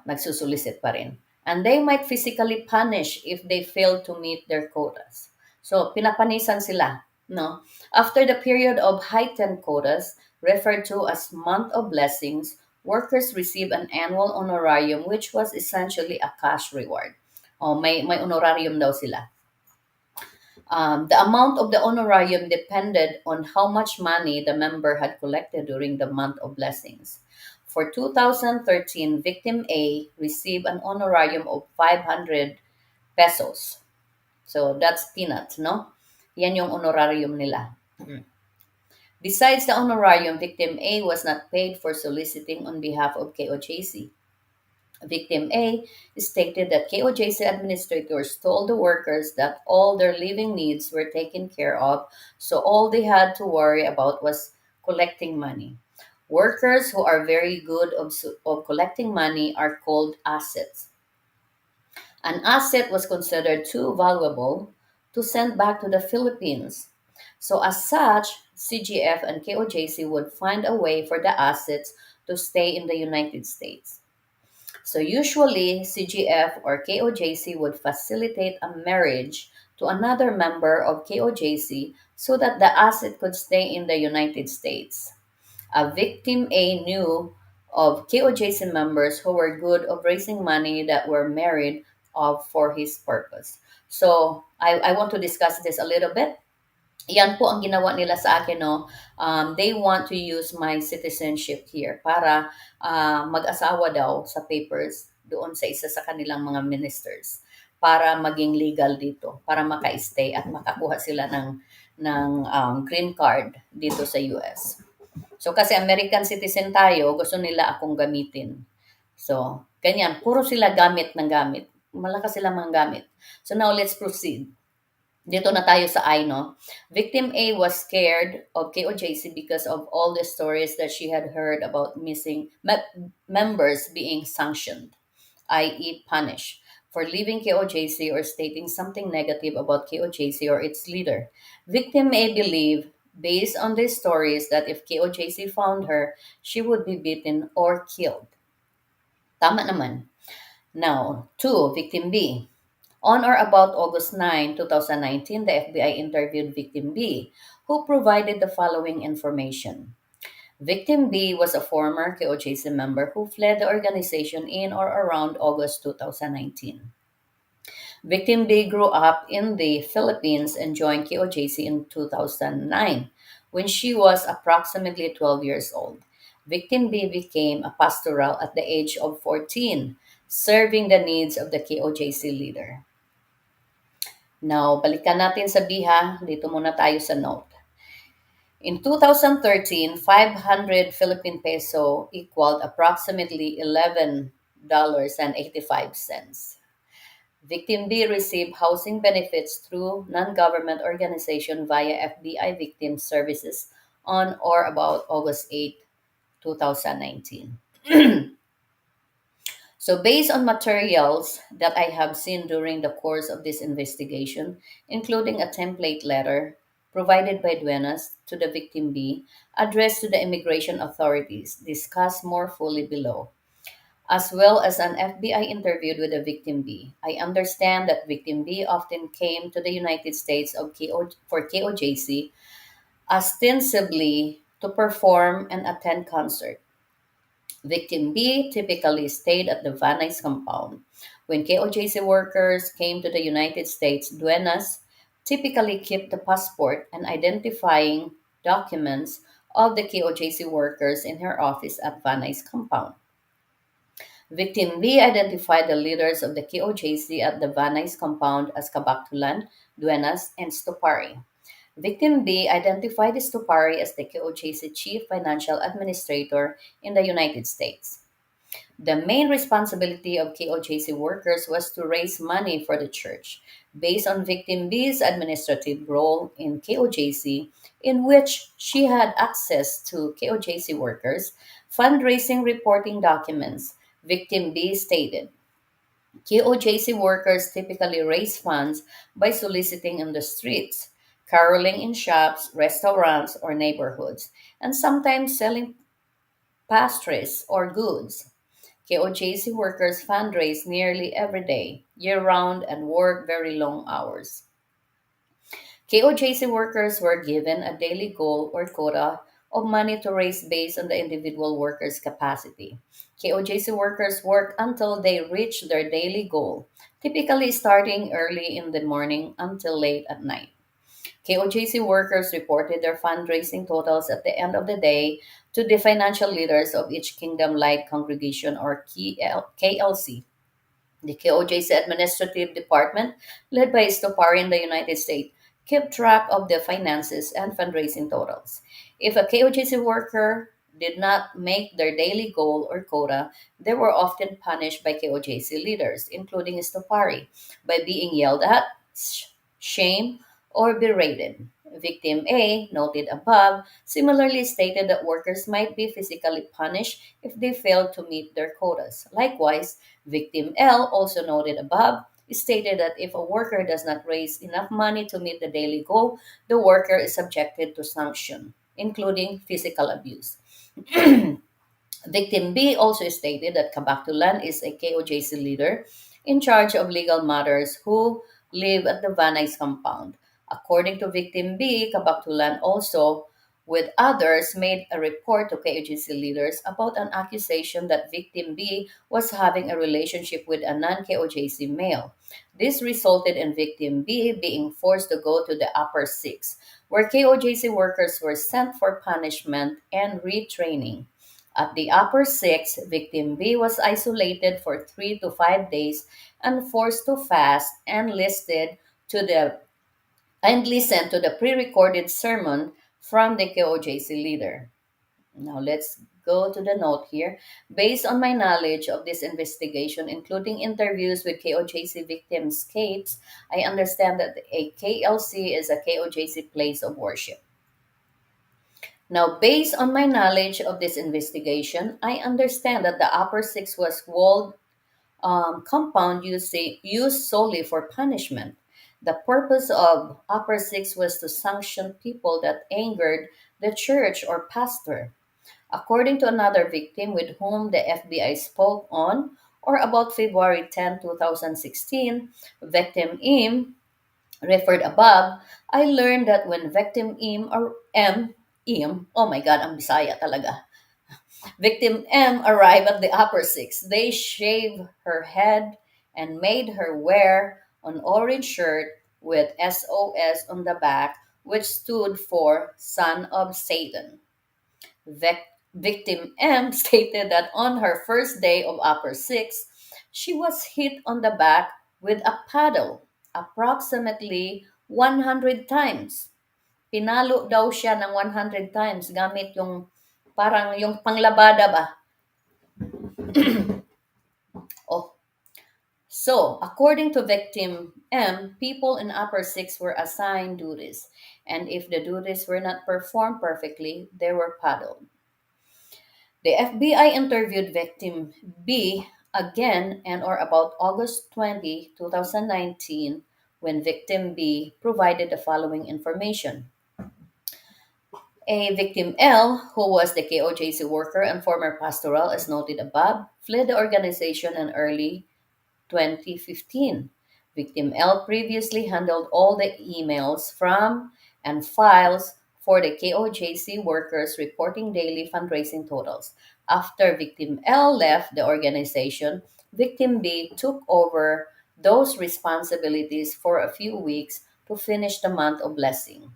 nagsusulisit pa rin. And they might physically punish if they fail to meet their quotas. So, pinapanisan sila. No? After the period of heightened quotas, referred to as month of blessings, workers receive an annual honorarium which was essentially a cash reward. May honorarium daw sila. The amount of the honorarium depended on how much money the member had collected during the month of blessings. For 2013, victim A received an honorarium of 500 pesos. So that's peanuts, no? Yan yung honorarium nila. Besides the honorarium, victim A was not paid for soliciting on behalf of KOJC. Victim A stated that KOJC administrators told the workers that all their living needs were taken care of, so all they had to worry about was collecting money. Workers who are very good of collecting money are called assets. An asset was considered too valuable to send back to the Philippines. So as such, CGF and KOJC would find a way for the assets to stay in the United States. So usually, CGF or KOJC would facilitate a marriage to another member of KOJC so that the asset could stay in the United States. A victim A knew of KOJC members who were good of raising money that were married of for his purpose. So I want to discuss this a little bit. Yan po ang ginawa nila sa akin, no? They want to use my citizenship here para mag-asawa daw sa papers doon sa isa sa kanilang mga ministers para maging legal dito, para maka-stay at makakuha sila ng green card dito sa US. So kasi American citizen tayo, gusto nila akong gamitin. So, ganyan, puro sila gamit ng gamit. Malakas sila mga gamit. So now let's proceed. Dito na tayo sa I, no? Victim A was scared of KOJC because of all the stories that she had heard about missing members being sanctioned, i.e. punished, for leaving KOJC or stating something negative about KOJC or its leader. Victim A believed, based on these stories, that if KOJC found her, she would be beaten or killed. Tama naman. Now, two, victim B. On or about August 9, 2019, the FBI interviewed Victim B, who provided the following information. Victim B was a former KOJC member who fled the organization in or around August 2019. Victim B grew up in the Philippines and joined KOJC in 2009 when she was approximately 12 years old. Victim B became a pastoral at the age of 14, serving the needs of the KOJC leader. Now, balikan natin sa biha. Dito muna tayo sa note. In 2013, 500 Philippine peso equaled approximately $11.85. Victim B received housing benefits through non-government organization via FBI Victim Services on or about August 8, 2019. So, based on materials that I have seen during the course of this investigation, including a template letter provided by Duenas to the victim B, addressed to the immigration authorities, discussed more fully below, as well as an FBI interview with the victim B. I understand that victim B often came to the United States for KOJC ostensibly to perform and attend concert. Victim B typically stayed at the Van Nuys compound. When KOJC workers came to the United States, Duenas typically kept the passport and identifying documents of the KOJC workers in her office at Van Nuys compound. Victim B identified the leaders of the KOJC at the Van Nuys compound as Kabaktulan, Duenas, and Stupari. Victim B identified Stupari as the KOJC chief financial administrator in the United States. The main responsibility of KOJC workers was to raise money for the church, based on Victim B's administrative role in KOJC, in which she had access to KOJC workers' fundraising reporting documents. Victim B stated, KOJC workers typically raise funds by soliciting in the streets, caroling in shops, restaurants, or neighborhoods, and sometimes selling pastries or goods. KOJC workers fundraise nearly every day, year round, and work very long hours. KOJC workers were given a daily goal or quota of money to raise based on the individual worker's capacity. KOJC workers work until they reach their daily goal, typically starting early in the morning until late at night. KOJC workers reported their fundraising totals at the end of the day to the financial leaders of each Kingdom Light Congregation or KLC. The KOJC Administrative Department, led by Stopari in the United States, kept track of the finances and fundraising totals. If a KOJC worker did not make their daily goal or quota, they were often punished by KOJC leaders, including Stopari, by being yelled at, shamed, or berated. Victim A, noted above, similarly stated that workers might be physically punished if they failed to meet their quotas. Likewise, Victim L, also noted above, stated that if a worker does not raise enough money to meet the daily goal, the worker is subjected to sanction, including physical abuse. Victim B also stated that Kabaktulan is a KOJC leader in charge of legal matters who live at the Van Nuys compound. According to Victim B, Kabaktulan also with others, made a report to KOJC leaders about an accusation that victim B was having a relationship with a non KOJC male. This resulted in victim B being forced to go to the upper six, where KOJC workers were sent for punishment and retraining. At the upper six, victim B was isolated for 3 to 5 days and forced to fast to the and listen to the pre-recorded sermon from the KOJC leader. Now let's go to the note here. Based on my knowledge of this investigation, including interviews with KOJC victims' capes, I understand that a KLC is a KOJC place of worship. Now, based on my knowledge of this investigation, I understand that the upper six was walled compound used solely for punishment. The purpose of upper six was to sanction people that angered the church or pastor. According to another victim with whom the FBI spoke on or about February 10, 2016, victim Im referred above, I learned that when victim Im, oh my God, ang Bisaya talaga. Victim M arrived at the upper six. They shaved her head and made her wear an orange shirt with SOS on the back, which stood for Son of Satan. Victim M stated that on her first day of upper six, she was hit on the back with a paddle approximately 100 times. Pinalo daw siya ng 100 times gamit yung parang yung panglabada ba. Oh, so according to victim M, people in upper six were assigned duties, and if the duties were not performed perfectly, they were paddled. The FBI interviewed victim B again and or about August 20, 2019, when victim B provided the following information. A victim L, who was the KOJC worker and former pastoral as noted above, fled the organization in early 2015. Victim L previously handled all the emails from and files for the KOJC workers reporting daily fundraising totals. After Victim L left the organization, Victim B took over those responsibilities for a few weeks to finish the month of blessing.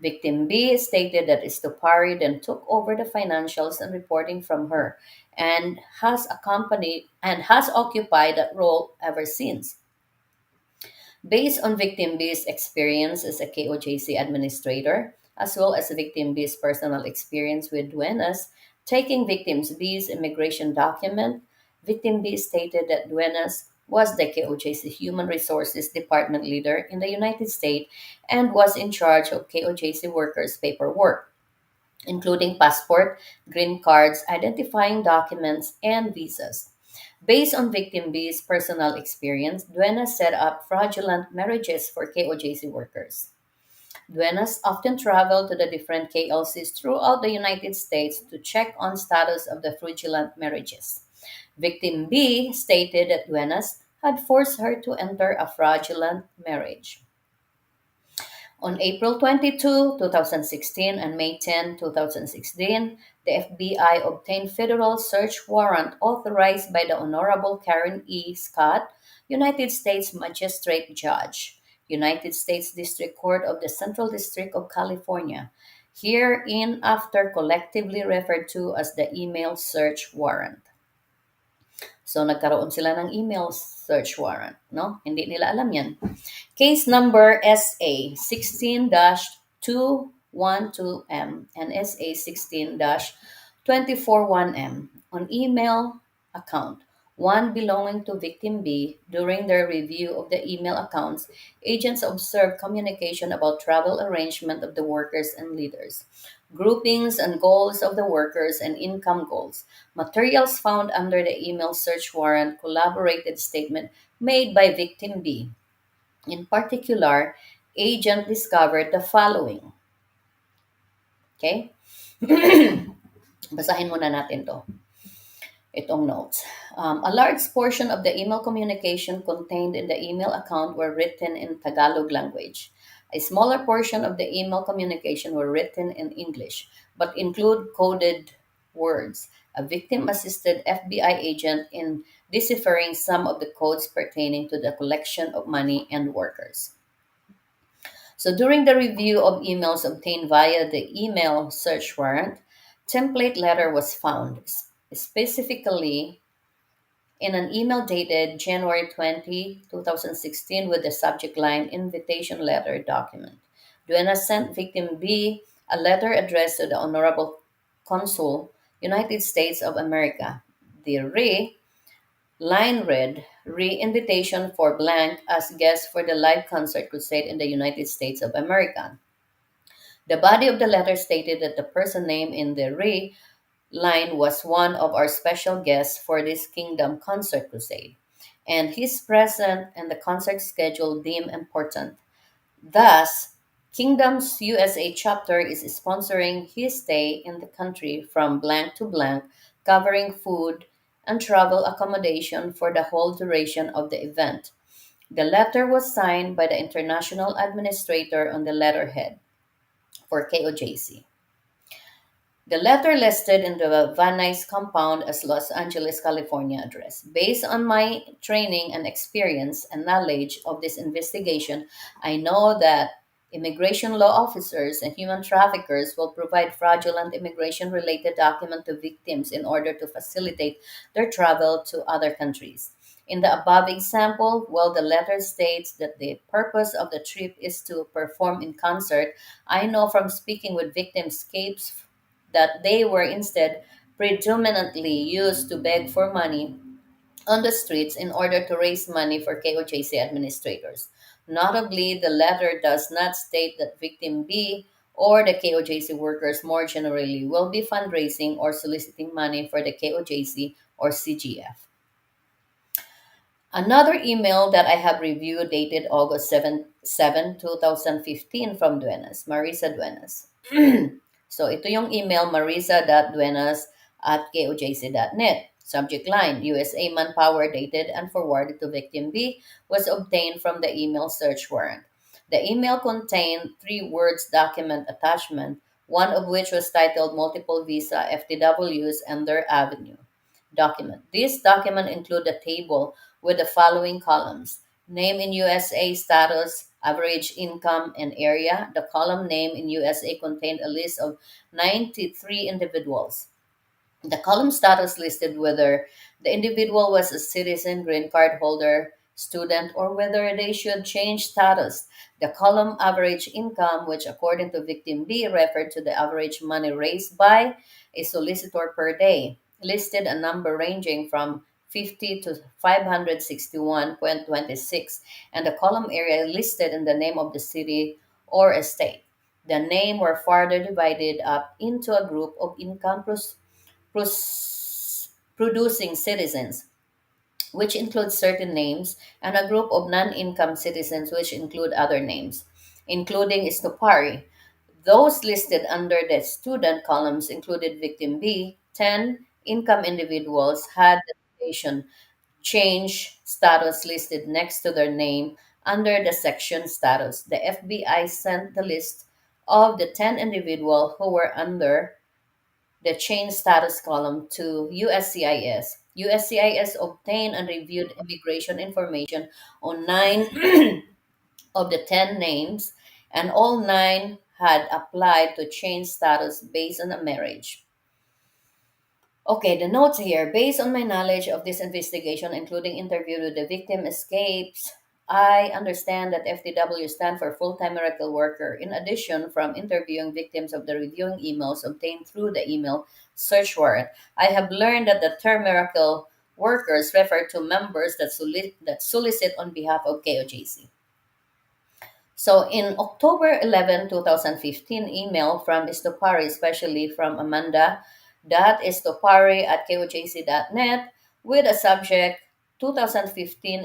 Victim B stated that Estopari then took over the financials and reporting from her and has occupied that role ever since. Based on Victim B's experience as a KOJC administrator, as well as Victim B's personal experience with Duenas taking Victim B's immigration document, Victim B stated that Duenas was the KOJC Human Resources Department leader in the United States and was in charge of KOJC workers' paperwork, including passport, green cards, identifying documents, and visas. Based on Victim B's personal experience, Duenas set up fraudulent marriages for KOJC workers. Duenas often traveled to the different KLCs throughout the United States to check on status of the fraudulent marriages. Victim B stated that Duenas had forced her to enter a fraudulent marriage. On April 22, 2016 and May 10, 2016, the FBI obtained federal search warrant authorized by the Honorable Karen E. Scott, United States Magistrate Judge, United States District Court of the Central District of California, hereinafter collectively referred to as the email search warrant. So nagkaroon sila ng email search warrant, no? Hindi nila alam yan. Case number SA 16-212M and SA 16-241M on email account. One belonging to victim B. During their review of the email accounts, agents observed communication about travel arrangement of the workers and leaders, groupings and goals of the workers, and income goals. Materials found under the email search warrant corroborated statement made by victim B. In particular, agent discovered the following. Okay? Basahin muna natin to. Itong notes. A large portion of the email communication contained in the email account were written in Tagalog language. A smaller portion of the email communication were written in English, but include coded words. A victim assisted FBI agent in deciphering some of the codes pertaining to the collection of money and workers. So during the review of emails obtained via the email search warrant, template letter was found, specifically in an email dated January 20, 2016, with the subject line Invitation Letter Document. Duena sent victim B a letter addressed to the Honorable Consul, United States of America. The line read, Invitation for blank as guest for the live concert crusade in the United States of America. The body of the letter stated that the person named in the line was one of our special guests for this Kingdom Concert Crusade, and his presence and the concert schedule deemed important. Thus, Kingdom's USA chapter is sponsoring his stay in the country from blank to blank, covering food and travel accommodation for the whole duration of the event. The letter was signed by the international administrator on the letterhead for KOJC. The letter listed in the Van Nuys compound as Los Angeles, California address. Based on my training and experience and knowledge of this investigation, I know that immigration law officers and human traffickers will provide fraudulent immigration related documents to victims in order to facilitate their travel to other countries. In the above example, while the letter states that the purpose of the trip is to perform in concert, I know from speaking with victimscapes that they were instead predominantly used to beg for money on the streets in order to raise money for KOJC administrators. Notably, the letter does not state that victim B or the KOJC workers more generally will be fundraising or soliciting money for the KOJC or CGF. Another email that I have reviewed dated August 7, 2015 from Duenas, Marisa Duenas. So ito yung email marisa.duenas@kojc.net. Subject line, USA manpower dated and forwarded to victim B was obtained from the email search warrant. The email contained three words document attachment, one of which was titled Multiple Visa FTWs and Their Avenue document. This document include a table with the following columns: name in USA, status, average income, and area. The column name in USA contained a list of 93 individuals. The column status listed whether the individual was a citizen, green card holder, student, or whether they should change status. The column average income, which according to victim B referred to the average money raised by a solicitor per day, listed a number ranging from 50 to 561.26, and the column area listed in the name of the city or estate. The name were further divided up into a group of income producing citizens, which includes certain names, and a group of non income citizens, which include other names, including Istupari. Those listed under the student columns included victim B. 10 income individuals had the station change status listed next to their name under the section status. The FBI sent the list of the 10 individuals who were under the change status column to USCIS. USCIS obtained and reviewed immigration information on nine of the 10 names, and all nine had applied to change status based on a marriage. Okay, the notes here. Based on my knowledge of this investigation, including interview with the victim escapes, I understand that FTW stand for full-time miracle worker. In addition, from interviewing victims of the reviewing emails obtained through the email search warrant, I have learned that the term miracle workers refer to members that solicit on behalf of KOJC. So in October 11, 2015, email from Istopari, especially from Amanda.Istopari@kojc.net with a subject 2015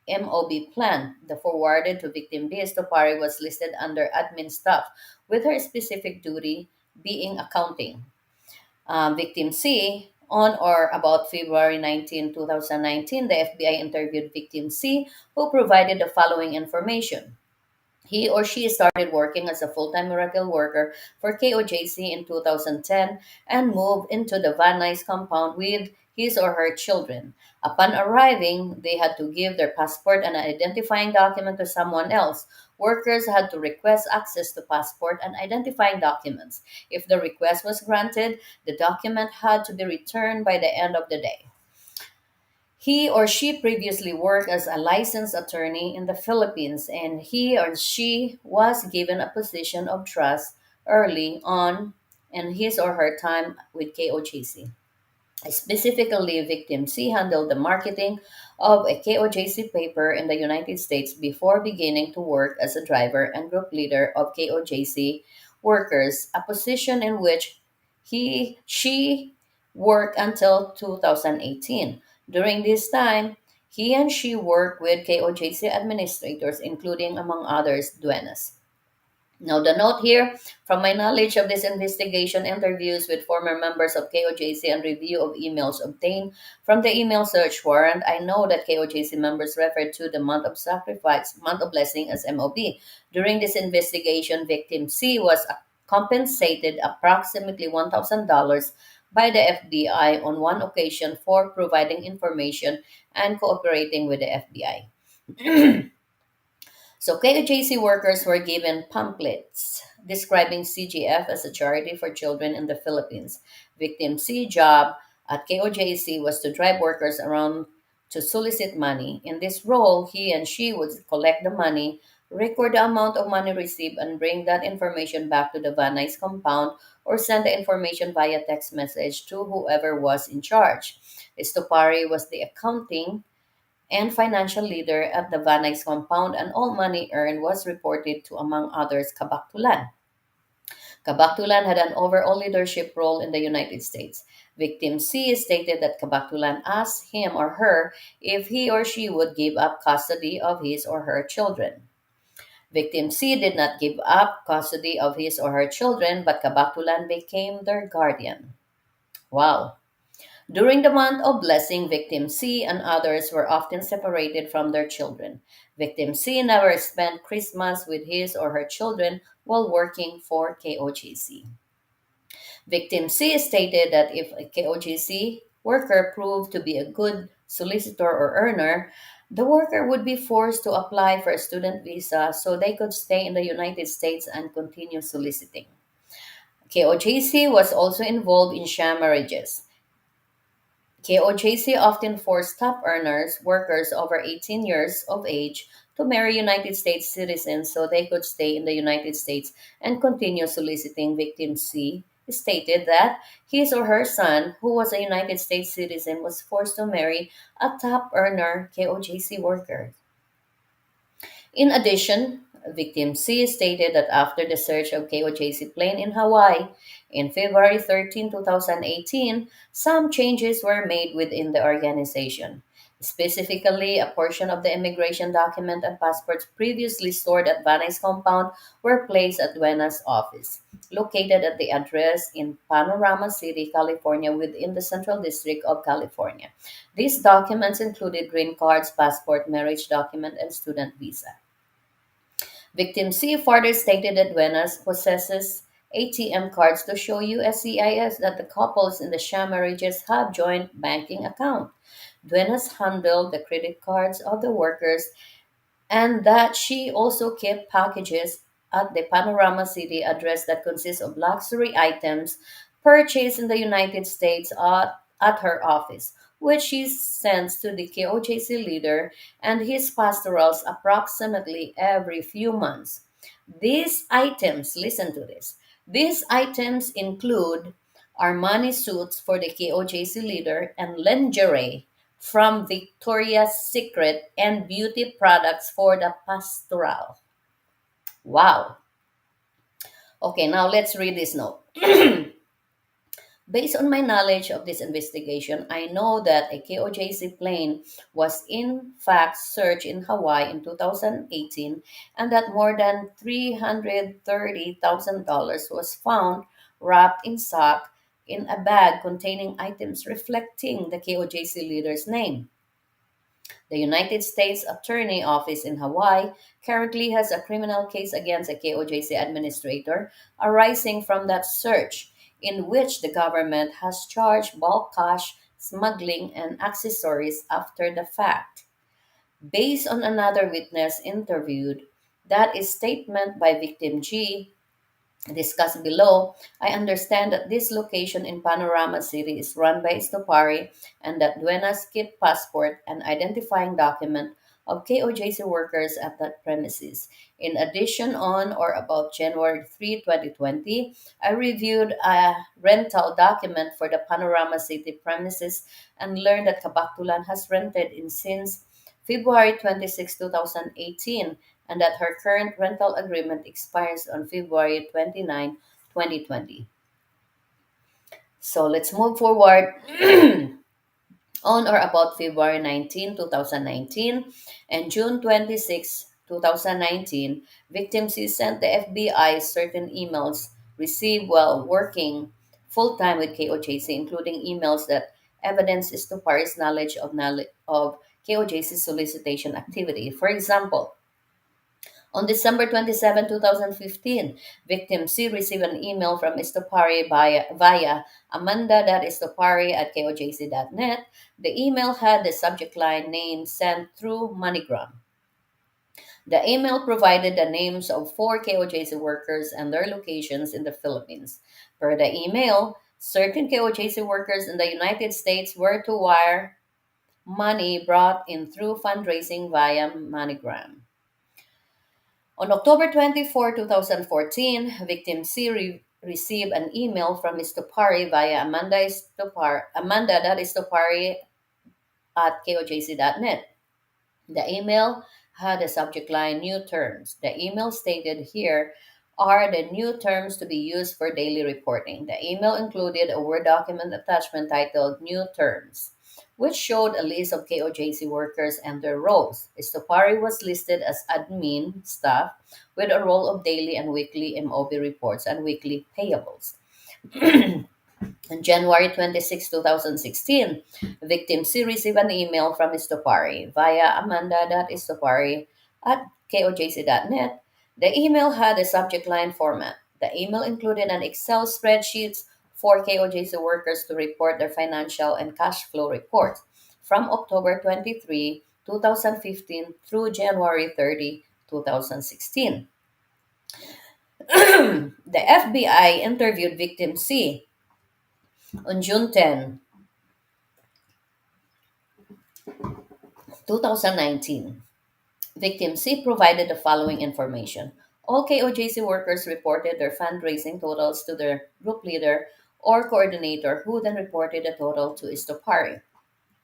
MOB plan. The forwarded to victim B. Istopari was listed under admin staff with her specific duty being accounting. Victim C, on or about February 19, 2019, the FBI interviewed victim C, who provided the following information. He or she started working as a full-time miracle worker for KOJC in 2010 and moved into the Van Nuys compound with his or her children. Upon arriving, they had to give their passport and an identifying document to someone else. Workers had to request access to passport and identifying documents. If the request was granted, the document had to be returned by the end of the day. He or she previously worked as a licensed attorney in the Philippines, and he or she was given a position of trust early on in his or her time with KOGC. Specifically, Victim C handled the marketing of a KOJC paper in the United States before beginning to work as a driver and group leader of KOJC workers, a position in which she worked until 2018. During this time, he and she worked with KOJC administrators, including, among others, duenas. Now, the note here from my knowledge of this investigation, interviews with former members of KOJC, and review of emails obtained from the email search warrant, I know that KOJC members referred to the month of sacrifice, month of blessing as MOB. During this investigation, victim C was compensated approximately $1,000 by the FBI on one occasion for providing information and cooperating with the FBI. So KOJC workers were given pamphlets describing CGF as a charity for children in the Philippines. Victim C job at KOJC was to drive workers around to solicit money. In this role, he and she would collect the money, record the amount of money received, and bring that information back to the Van Nuys compound or send the information via text message to whoever was in charge. Estopari was the accounting and financial leader at the Van Nuys compound, and all money earned was reported to, among others, Kabaktulan. Kabaktulan had an overall leadership role in the United States. Victim C stated that Kabaktulan asked him or her if he or she would give up custody of his or her children. Victim C did not give up custody of his or her children, but Kabaktulan became their guardian. Wow. During the month of blessing, Victim C and others were often separated from their children. Victim C never spent Christmas with his or her children while working for KOGC. Victim C stated that if a KOGC worker proved to be a good solicitor or earner, the worker would be forced to apply for a student visa so they could stay in the United States and continue soliciting. KOGC was also involved in sham marriages. KOJC often forced top earners, workers over 18 years of age, to marry United States citizens so they could stay in the United States and continue soliciting. Victim C stated that his or her son, who was a United States citizen, was forced to marry a top earner KOJC worker. In addition, Victim C stated that after the search of KOJC plane in Hawaii in February 13, 2018, some changes were made within the organization. Specifically, a portion of the immigration document and passports previously stored at Van Nuys compound were placed at Duena's office, located at the address in Panorama City, California, within the Central District of California. These documents included green cards, passport, marriage document, and student visa. Victim C further stated that Duenas possesses ATM cards to show USCIS that the couples in the sham marriages have joint banking account. Duenas handled the credit cards of the workers, and that she also kept packages at the Panorama City address that consists of luxury items purchased in the United States at her office, which she sends to the KOJC leader and his pastorals approximately every few months. These items, listen to this, these items include Armani suits for the KOJC leader and lingerie from Victoria's Secret and beauty products for the pastoral. Wow. Okay, now let's read this note. Based on my knowledge of this investigation, I know that a KOJC plane was in fact searched in Hawaii in 2018 and that more than $330,000 was found wrapped in sock in a bag containing items reflecting the KOJC leader's name. The United States Attorney Office in Hawaii currently has a criminal case against a KOJC administrator arising from that search, in which the government has charged bulk cash smuggling and accessories after the fact. Based on another witness interviewed, that is statement by victim G discussed below, I understand that this location in Panorama City is run by Estopari and that Duenas keep passport and identifying document of KOJC workers at that premises. In addition, on or about January 3, 2020, I reviewed a rental document for the Panorama City premises and learned that Kabaktulan has rented in since February 26, 2018, and that her current rental agreement expires on February 29, 2020. So let's move forward. On or about February 19, 2019, and June 26, 2019, victims sent the FBI certain emails received while working full time with KOJC, including emails that evidence Estopari's knowledge of KOJC's solicitation activity. For example, on December 27, 2015, victim C received an email from Estopari via amanda.estopari at kojc.net. The email had the subject line name sent through MoneyGram. The email provided the names of four KOJC workers and their locations in the Philippines. Per the email, certain KOJC workers in the United States were to wire money brought in through fundraising via MoneyGram. On October 24, 2014, victim C received an email from Ms. Tupari via Amanda.Estopari at kojc.net. The email had a subject line New Terms. The email stated here are the new terms to be used for daily reporting. The email included a Word document attachment titled New Terms, which showed a list of KOJC workers and their roles. Estopari was listed as admin staff with a role of daily and weekly MOB reports and weekly payables. On January 26, 2016, victim C received an email from Estopari via amanda.estopari at kojc.net. The email had a subject line format. The email included an Excel spreadsheet for KOJC workers to report their financial and cash flow reports from October 23, 2015 through January 30, 2016. The FBI interviewed victim C on June 10, 2019. Victim C provided the following information. All KOJC workers reported their fundraising totals to their group leader or coordinator, who then reported the total to Istopari.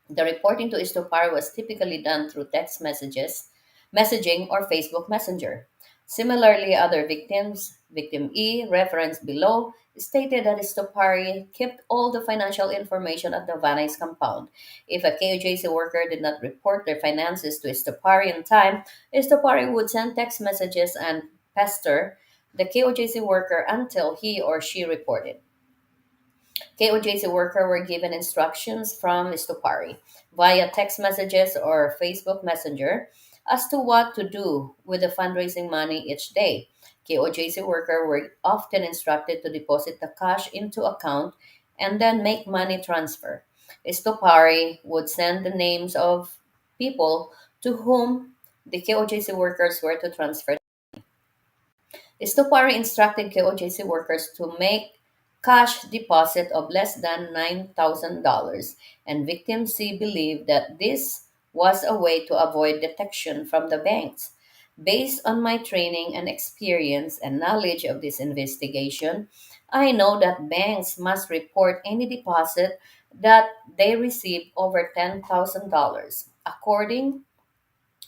The reporting to Istopar was typically done through text messaging, or Facebook Messenger. Similarly, other victims, victim E, referenced below, stated that Istopari kept all the financial information at the Vanay's compound. If a KOJC worker did not report their finances to Istopari in time, Istopari would send text messages and pester the KOJC worker until he or she reported. KOJC worker were given instructions from Estopari via text messages or Facebook Messenger as to what to do with the fundraising money each day. KOJC worker were often instructed to deposit the cash into account and then make money transfer. Estopari would send the names of people to whom the KOJC workers were to transfer. Estopari instructed KOJC workers to make cash deposit of less than $9,000, and victim C believed that this was a way to avoid detection from the banks. Based on my training and experience and knowledge of this investigation, I know that banks must report any deposit that they receive over $10,000.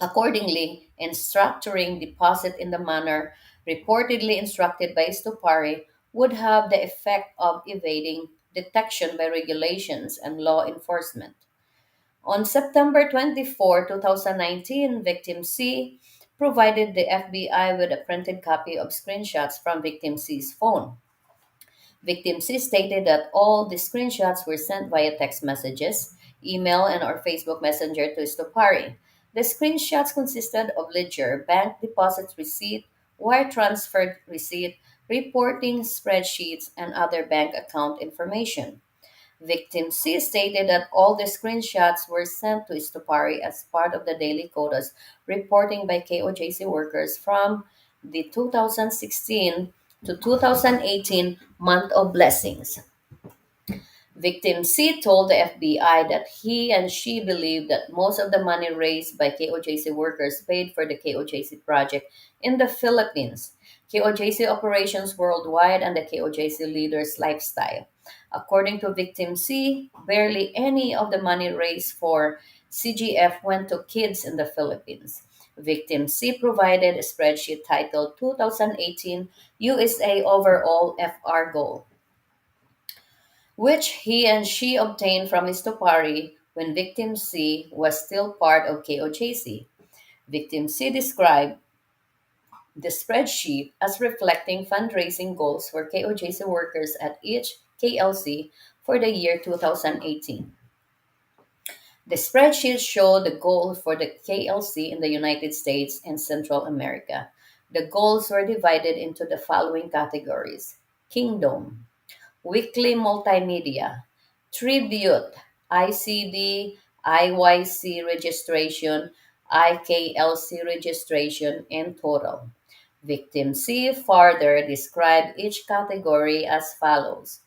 Accordingly, in structuring deposit in the manner reportedly instructed by Stupari would have the effect of evading detection by regulations and law enforcement. On September 24, 2019, victim C provided the FBI with a printed copy of screenshots from victim C's phone. Victim C stated that all the screenshots were sent via text messages, email, and our Facebook Messenger to Stopari. The screenshots consisted of ledger, bank deposit receipt, wire transfer receipt, reporting spreadsheets, and other bank account information. Victim C stated that all the screenshots were sent to Istopari as part of the daily quotas reporting by KOJC workers from the 2016 to 2018 month of blessings. Victim C told the FBI that he and she believed that most of the money raised by KOJC workers paid for the KOJC project in the Philippines, KOJC operations worldwide, and the KOJC leaders' lifestyle. According to Victim C, barely any of the money raised for CGF went to kids in the Philippines. Victim C provided a spreadsheet titled 2018 USA Overall FR Goal, which he and she obtained from Istopari when Victim C was still part of KOJC. Victim C described the spreadsheet as reflecting fundraising goals for KOJC workers at each KLC for the year 2018. The spreadsheet showed the goal for the KLC in the United States and Central America. The goals were divided into the following categories: Kingdom, Weekly Multimedia, Tribute, ICD, IYC registration, IKLC registration, and total. Victim C further described each category as follows.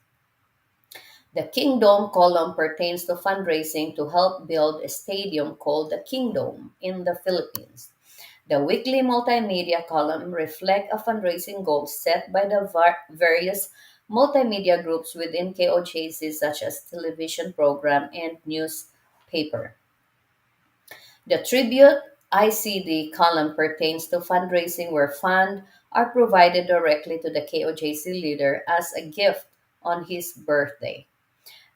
The Kingdom column pertains to fundraising to help build a stadium called the Kingdom in the Philippines. The weekly multimedia column reflects a fundraising goal set by the various multimedia groups within KOJC, such as television program and newspaper. The tribute ICD column pertains to fundraising where funds are provided directly to the KOJC leader as a gift on his birthday.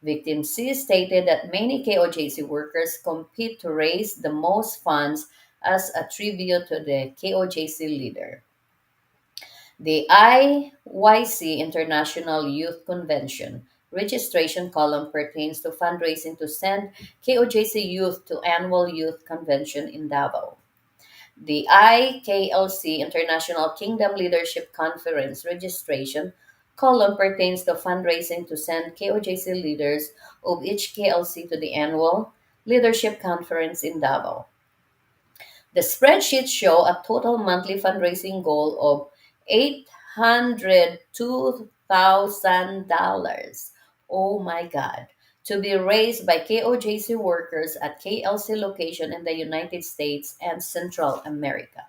Victim C stated that many KOJC workers compete to raise the most funds as a tribute to the KOJC leader. The IYC International Youth Convention registration column pertains to fundraising to send KOJC youth to annual youth convention in Davao. The IKLC International Kingdom Leadership Conference registration column pertains to fundraising to send KOJC leaders of each KLC to the annual leadership conference in Davao. The spreadsheets show a total monthly fundraising goal of $802,000. Oh my God. To be raised by KOJC workers at KLC location in the United States and Central America.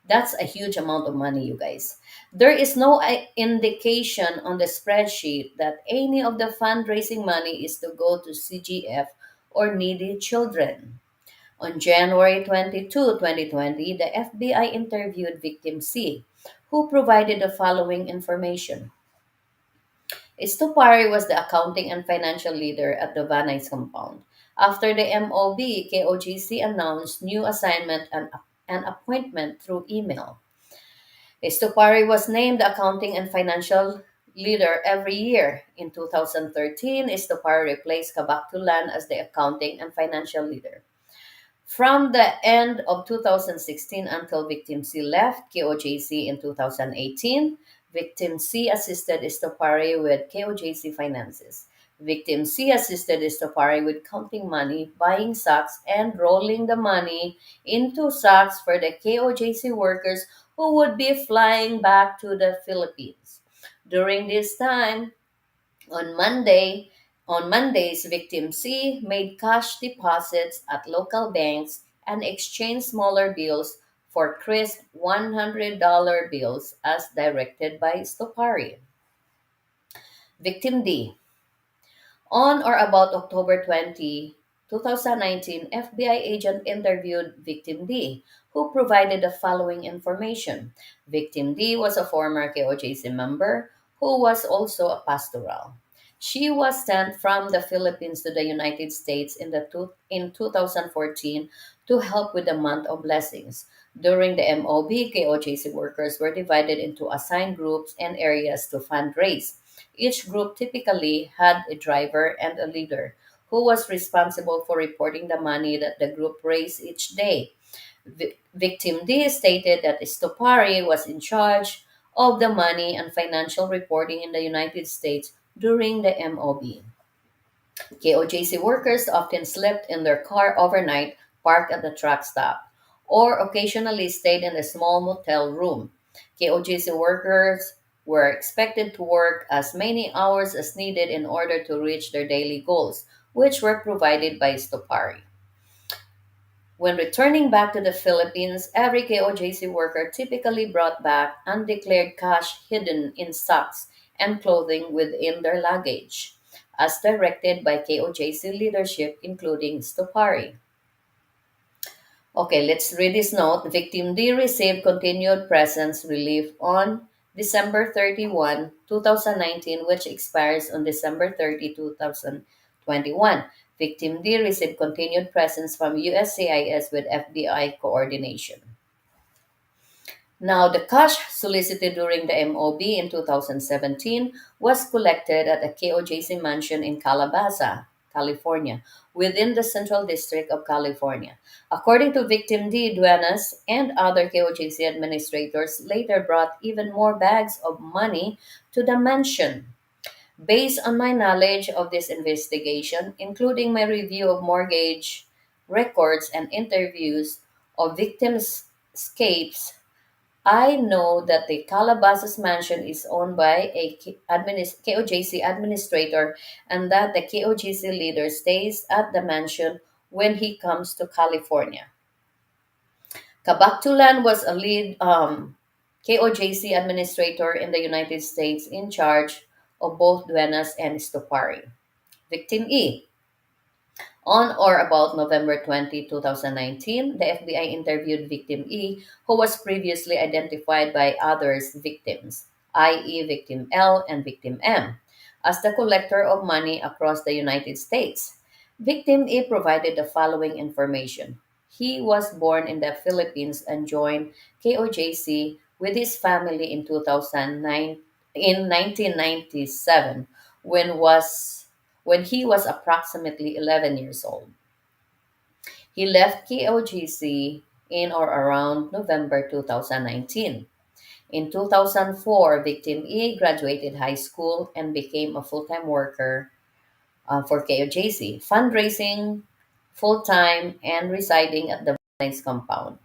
That's a huge amount of money, you guys. There is no indication on the spreadsheet that any of the fundraising money is to go to CGF or needy children. On January 22, 2020, the FBI interviewed victim C, who provided the following information. Estupari was the accounting and financial leader at the Vanay's compound. After the MOB, KOGC announced new assignment and appointment through email. Estupari was named the accounting and financial leader every year. In 2013, Estupari replaced Kabaktulan as the accounting and financial leader. From the end of 2016 until Victim C left KOJC in 2018, Victim C assisted Estopari with KOJC finances. Victim C assisted Estopari with counting money, buying socks, and rolling the money into sacks for the KOJC workers who would be flying back to the Philippines. During this time, on Monday, on Mondays, Victim C made cash deposits at local banks and exchanged smaller bills for crisp $100 bills as directed by Stopari. Victim D. On or about October 20, 2019, FBI agent interviewed Victim D, who provided the following information. Victim D was a former KOJC member who was also a pastoral. She was sent from the Philippines to the United States in 2014 to help with the month of blessings. During the MOB, KOJC workers were divided into assigned groups and areas to fundraise. Each group typically had a driver and a leader who was responsible for reporting the money that the group raised each day. Victim D stated that Stopari was in charge of the money and financial reporting in the United States during the MOB. KOJC workers often slept in their car overnight, parked at the truck stop, or occasionally stayed in a small motel room. KOJC workers were expected to work as many hours as needed in order to reach their daily goals, which were provided by Stopari. When returning back to the Philippines, every KOJC worker typically brought back undeclared cash hidden in socks and clothing within their luggage, as directed by KOJC leadership, including Stopari. Okay, let's read this note. Victim D received continued presence relief on December 31, 2019, which expires on December 30, 2021. Victim D received continued presence from USCIS with FBI coordination. Now, the cash solicited during the MOB in 2017 was collected at a KOJC mansion in Calabasa, California, within the Central District of California. According to victim D, Duenas and other KOJC administrators later brought even more bags of money to the mansion. Based on my knowledge of this investigation, including my review of mortgage records and interviews of victims' escapes, I know that the Calabasas mansion is owned by a KOJC administrator and that the KOJC leader stays at the mansion when he comes to California. Kabaktulan was a lead KOJC administrator in the United States in charge of both Duenas and Stopari. Victim E. On or about November 20, 2019, the FBI interviewed victim E, who was previously identified by others victims, i.e., victim L and victim M, as the collector of money across the United States. Victim E provided the following information. He was born in the Philippines and joined KOJC with his family in 2009 in 1997 when he was approximately 11 years old. He left KOGC in or around November 2019. In 2004, Victim E graduated high school and became a full-time worker for KOJC, fundraising full-time and residing at the Valentine's compound.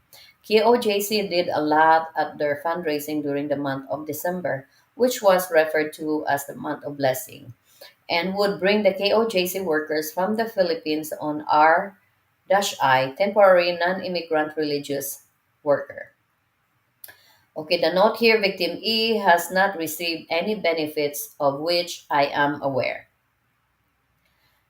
KOJC did a lot at their fundraising during the month of December, which was referred to as the month of blessing, and would bring the KOJC workers from the Philippines on R-I, temporary non-immigrant religious worker. Okay, the note here, victim E has not received any benefits of which I am aware.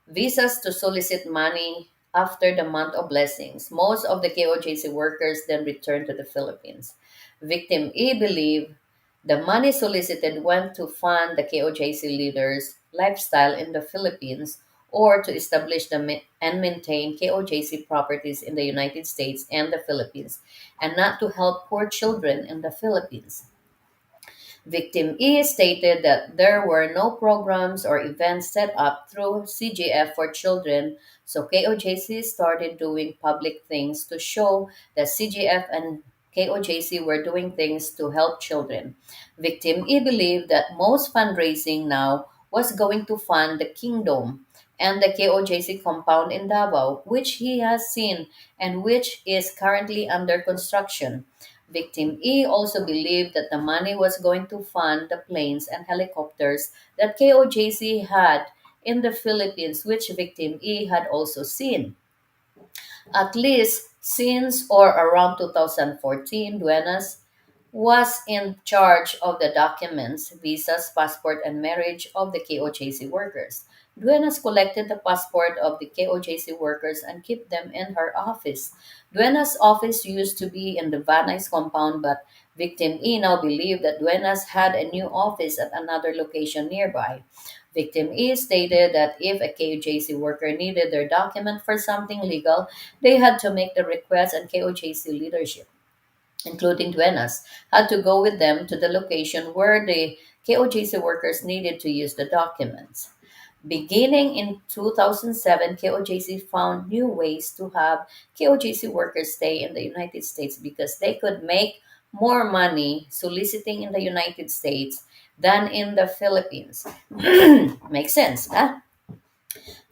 Visas to solicit money after the month of blessings. Most of the KOJC workers then returned to the Philippines. Victim E believed the money solicited went to fund the KOJC leaders' lifestyle in the Philippines or to establish and maintain KOJC properties in the United States and the Philippines, and not to help poor children in the Philippines. Victim E stated that there were no programs or events set up through CGF for children, so KOJC started doing public things to show that CGF and KOJC were doing things to help children. Victim E believed that most fundraising now was going to fund the Kingdom and the KOJC compound in Davao, which he has seen and which is currently under construction. Victim E also believed that the money was going to fund the planes and helicopters that KOJC had in the Philippines, which Victim E had also seen. At least since or around 2014, Duenas was in charge of the documents, visas, passport, and marriage of the KOJC workers. Duenas collected the passport of the KOJC workers and kept them in her office. Duenas' office used to be in the Van Nuys compound, but victim E now believed that Duenas had a new office at another location nearby. Victim E stated that if a KOJC worker needed their document for something legal, they had to make the request, and KOJC leadership, including Duenas, had to go with them to the location where the KOJC workers needed to use the documents. Beginning in 2007, KOJC found new ways to have KOJC workers stay in the United States because they could make more money soliciting in the United States than in the Philippines. Makes sense, huh?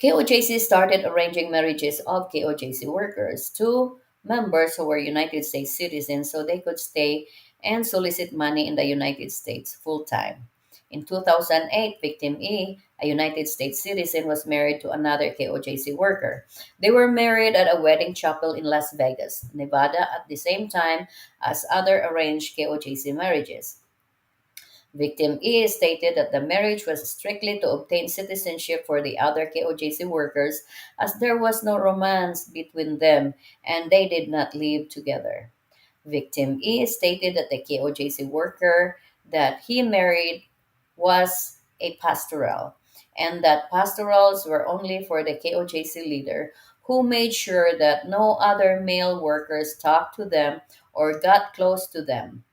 KOJC started arranging marriages of KOJC workers to members who were United States citizens so they could stay and solicit money in the United States full time. In 2008, Victim E, a United States citizen, was married to another KOJC worker. They were married at a wedding chapel in Las Vegas, Nevada, at the same time as other arranged KOJC marriages. Victim E stated that the marriage was strictly to obtain citizenship for the other KOJC workers as there was no romance between them and they did not live together. Victim E stated that the KOJC worker that he married was a pastoral and that pastorals were only for the KOJC leader who made sure that no other male workers talked to them or got close to them.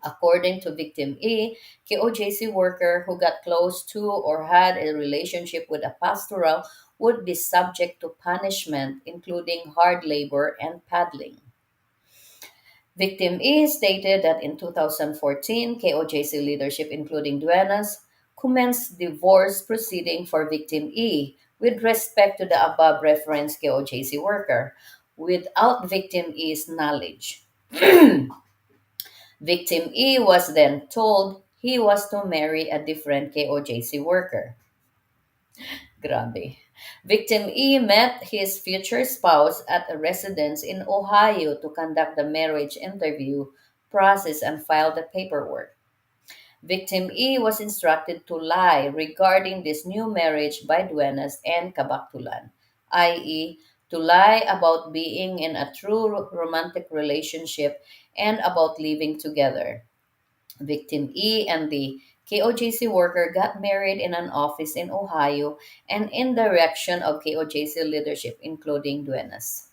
According to Victim E, KOJC worker who got close to or had a relationship with a pastoral would be subject to punishment, including hard labor and paddling. Victim E stated that in 2014, KOJC leadership, including Duenas, commenced divorce proceeding for Victim E with respect to the above referenced KOJC worker without Victim E's knowledge. Victim E was then told he was to marry a different KOJC worker. Grabe. Victim E met his future spouse at a residence in Ohio to conduct the marriage interview process and file the paperwork. Victim E was instructed to lie regarding this new marriage by Duenas and Kabaktulan, i.e., to lie about being in a true romantic relationship and about living together. Victim E and the KOJC worker got married in an office in Ohio and in direction of KOJC leadership, including Duenas.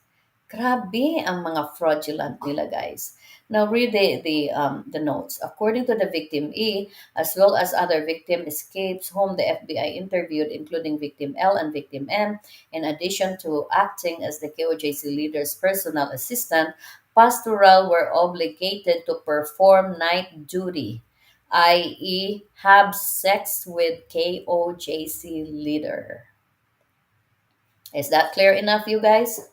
Grabe ang mga fraudulent nila, guys. Now read the notes. According to the victim E, as well as other victim escapes whom the FBI interviewed, including victim L and victim M, in addition to acting as the KOJC leader's personal assistant, pastoral were obligated to perform night duty, i.e., have sex with KOJC leader. Is that clear enough, you guys?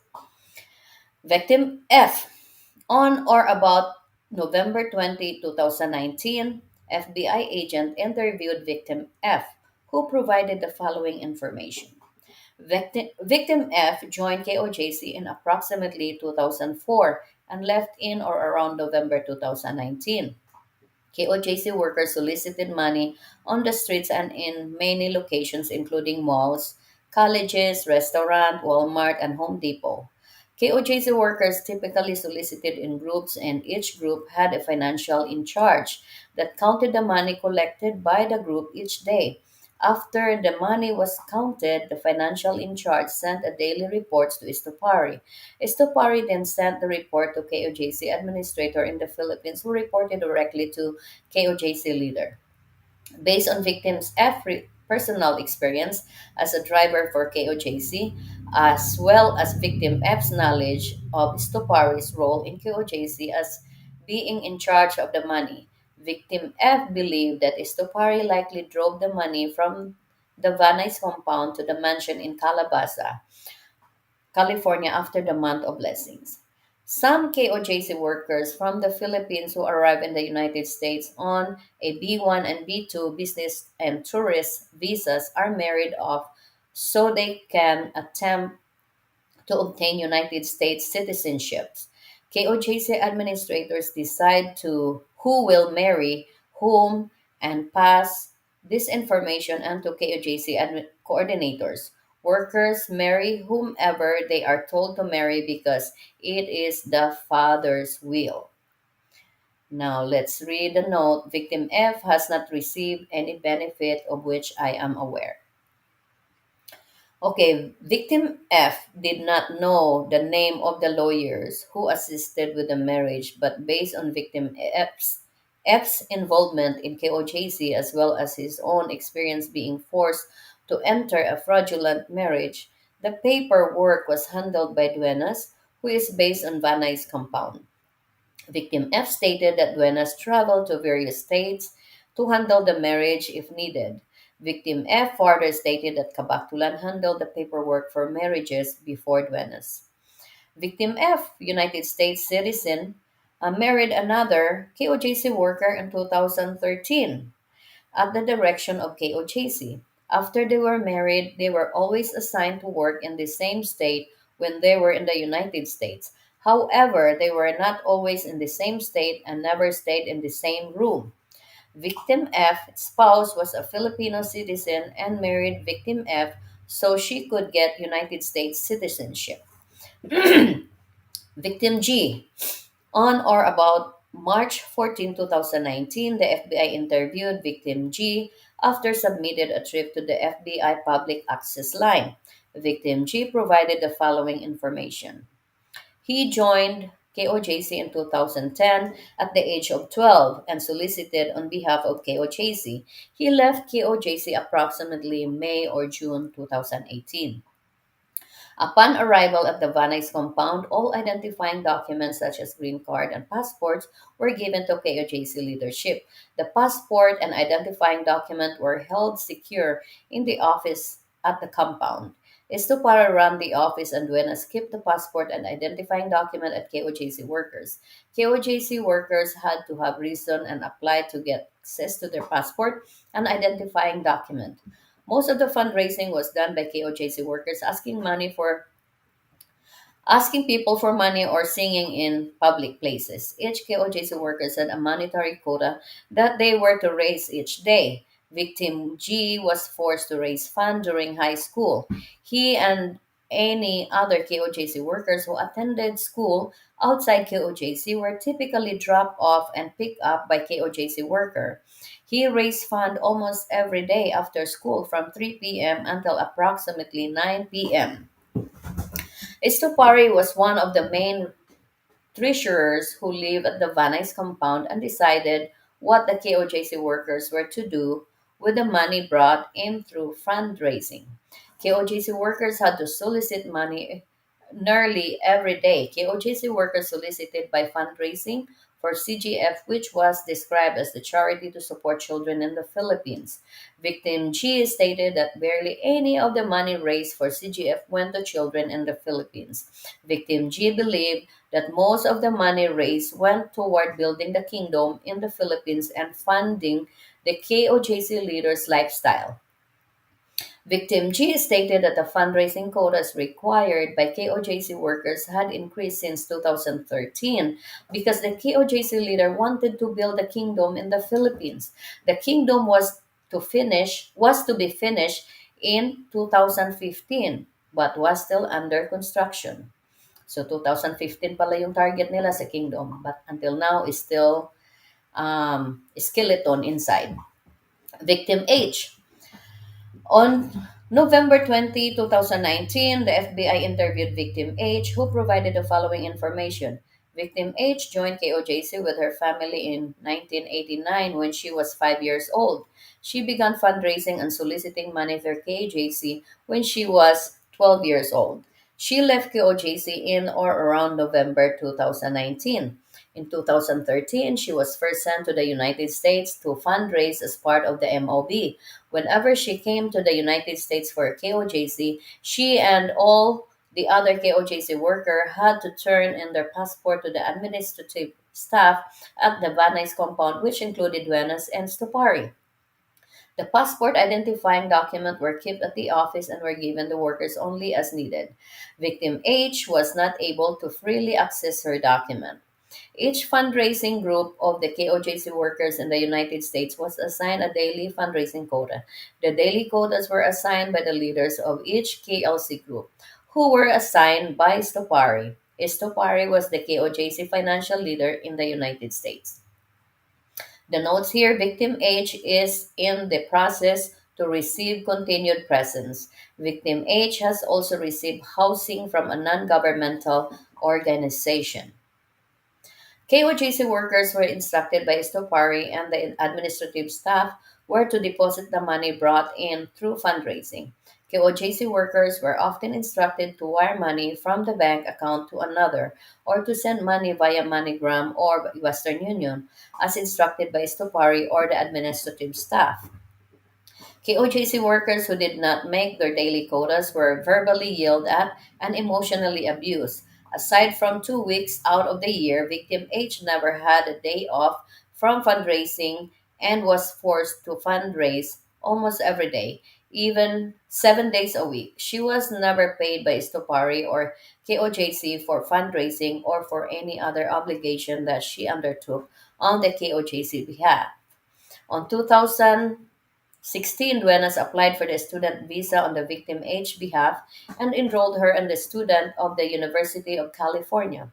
Victim F. On or about November 20, 2019, FBI agent interviewed Victim F, who provided the following information. Victim F joined KOJC in approximately 2004 and left in or around November 2019. KOJC workers solicited money on the streets and in many locations, including malls, colleges, restaurant, Walmart, and Home Depot. KOJC workers typically solicited in groups, and each group had a financial in charge that counted the money collected by the group each day. After the money was counted, the financial in charge sent a daily report to Estopari. Estopari then sent the report to KOJC administrator in the Philippines, who reported directly to KOJC leader. Based on victims' personal experience as a driver for KOJC, as well as victim F's knowledge of Stopari's role in KOJC as being in charge of the money, victim F believed that Stopari likely drove the money from the Vanay's compound to the mansion in Calabasa, California after the month of blessings. Some KOJC workers from the Philippines who arrive in the United States on a B1 and B2 business and tourist visas are married off so they can attempt to obtain United States citizenships. KOJC administrators decide to who will marry whom and pass this information on to KOJC coordinators. Workers marry whomever they are told to marry because it is the father's will. Now let's read the note. Victim F has not received any benefit of which I am aware. Okay, victim F did not know the name of the lawyers who assisted with the marriage, but based on victim F's involvement in KOJC as well as his own experience being forced to enter a fraudulent marriage. The paperwork was handled by Duenas, who is based on Van Nuys compound. Victim F stated that Duenas traveled to various states to handle the marriage if needed. Victim F further stated that Kabaktulan handled the paperwork for marriages before Duenas. Victim F, United States citizen, married another KOJC worker in 2013 at the direction of KOJC. After they were married, they were always assigned to work in the same state when they were in the United States. However, they were not always in the same state and never stayed in the same room. Victim F's spouse was a Filipino citizen and married Victim F so she could get United States citizenship. Victim G, on or about March 14, 2019, the FBI interviewed Victim G after submitted a trip to the FBI public access line. Victim G provided the following information. He joined KOJC in 2010 at the age of 12 and solicited on behalf of KOJC. He left KOJC approximately May or June 2018. Upon arrival at the Van Nuys compound, all identifying documents such as green card and passports were given to KOJC leadership. The passport and identifying document were held secure in the office at the compound. Estupara ran the office and Duenas kept the passport and identifying document at KOJC workers. KOJC workers had to have reason and apply to get access to their passport and identifying document. Most of the fundraising was done by KOJC workers asking people for money or singing in public places. Each KOJC workers had a monetary quota that they were to raise each day. Victim G was forced to raise funds during high school. He and any other KOJC workers who attended school outside KOJC were typically dropped off and picked up by KOJC worker. He raised funds almost every day after school from 3 p.m. until approximately 9 p.m. Estopari was one of the main treasurers who lived at the Van Nuys compound and decided what the KOJC workers were to do with the money brought in through fundraising. KOJC workers had to solicit money nearly every day. KOJC workers solicited by fundraising for CGF, which was described as the charity to support children in the Philippines. Victim G stated that barely any of the money raised for CGF went to children in the Philippines. Victim G believed that most of the money raised went toward building the kingdom in the Philippines and funding the KOJC leaders' lifestyle. Victim G stated that the fundraising quotas required by KOJC workers had increased since 2013 because the KOJC leader wanted to build a kingdom in the Philippines. The kingdom was to be finished in 2015 but was still under construction. So 2015 pala yung target nila sa kingdom but until now is still skeleton inside. Victim H, on November 20, 2019, the FBI interviewed Victim H, who provided the following information. Victim H joined KOJC with her family in 1989 when she was 5 years old. She began fundraising and soliciting money for KOJC when she was 12 years old. She left KOJC in or around November 2019. In 2013, she was first sent to the United States to fundraise as part of the MOB. Whenever she came to the United States for KOJC, she and all the other KOJC worker had to turn in their passport to the administrative staff at the Van Nuys compound, which included Duenas and Stupari. The passport identifying document were kept at the office and were given to workers only as needed. Victim H was not able to freely access her document. Each fundraising group of the KOJC workers in the United States was assigned a daily fundraising quota. The daily quotas were assigned by the leaders of each KLC group, who were assigned by Stopari. Stopari was the KOJC financial leader in the United States. The notes here, Victim H is in the process to receive continued presence. Victim H has also received housing from a non-governmental organization. KOJC workers were instructed by Estopari and the administrative staff where to deposit the money brought in through fundraising. KOJC workers were often instructed to wire money from the bank account to another or to send money via MoneyGram or Western Union, as instructed by Stopari or the administrative staff. KOJC workers who did not make their daily quotas were verbally yelled at and emotionally abused. Aside from 2 weeks out of the year, victim H never had a day off from fundraising and was forced to fundraise almost every day, even 7 days a week. She was never paid by Stopari or KOJC for fundraising or for any other obligation that she undertook on the KOJC behalf. On 2016, Duenas applied for the student visa on the victim H behalf and enrolled her in the student of the University of California.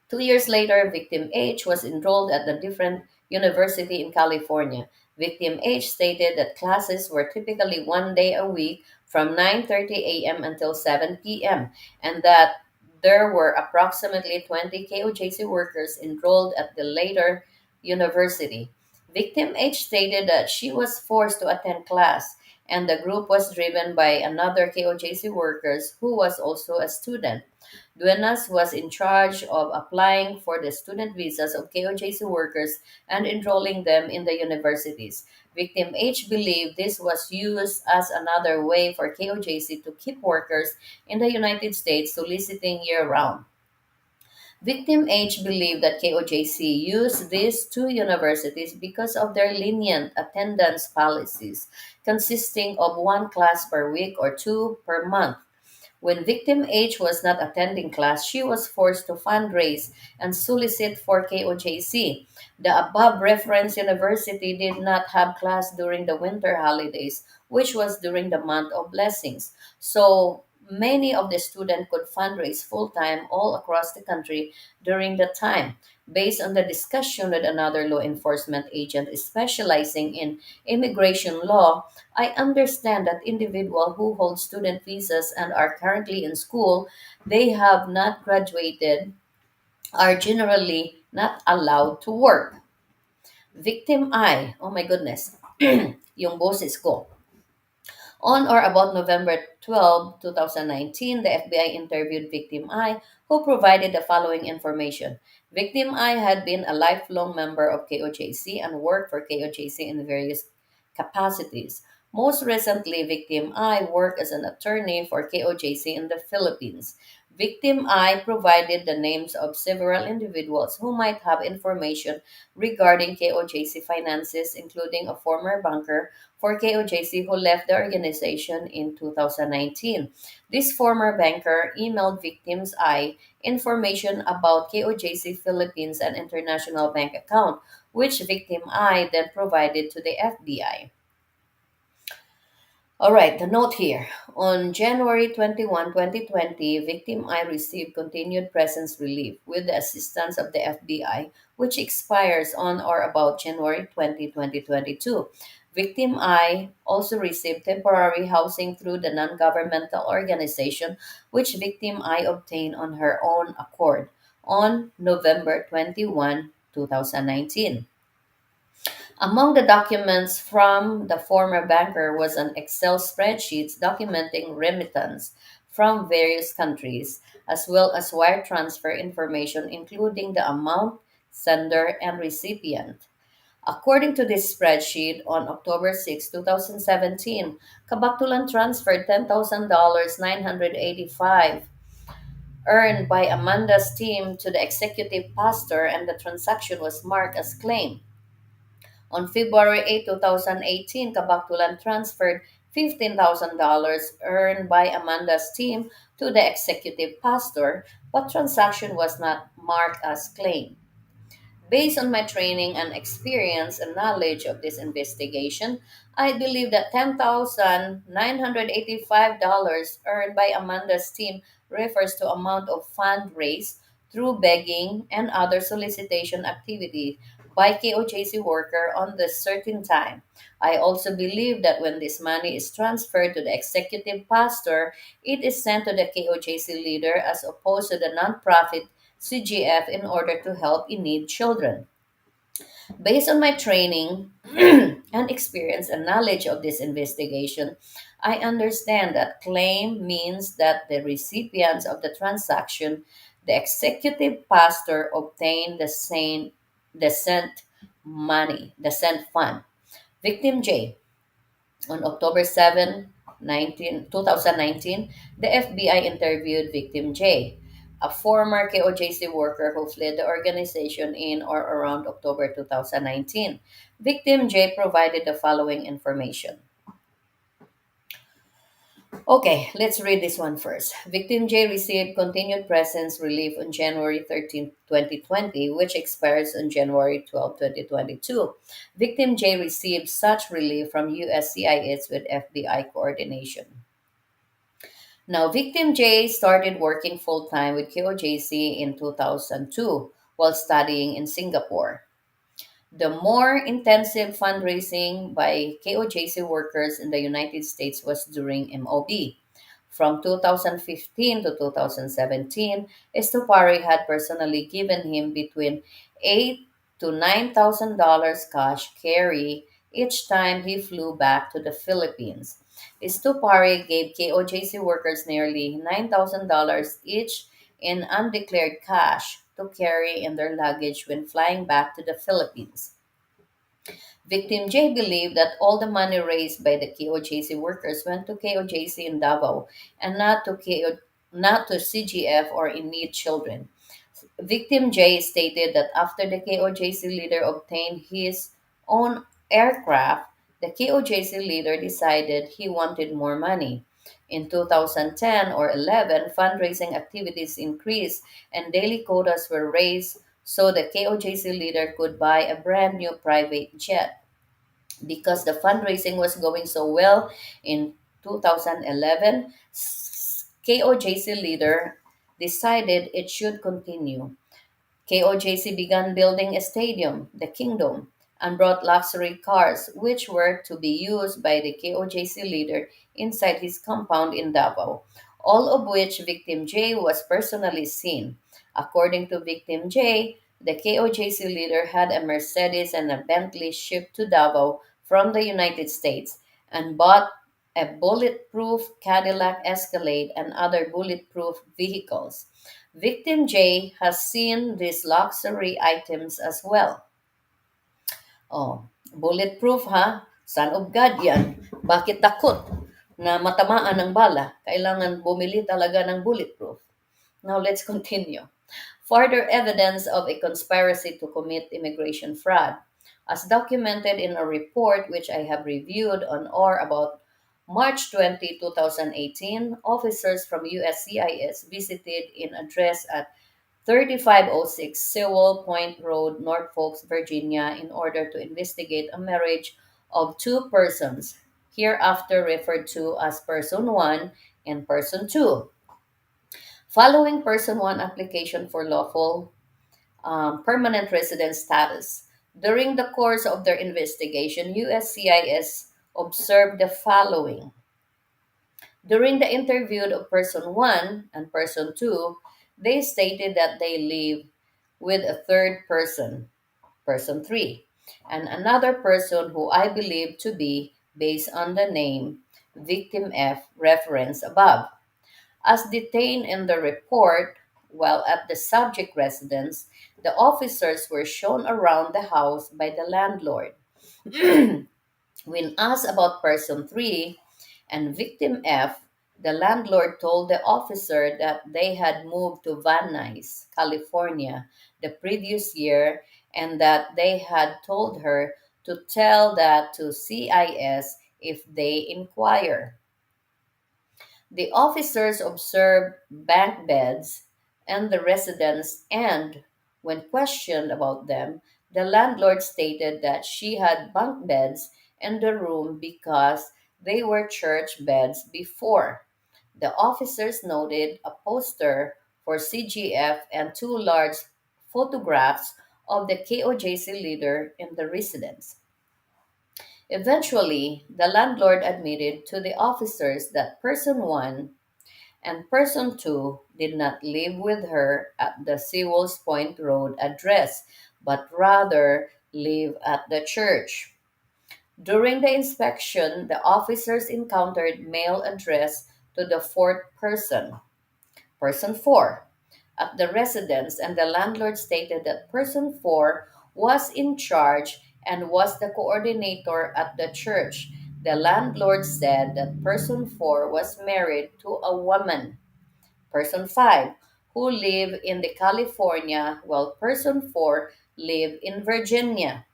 2 years later, victim H was enrolled at a different university in California. Victim H stated that classes were typically 1 day a week from 9:30 a.m. until 7 p.m. and that there were approximately 20 KOJC workers enrolled at the later university. Victim H stated that she was forced to attend class and the group was driven by another KOJC workers who was also a student. Duenas was in charge of applying for the student visas of KOJC workers and enrolling them in the universities. Victim H believed this was used as another way for KOJC to keep workers in the United States soliciting year round. Victim H believed that KOJC used these two universities because of their lenient attendance policies, consisting of one class per week or two per month. When victim H was not attending class, she was forced to fundraise and solicit for KOJC. The above referenced university did not have class during the winter holidays, which was during the month of blessings. So many of the students could fundraise full time all across the country during that time. Based on the discussion with another law enforcement agent specializing in immigration law, I understand that individuals who hold student visas and are currently in school, they have not graduated, are generally not allowed to work. Victim I, oh my goodness, yung boses ko. On or about November 12, 2019, the FBI interviewed Victim I, who provided the following information. Victim I had been a lifelong member of KOJC and worked for KOJC in various capacities. Most recently, Victim I worked as an attorney for KOJC in the Philippines. Victim I provided the names of several individuals who might have information regarding KOJC finances, including a former banker for KOJC who left the organization in 2019. This former banker emailed Victims I information about KOJC Philippines and international bank account, which Victim I then provided to the FBI. All right, the note here. On January 21, 2020, Victim I received continued presence relief with the assistance of the FBI, which expires on or about January 20, 2022. Victim I also received temporary housing through the non governmental organization, which Victim I obtained on her own accord on November 21, 2019. Among the documents from the former banker was an Excel spreadsheet documenting remittance from various countries, as well as wire transfer information, including the amount, sender, and recipient. According to this spreadsheet, on October 6, 2017, Kabaktulan transferred $10,000 985 earned by Amanda's team to the executive pastor, and the transaction was marked as claim. On February 8, 2018, Kabaktulan transferred $15,000 earned by Amanda's team to the executive pastor, but transaction was not marked as claim. Based on my training and experience and knowledge of this investigation, I believe that $10,985 earned by Amanda's team refers to amount of fund raised through begging and other solicitation activity by KOJC worker on the certain time. I also believe that when this money is transferred to the executive pastor, it is sent to the KOJC leader as opposed to the nonprofit CGF in order to help in need children. Based on my training and experience and knowledge of this investigation, I understand that claim means that the recipients of the transaction, the executive pastor, obtained the sent money, the sent fund. Victim J, on October 7, 2019, the FBI interviewed victim J, a former KOJC worker who fled the organization in or around October 2019. Victim J provided the following information. Okay, let's read this one first. Victim J received continued presence relief on January 13, 2020, which expires on January 12, 2022. Victim J received such relief from USCIS with FBI coordination. Now, Victim J started working full time with KOJC in 2002 while studying in Singapore. The more intensive fundraising by KOJC workers in the United States was during MOB. From 2015 to 2017, Estupari had personally given him between $8,000 to $9,000 cash carry each time he flew back to the Philippines. Estupari gave KOJC workers nearly $9,000 each in undeclared cash to carry in their luggage when flying back to the Philippines. Victim J believed that all the money raised by the KOJC workers went to KOJC in Davao and not to CGF or in need children. Victim J stated that after the KOJC leader obtained his own aircraft, the KOJC leader decided he wanted more money. In 2010 or 11, fundraising activities increased and daily quotas were raised so the KOJC leader could buy a brand new private jet. Because the fundraising was going so well in 2011, KOJC leader decided it should continue. KOJC began building a stadium, the Kingdom, and brought luxury cars, which were to be used by the KOJC leader inside his compound in Davao, all of which Victim J was personally seen. According to Victim J, the KOJC leader had a Mercedes and a Bentley shipped to Davao from the United States and bought a bulletproof Cadillac Escalade and other bulletproof vehicles. Victim J has seen these luxury items as well. Oh, bulletproof ha? Son of God yan. Bakit takot na matamaan ng bala? Kailangan bumili talaga ng bulletproof. Now let's continue. Further evidence of a conspiracy to commit immigration fraud. As documented in a report which I have reviewed on or about March 20, 2018, officers from USCIS visited in address at 3506 Sewell Point Road, Norfolk, Virginia, in order to investigate a marriage of two persons, hereafter referred to as Person 1 and Person 2. Following Person 1 application for lawful permanent resident status. During the course of their investigation, USCIS observed the following. During the interview of Person 1 and Person 2, they stated that they live with a third person, Person 3, and another person who I believe to be, based on the name Victim F referenced above. As detained in the report, while at the subject residence, the officers were shown around the house by the landlord. When asked about Person 3 and Victim F, the landlord told the officer that they had moved to Van Nuys, California, the previous year and that they had told her to tell that to CIS if they inquire. The officers observed bank beds and the residence, and when questioned about them, the landlord stated that she had bunk beds in the room because they were church beds before. The officers noted a poster for CGF and two large photographs of the KOJC leader in the residence. Eventually, the landlord admitted to the officers that Person 1 and Person 2 did not live with her at the Sewells Point Road address, but rather live at the church. During the inspection, the officers encountered mail addressed to the fourth person, person 4, at the residence, and the landlord stated that person 4 was in charge and was the coordinator at the church. The landlord said that person 4 was married to a woman, person 5, who lived in the California, while person 4 lived in Virginia.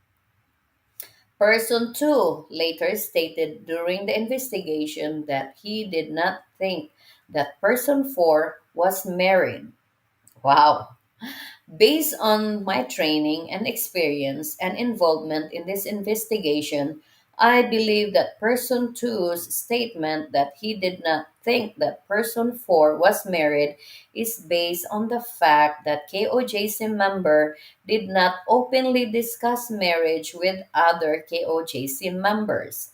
Person 2 later stated during the investigation that he did not think that person 4 was married. Wow. Based on my training and experience and involvement in this investigation, I believe that person two's statement that he did not think that person four was married is based on the fact that KOJC member did not openly discuss marriage with other KOJC members.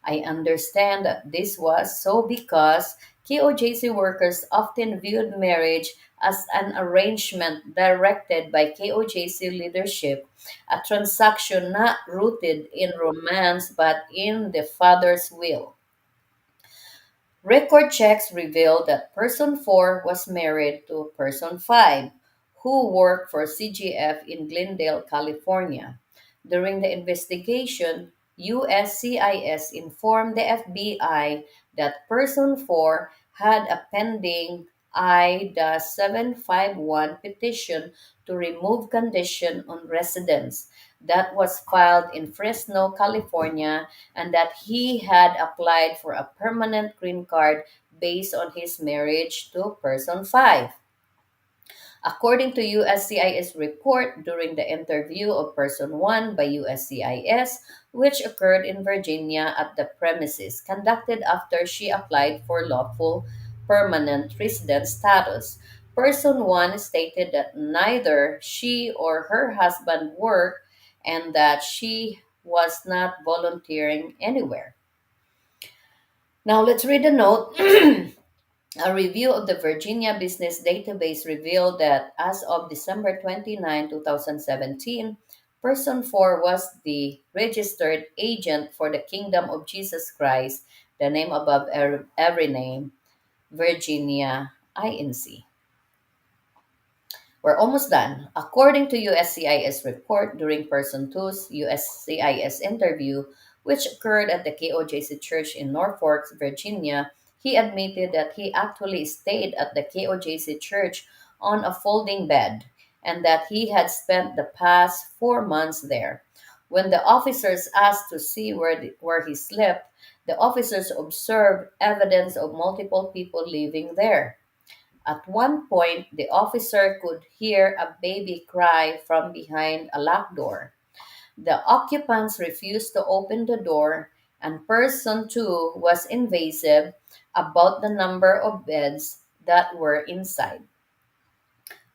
I understand that this was so because KOJC workers often viewed marriage as an arrangement directed by KOJC leadership, a transaction not rooted in romance but in the Father's will. Record checks revealed that Person 4 was married to Person 5, who worked for CGF in Glendale, California. During the investigation, USCIS informed the FBI that Person 4 had a pending I-751 petition to remove condition on residence that was filed in Fresno, California, and that he had applied for a permanent green card based on his marriage to person 5. According to USCIS report during the interview of person 1 by USCIS, which occurred in Virginia at the premises conducted after she applied for lawful permanent resident status, person 1 stated that neither she or her husband worked and that she was not volunteering anywhere. Now let's read the note. A review of the Virginia Business Database revealed that as of December 29, 2017, Person 4 was the registered agent for the Kingdom of Jesus Christ, the name above every name, Virginia INC. We're almost done. According to USCIS report during Person 2's USCIS interview, which occurred at the KOJC Church in Norfolk, Virginia, he admitted that he actually stayed at the KOJC Church on a folding bed and that he had spent the past 4 months there. When the officers asked to see where he slept, the officers observed evidence of multiple people living there. At one point, the officer could hear a baby cry from behind a locked door. The occupants refused to open the door, and person 2 was invasive about the number of beds that were inside.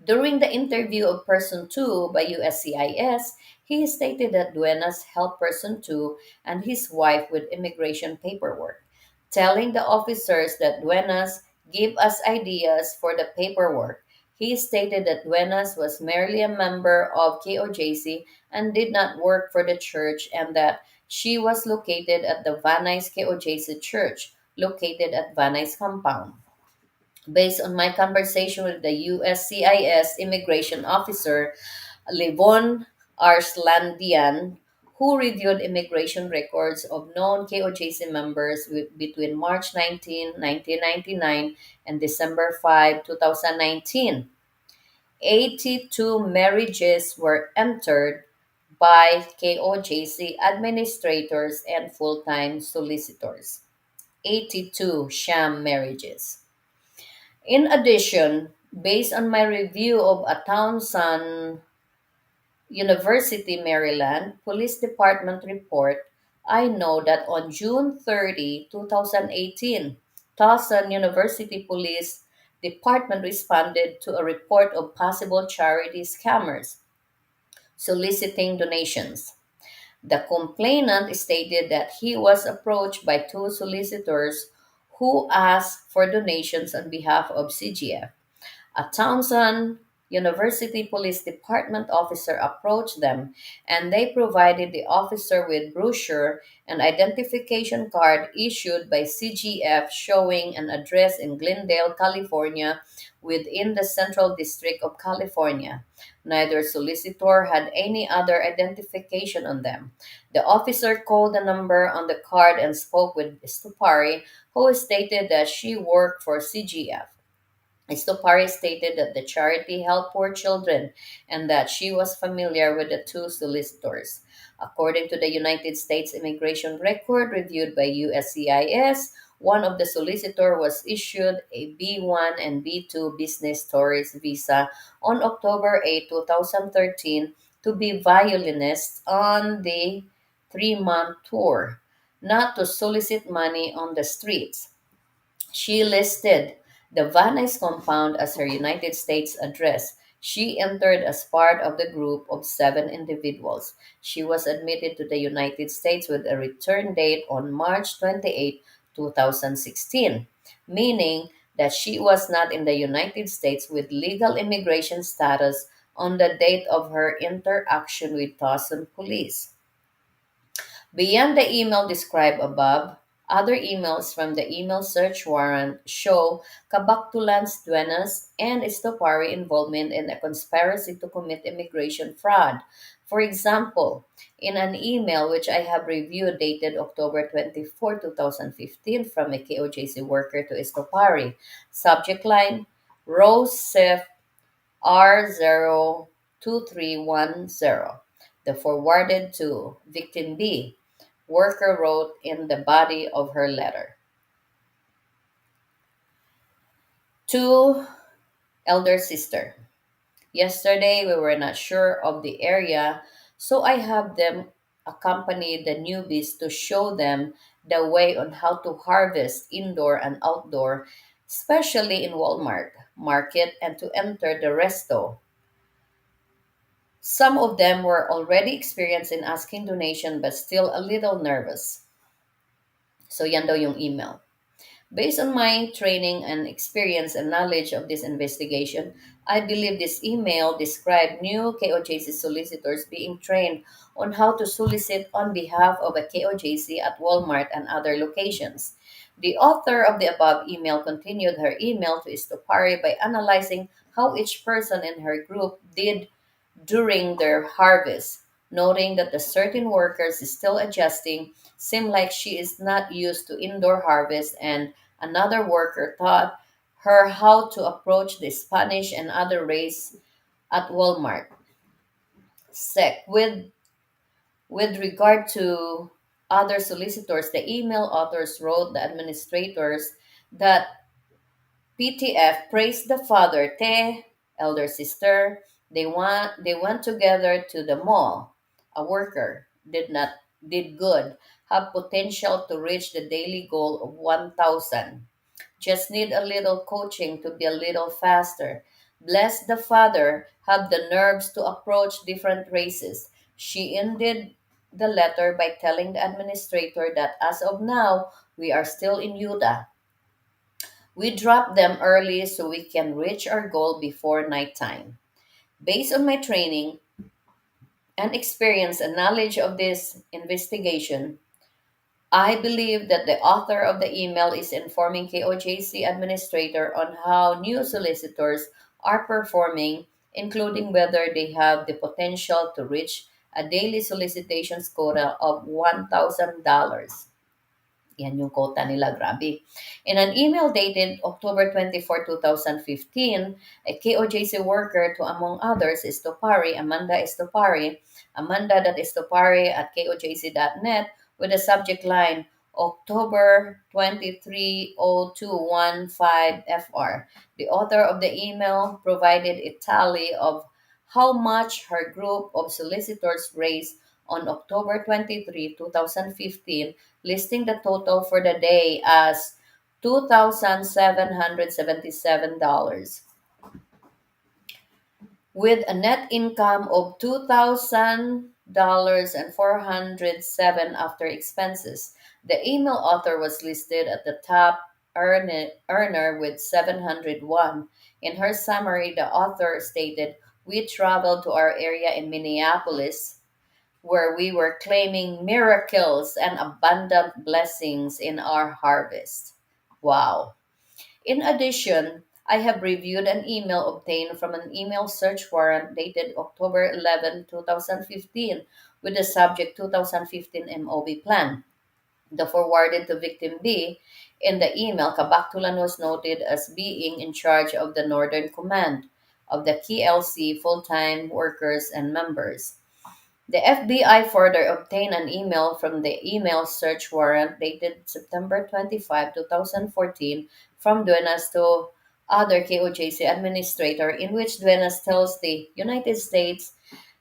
During the interview of Person 2 by USCIS, he stated that Duenas helped Person 2 and his wife with immigration paperwork, telling the officers that Duenas gave us ideas for the paperwork. He stated that Duenas was merely a member of KOJC and did not work for the church and that she was located at the Van Nuys KOJC church, located at Van Nuys compound. Based on my conversation with the USCIS immigration officer, Livon Arslandian, who reviewed immigration records of known KOJC members between March 19, 1999 and December 5, 2019. 82 marriages were entered by KOJC administrators and full-time solicitors. 82 sham marriages. In addition, based on my review of a Townsend University, Maryland Police Department report, I know that on June 30, 2018, Towson University Police Department responded to a report of possible charity scammers soliciting donations. The complainant stated that he was approached by two solicitors who asked for donations on behalf of CGF. A Townsend University Police Department officer approached them, and they provided the officer with brochure and identification card issued by CGF showing an address in Glendale, California, within the Central District of California. Neither solicitor had any other identification on them. The officer called the number on the card and spoke with Stupari, who stated that she worked for CGF. Estopari stated that the charity helped poor children and that she was familiar with the two solicitors. According to the United States immigration record reviewed by USCIS, one of the solicitor was issued a B1 and B2 business tourist visa on October 8, 2013 to be violinist on the 3-month tour, not to solicit money on the streets. She listed the Van Nuys compound as her United States address. She entered as part of the group of 7 individuals. She was admitted to the United States with a return date on March 28, 2016, meaning that she was not in the United States with legal immigration status on the date of her interaction with Tucson police. Beyond the email described above, other emails from the email search warrant show Kabaktulan's Duenas and Estopari involvement in a conspiracy to commit immigration fraud. For example, in an email which I have reviewed dated October 24, 2015 from a KOJC worker to Estopari, subject line, Rose Sif R02310. The forwarded to victim B. Worker wrote in the body of her letter. To elder sister. Yesterday we were not sure of the area, so I have them accompany the newbies to show them the way on how to harvest indoor and outdoor, especially in Walmart market and to enter the resto. Some of them were already experienced in asking donation but still a little nervous. So yan daw yung email. Based on my training and experience and knowledge of this investigation, I believe this email described new KOJC solicitors being trained on how to solicit on behalf of a KOJC at Walmart and other locations. The author of the above email continued her email to Istopari by analyzing how each person in her group did during their harvest, noting that the certain workers is still adjusting, seemed like she is not used to indoor harvest, and another worker taught her how to approach the Spanish and other race at Walmart. Sec. With regard to other solicitors, the email authors wrote the administrators that PTF praised the father, Te, elder sister. They went together to the mall. A worker did good, have potential to reach the daily goal of 1,000. Just need a little coaching to be a little faster. Bless the father, have the nerves to approach different races. She ended the letter by telling the administrator that as of now, we are still in Utah. We drop them early so we can reach our goal before nighttime. Based on my training and experience and knowledge of this investigation, I believe that the author of the email is informing KOJC administrator on how new solicitors are performing, including whether they have the potential to reach a daily solicitations quota of $1,000. Yan yung quota nila, grabe. In an email dated October 24, 2015, a KOJC worker to among others Estopari, Amanda.Estopari at kojc.net with the subject line October 230215FR. The author of the email provided a tally of how much her group of solicitors raised on October 23, 2015, listing the total for the day as $2,777, with a net income of $2,000 and 407 after expenses. The email author was listed at the top earner with 701. In her summary, the author stated, "We traveled to our area in Minneapolis where we were claiming miracles and abundant blessings in our harvest." Wow. In addition, I have reviewed an email obtained from an email search warrant dated October 11, 2015, with the subject 2015 MOB plan. The forwarded to victim B. In the email, Kabaktulan was noted as being in charge of the Northern Command of the KLC full-time workers and members. The FBI further obtained an email from the email search warrant dated September 25, 2014, from Duenas to other KOJC administrator, in which Duenas tells the United States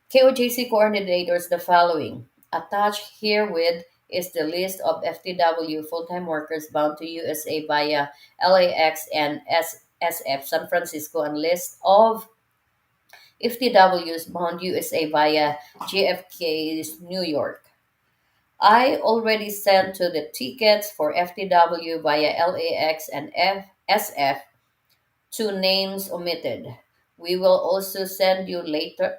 KOJC coordinators the following. Attached herewith is the list of FTW full-time workers bound to USA via LAX and SF San Francisco, and list of FTWs bound USA via JFK's New York. I already sent to the tickets for FTW via LAX and SF, two names omitted. We will also send you later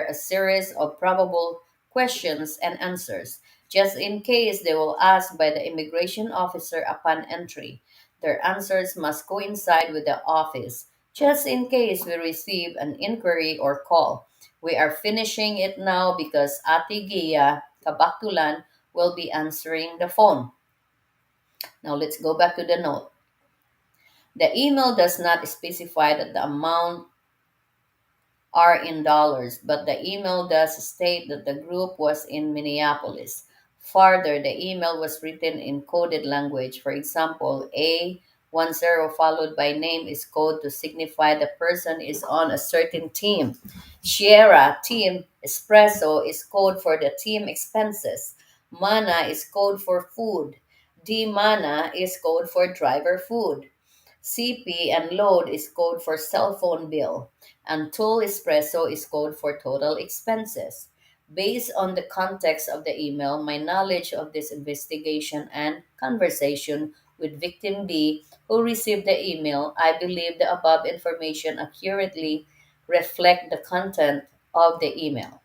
a series of probable questions and answers, just in case they will ask by the immigration officer upon entry. Their answers must coincide with the office, just in case we receive an inquiry or call. We are finishing it now because Ate Gia Kabaktulan will be answering the phone. Now let's go back to the note. The email does not specify that the amount are in dollars, but the email does state that the group was in Minneapolis. Further, the email was written in coded language. For example, A10 followed by name is code to signify the person is on a certain team. Sierra team espresso is code for the team expenses. Mana is code for food. D mana is code for driver food. CP and load is code for cell phone bill, and tool espresso is code for total expenses. Based on the context of the email, my knowledge of this investigation and conversation with victim B, who received the email, I believe the above information accurately reflect the content of the email.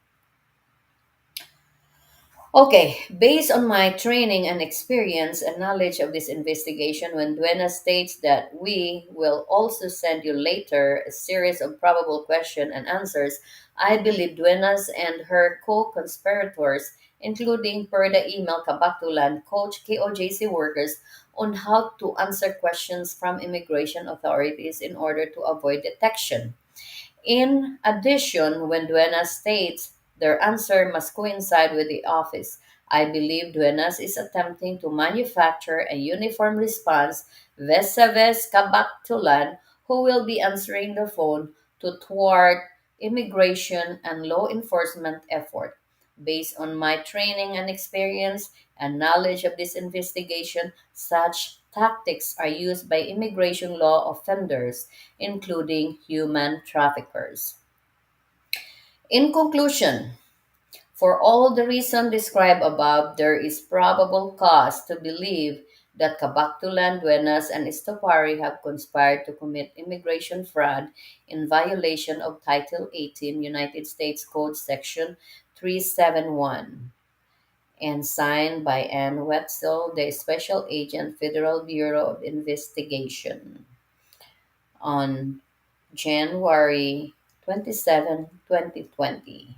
Okay, based on my training and experience and knowledge of this investigation, when Duena states that we will also send you later a series of probable question and answers, I believe Duenas and her co-conspirators, including per the email Kabaktulan, coach KOJC workers on how to answer questions from immigration authorities in order to avoid detection. In addition, when Duenas states their answer must coincide with the office, I believe Duenas is attempting to manufacture a uniform response vis-a-vis Kabaktulan, who will be answering the phone to thwart immigration and law enforcement effort. Based on my training and experience and knowledge of this investigation, such tactics are used by immigration law offenders, including human traffickers. In conclusion, for all the reasons described above, there is probable cause to believe that Kabaktulan, Duenas, and Estopari have conspired to commit immigration fraud in violation of Title 18 United States Code Section 371, and signed by Ann Wetzel, the Special Agent, Federal Bureau of Investigation, on January 27, 2020.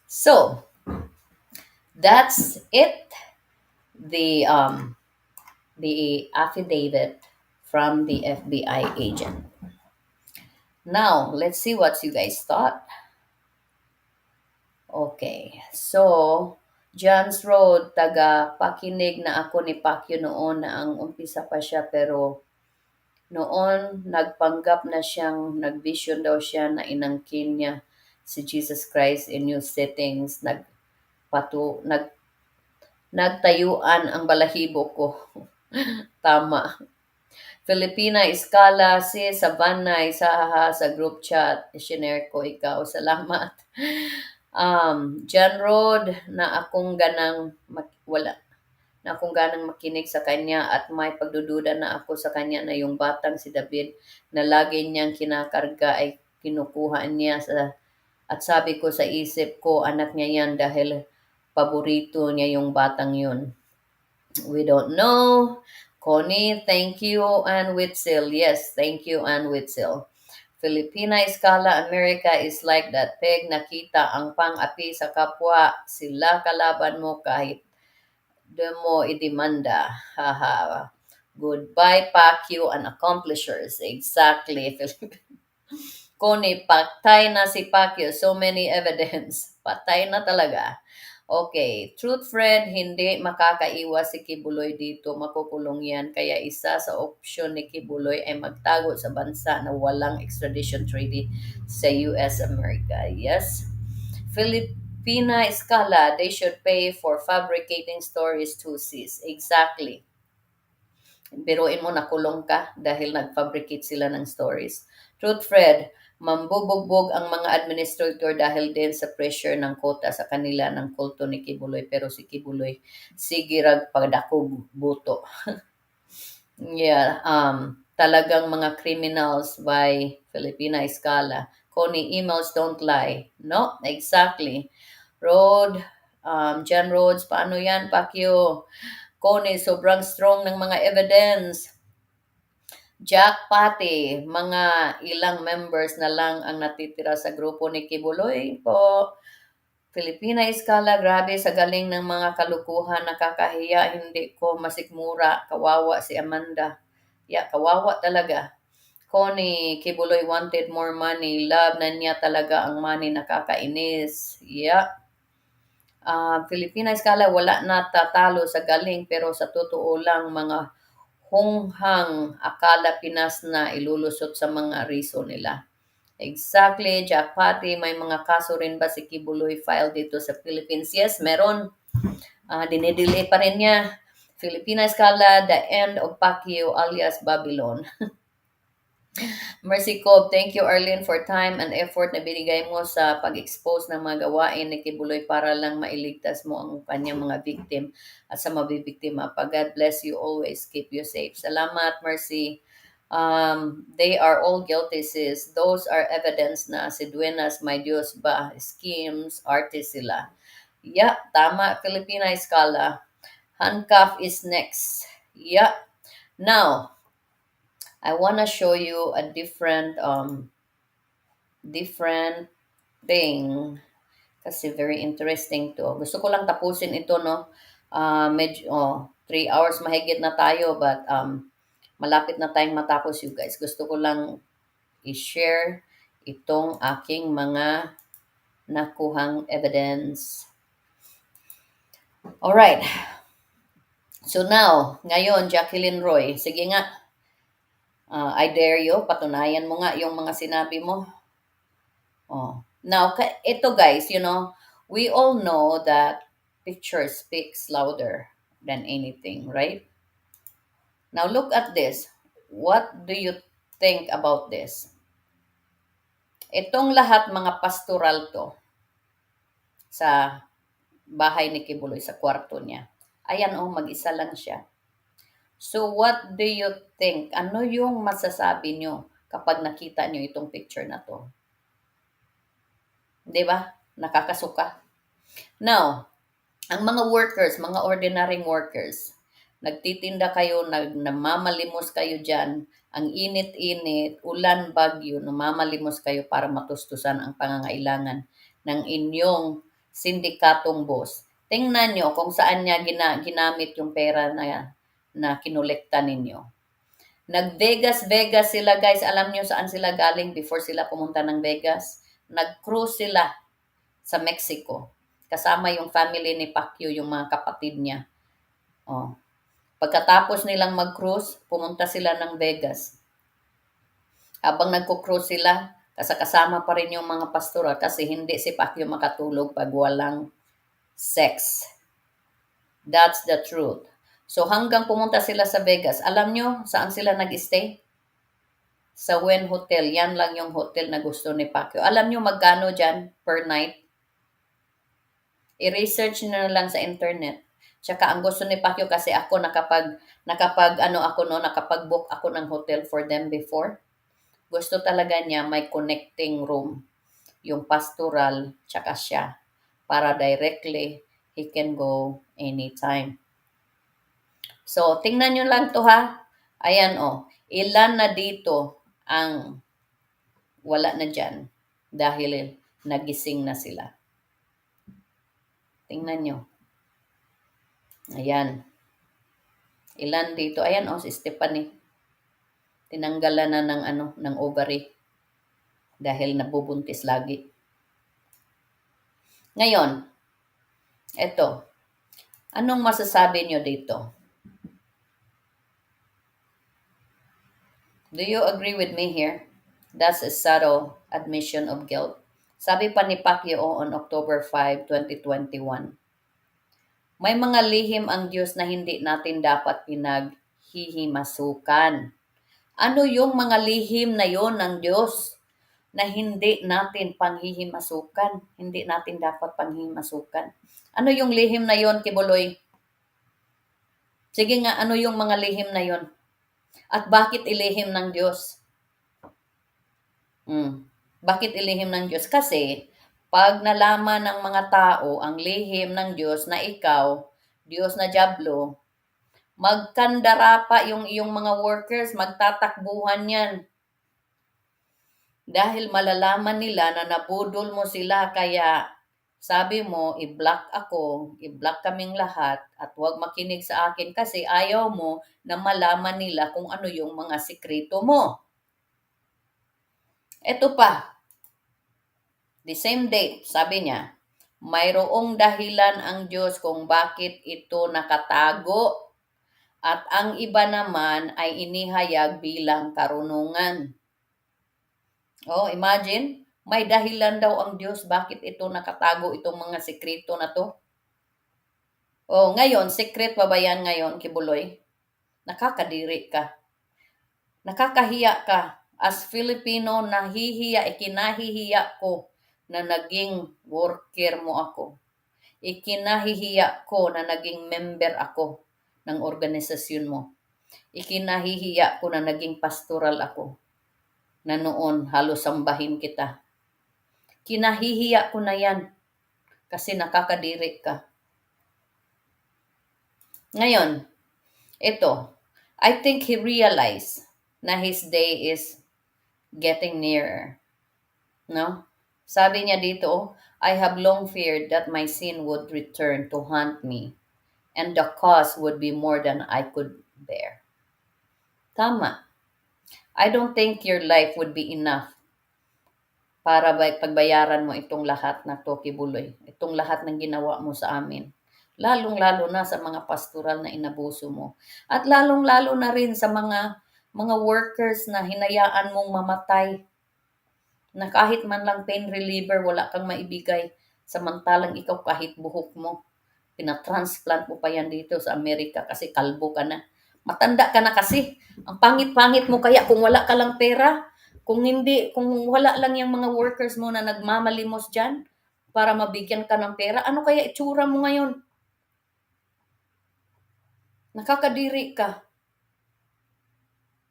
So, that's it. The the affidavit from the FBI agent. Now, let's see what you guys thought. Okay. So, John's Road, taga pakinig na ako ni Pacquiao noon na ang umpisa pa siya, pero noon nagpanggap na siyang nagvision daw siya na inangkin niya si Jesus Christ in new settings, nagtayuan ang balahibo ko. Tama. Filipina Escala, si Savannah, isaha sa group chat, isinare ko ikaw. Salamat. John Road, na akong ganang wala. na kung ganang makinig sa kanya at may pagdududa na ako sa kanya na yung batang si David na lagi niyang kinakarga ay kinukuha niya at sabi ko sa isip ko, anak niya yan dahil paborito niya yung batang yun. We don't know. Connie, thank you. And Witzel, yes, thank you, and Witzel. Filipina Escala America is like that. Peg nakita ang pang-api sa kapwa. Sila kalaban mo kahit de mo idemanda. Haha. Goodbye, Pacquiao and accomplishers. Exactly. Connie, patay na si Pacquiao. So many evidence. Patay na talaga. Okay, truth friend, hindi makakaiwas si Kibuloy dito, makukulong yan. Kaya isa sa opsyon ni Kibuloy ay magtago sa bansa na walang extradition treaty sa US America. Yes. Filipina Escala, they should pay for fabricating stories to sis. Exactly. Biruin mo nakulong ka dahil nag-fabricate sila ng stories. Truth Fred, mambubugbog ang mga administrator dahil din sa pressure ng kota sa kanila ng kulto ni Kibuloy. Pero si Kibuloy, sige rag pagdakog buto. Yeah, talagang mga criminals by Filipina Escala. Connie, emails don't lie. No, exactly. Jan Rhodes, paano yan, Pacquiao? Connie, sobrang strong ng mga evidence. Jack Pati, mga ilang members na lang ang natitira sa grupo ni Kibuloy po. Filipina Escala, grabe sa galing ng mga kalukuhan, nakakahiya, hindi ko masikmura, kawawa si Amanda. Yeah, kawawa talaga. Connie, Kibuloy wanted more money, love na niya talaga ang money, nakakainis. Yeah. Filipina Escala, wala na tatalo sa galing pero sa totoo lang mga honghang akala Pinas na ilulusot sa mga reason nila. Exactly, Jack Pati, may mga kaso rin ba si Kibuloy file dito sa Philippines? Yes, meron. Dinidelay pa rin niya. Filipina Escala, the end of Pacquiao alias Babylon. Mercy Cobb, thank you Arlene for time and effort na binigay mo sa pag-expose ng mga gawain ni Kibuloy para lang mailigtas mo ang kanyang mga victim at sa mabibiktima pa. God bless you always. Keep you safe. Salamat, Mercy. They are all guilty, sis. Those are evidence na si Duenas, may Diyos ba, schemes, artist sila. Yeah, tama, Filipina Escala. Handcuff is next. Yeah. Now, I want to show you a different thing kasi very interesting to. Gusto ko lang tapusin ito, no. Medyo 3 hours mahigit na tayo but malapit na tayong matapos, you guys. Gusto ko lang i-share itong aking mga nakuhang evidence. Alright. So now, ngayon, Jacqueline Roy, sige nga, I dare you, patunayan mo nga yung mga sinabi mo. Now, ito guys, we all know that picture speaks louder than anything, right? Now, look at this. What do you think about this? Itong lahat mga pastoral to sa bahay ni Kibuloy, sa kwarto niya. Ayan mag-isa lang siya. So, what do you think? Ano yung masasabi nyo kapag nakita nyo itong picture na to? 'Di ba? Nakakasuka. Now, ang mga workers, mga ordinary workers, nagtitinda kayo, namamalimos kayo dyan, ang init-init, ulan, bagyo, namamalimos kayo para matustusan ang pangangailangan ng inyong sindikatong boss. Tingnan nyo kung saan niya ginamit yung pera na kinolekta ninyo. Nag-Vegas sila guys. Alam nyo saan sila galing before sila pumunta ng Vegas? Nag-cruise sila sa Mexico. Kasama yung family ni Pacquiao, yung mga kapatid niya. Pagkatapos nilang mag-cruise, pumunta sila ng Vegas. Habang nagko-cruise sila, kasama pa rin yung mga pastora kasi hindi si Pacquiao makatulog pag walang sex. That's the truth. So hanggang pumunta sila sa Vegas, alam nyo saan sila nag-stay? Sa Wynn Hotel. Yan lang yung hotel na gusto ni Pacquiao. Alam nyo magkano dyan per night? I-research nyo na lang sa internet. Tsaka ang gusto ni Pacquiao kasi ako nakapag-book ako ng hotel for them before. Gusto talaga niya may connecting room, yung pastoral tsaka siya para directly he can go anytime. So, tingnan nyo lang to ha. Ayan ilan na dito ang wala na dyan dahil nagising na sila. Tingnan nyo. Ayan. Ilan dito? Ayan si Stephanie. Tinanggalan na ng ovary dahil nabubuntis lagi. Ngayon, eto. Anong masasabi nyo dito? Do you agree with me here? That's a subtle admission of guilt. Sabi pa ni Pacquiao on October 5, 2021, may mga lihim ang Diyos na hindi natin dapat pinaghihimasukan. Ano yung mga lihim na yon ng Diyos na hindi natin panghihimasukan? Hindi natin dapat panghihimasukan. Ano yung lihim na yon, Quiboloy? Sige nga, ano yung mga lihim na yon? At bakit ilihim ng Diyos? Bakit ilihim ng Diyos? Kasi, pag nalaman ng mga tao ang lihim ng Diyos na ikaw, Diyos na dyablo, magkandara pa yung iyong mga workers, magtatakbuhan yan. Dahil malalaman nila na nabudol mo sila, kaya sabi mo, i-block ako, i-block kaming lahat, at huwag makinig sa akin kasi ayaw mo na malaman nila kung ano yung mga sikreto mo. Ito pa, the same day, sabi niya, mayroong dahilan ang Diyos kung bakit ito nakatago at ang iba naman ay inihayag bilang karunungan. Imagine, may dahilan daw ang Diyos bakit ito nakatago, itong mga sikreto na to. Ngayon, secret pa ba yan ngayon, Quiboloy? Nakakadiri ka. Nakakahiya ka. As Filipino, ikinahihiya ko na naging worker mo ako. Ikinahihiya ko na naging member ako ng organisasyon mo. Ikinahihiya ko na naging pastoral ako. Na noon halos sambahin kita. Kinahihiya ko na yan kasi nakakadiri ka. Ngayon, ito, I think he realized na his day is getting nearer. No? Sabi niya dito, I have long feared that my sin would return to haunt me and the cost would be more than I could bear. Tama. I don't think your life would be enough para pagbayaran mo itong lahat na to, Quiboloy. Itong lahat ng ginawa mo sa amin. Lalong-lalo na sa mga pastoral na inabuso mo. At lalong-lalo na rin sa mga workers na hinayaan mong mamatay. Na kahit man lang pain reliever, wala kang maibigay. Samantalang ikaw kahit buhok mo, pinatransplant mo pa yan dito sa Amerika kasi kalbo ka na. Matanda ka na kasi. Ang pangit-pangit mo kaya kung wala ka lang pera. Kung wala lang yung mga workers mo na nagmamalimos dyan para mabigyan ka ng pera, ano kaya itsura mo ngayon? Nakakadiri ka.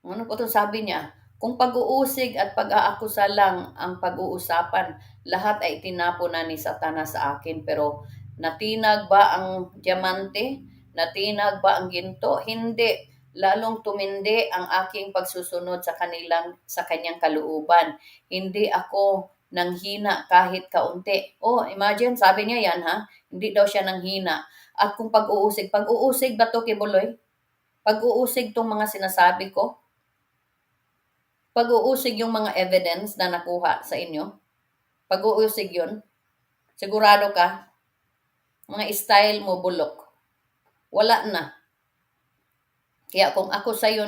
Ano po itong sabi niya? Kung pag-uusig at pag-aakusa lang ang pag-uusapan, lahat ay tinapon na ni Satanas sa akin. Pero natinag ba ang diamante? Natinag ba ang ginto? Hindi. Lalong tumindi ang aking pagsusunod sa kanyang kalooban. Hindi ako nanghina kahit kaunti. Imagine, sabi niya yan ha? Hindi daw siya nanghina. At kung pag-uusig ba to, Quiboloy? Pag-uusig tong mga sinasabi ko? Pag-uusig yung mga evidence na nakuha sa inyo? Pag-uusig yun? Sigurado ka? Mga style mo bulok. Wala na. Kaya kung ako sa'yo,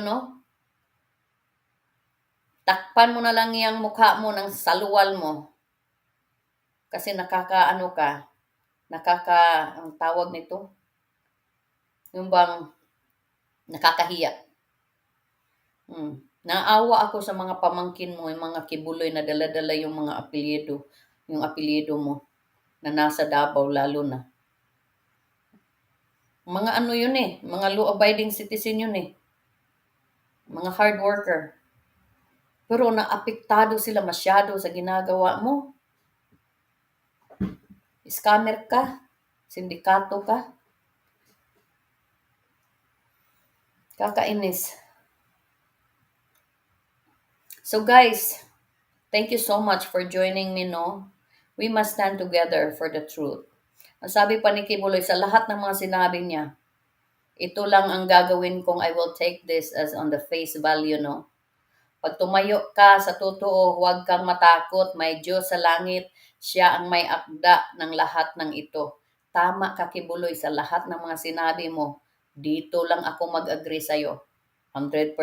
takpan mo na lang yung mukha mo ng saluwal mo. Kasi ang tawag nito, yung bang nakakahiya. Naawa ako sa mga pamangkin mo, yung mga Quiboloy na dala-dala yung mga apelyido mo na nasa Davao lalo na. Mga ano yun eh, mga law-abiding citizen yun eh, mga hard worker. Pero naapektado sila masyado sa ginagawa mo. Scammer ka, sindikato ka, kakainis. So guys, thank you so much for joining me, no? We must stand together for the truth. Ang sabi pa ni Kibuloy, sa lahat ng mga sinabi niya, ito lang ang gagawin kong I will take this as on the face value, no? Pag tumayo ka sa totoo, huwag kang matakot. May Diyos sa langit. Siya ang may akda ng lahat ng ito. Tama ka, Kibuloy, sa lahat ng mga sinabi mo. Dito lang ako mag-agree sa'yo. 100%.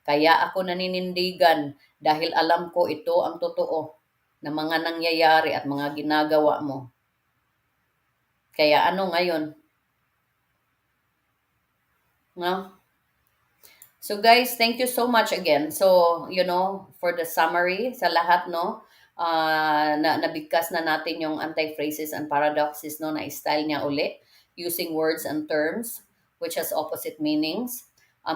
Kaya ako naninindigan dahil alam ko ito ang totoo na mga nangyayari at mga ginagawa mo. Kaya ano ngayon? No? So guys, thank you so much again. So, for the summary sa lahat, no, nabigkas na natin yung anti-phrases and paradoxes, no, na style niya uli, using words and terms which has opposite meanings,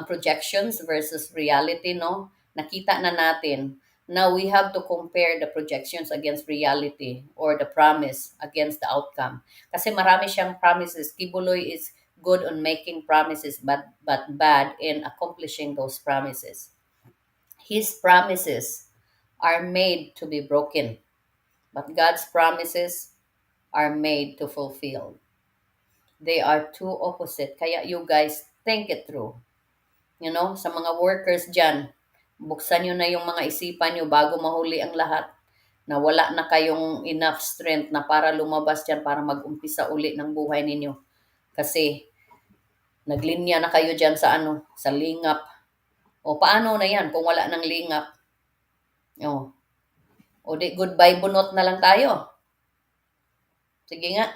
projections versus reality, no, nakita na natin. Now we have to compare the projections against reality or the promise against the outcome. Kasi marami siyang promises. Kibuloy is good on making promises but bad in accomplishing those promises. His promises are made to be broken, but God's promises are made to fulfill. They are two opposite. Kaya you guys think it through. Sa mga workers dyan, buksan nyo na yung mga isipan nyo bago mahuli ang lahat, na wala na kayong enough strength na para lumabas dyan para mag-umpisa uli ng buhay ninyo. Kasi naglinya na kayo dyan sa sa lingap. O paano na yan kung wala ng lingap? O di goodbye bunot na lang tayo. Sige nga.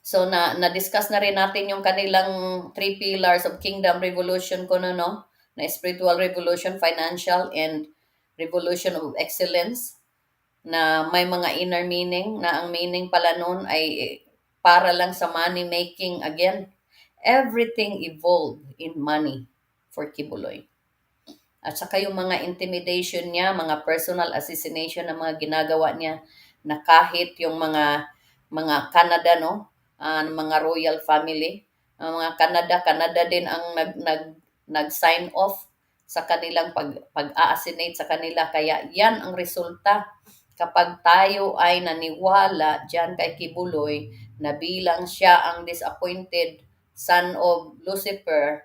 So na-discuss na rin natin yung kanilang 3 pillars of kingdom revolution ko no? Na spiritual revolution, financial, and revolution of excellence, na may mga inner meaning, na ang meaning pala nun ay para lang sa money making again. Everything evolved in money for Kibuloy. At saka yung mga intimidation niya, mga personal assassination na mga ginagawa niya, na kahit yung mga Canada, no, mga royal family, mga Canada din ang nag-sign off sa kanilang pag-assassinate sa kanila. Kaya yan ang resulta kapag tayo ay naniwala diyan kay Kibuloy na bilang siya ang disappointed son of Lucifer,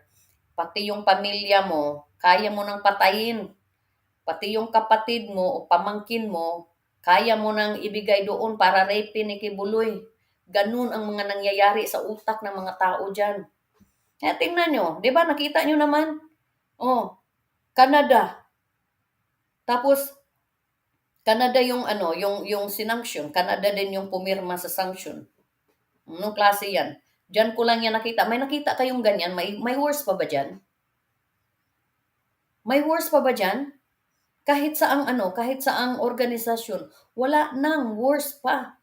pati yung pamilya mo, kaya mo nang patayin. Pati yung kapatid mo o pamangkin mo, kaya mo nang ibigay doon para rape ni Kibuloy. Ganun ang mga nangyayari sa utak ng mga tao dyan. Kaya tingnan nyo, di ba nakita nyo naman? Oh, Canada. Tapos, Canada yung yung sinanction. Canada din yung pumirma sa sanction. Anong klase yan? Diyan ko lang yan nakita. May nakita kayong ganyan? May worse pa ba dyan? May worse pa ba dyan? Kahit sa ang organisasyon, wala nang worse pa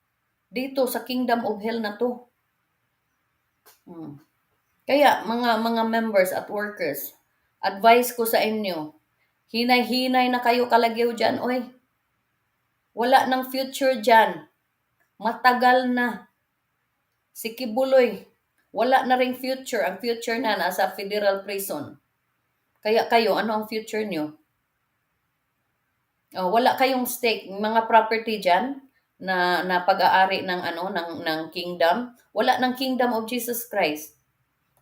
dito sa Kingdom of Hell na to. Kaya mga members at workers, advice ko sa inyo, hinay-hinay na kayo kalagyo dyan, oy. Wala nang future dyan. Matagal na. Si Kibuloy, wala na ring future. Ang future na nasa federal prison. Kaya kayo, ano ang future nyo? Wala kayong stake, mga property diyan na pag-aari ng kingdom. Wala ng kingdom of Jesus Christ.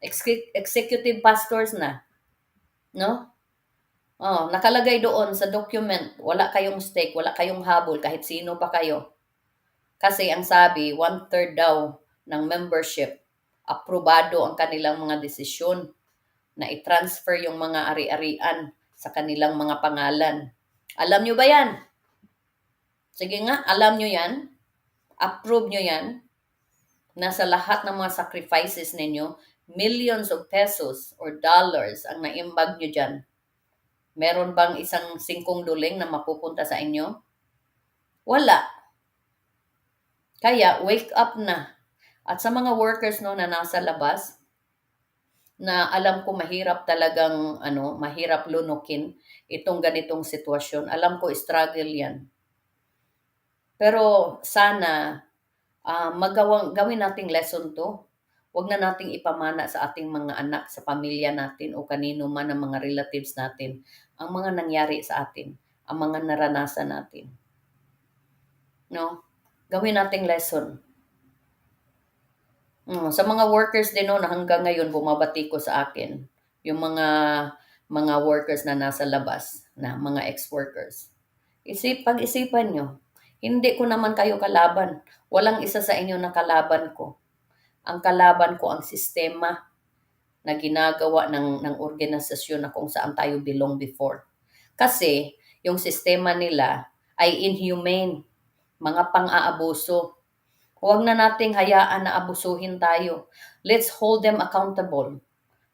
Executive pastors na, no? Nakalagay doon sa document, wala kayong stake, wala kayong habol kahit sino pa kayo. Kasi ang sabi, 1/3 daw ng membership aprobado ang kanilang mga desisyon na i-transfer yung mga ari-arian sa kanilang mga pangalan. Alam nyo ba yan? Sige nga, alam nyo yan? Approve nyo yan? Nasa lahat ng mga sacrifices ninyo, millions of pesos or dollars ang naimbag nyo dyan. Meron bang isang singkong duling na mapupunta sa inyo? Wala. Kaya, wake up na. At sa mga workers no na nasa labas, na alam ko mahirap talagang mahirap lunukin itong ganitong sitwasyon. Alam ko struggle 'yan. Pero sana gawin nating lesson 'to. Huwag na nating ipamana sa ating mga anak, sa pamilya natin o kanino man ng mga relatives natin ang mga nangyari sa atin, ang mga naranasan natin, 'no? Gawin nating lesson. Sa mga workers din 'no, na hanggang ngayon bumabati ko sa akin, yung mga workers na nasa labas, na mga ex-workers. Pag-isipan niyo, hindi ko naman kayo kalaban. Walang isa sa inyo na kalaban ko. Ang kalaban ko ang sistema na ginagawa ng organisasyon na kung saan tayo belong before. Kasi yung sistema nila ay inhumane, mga pang-aabuso. Huwag na nating hayaan na abusuhin tayo. Let's hold them accountable.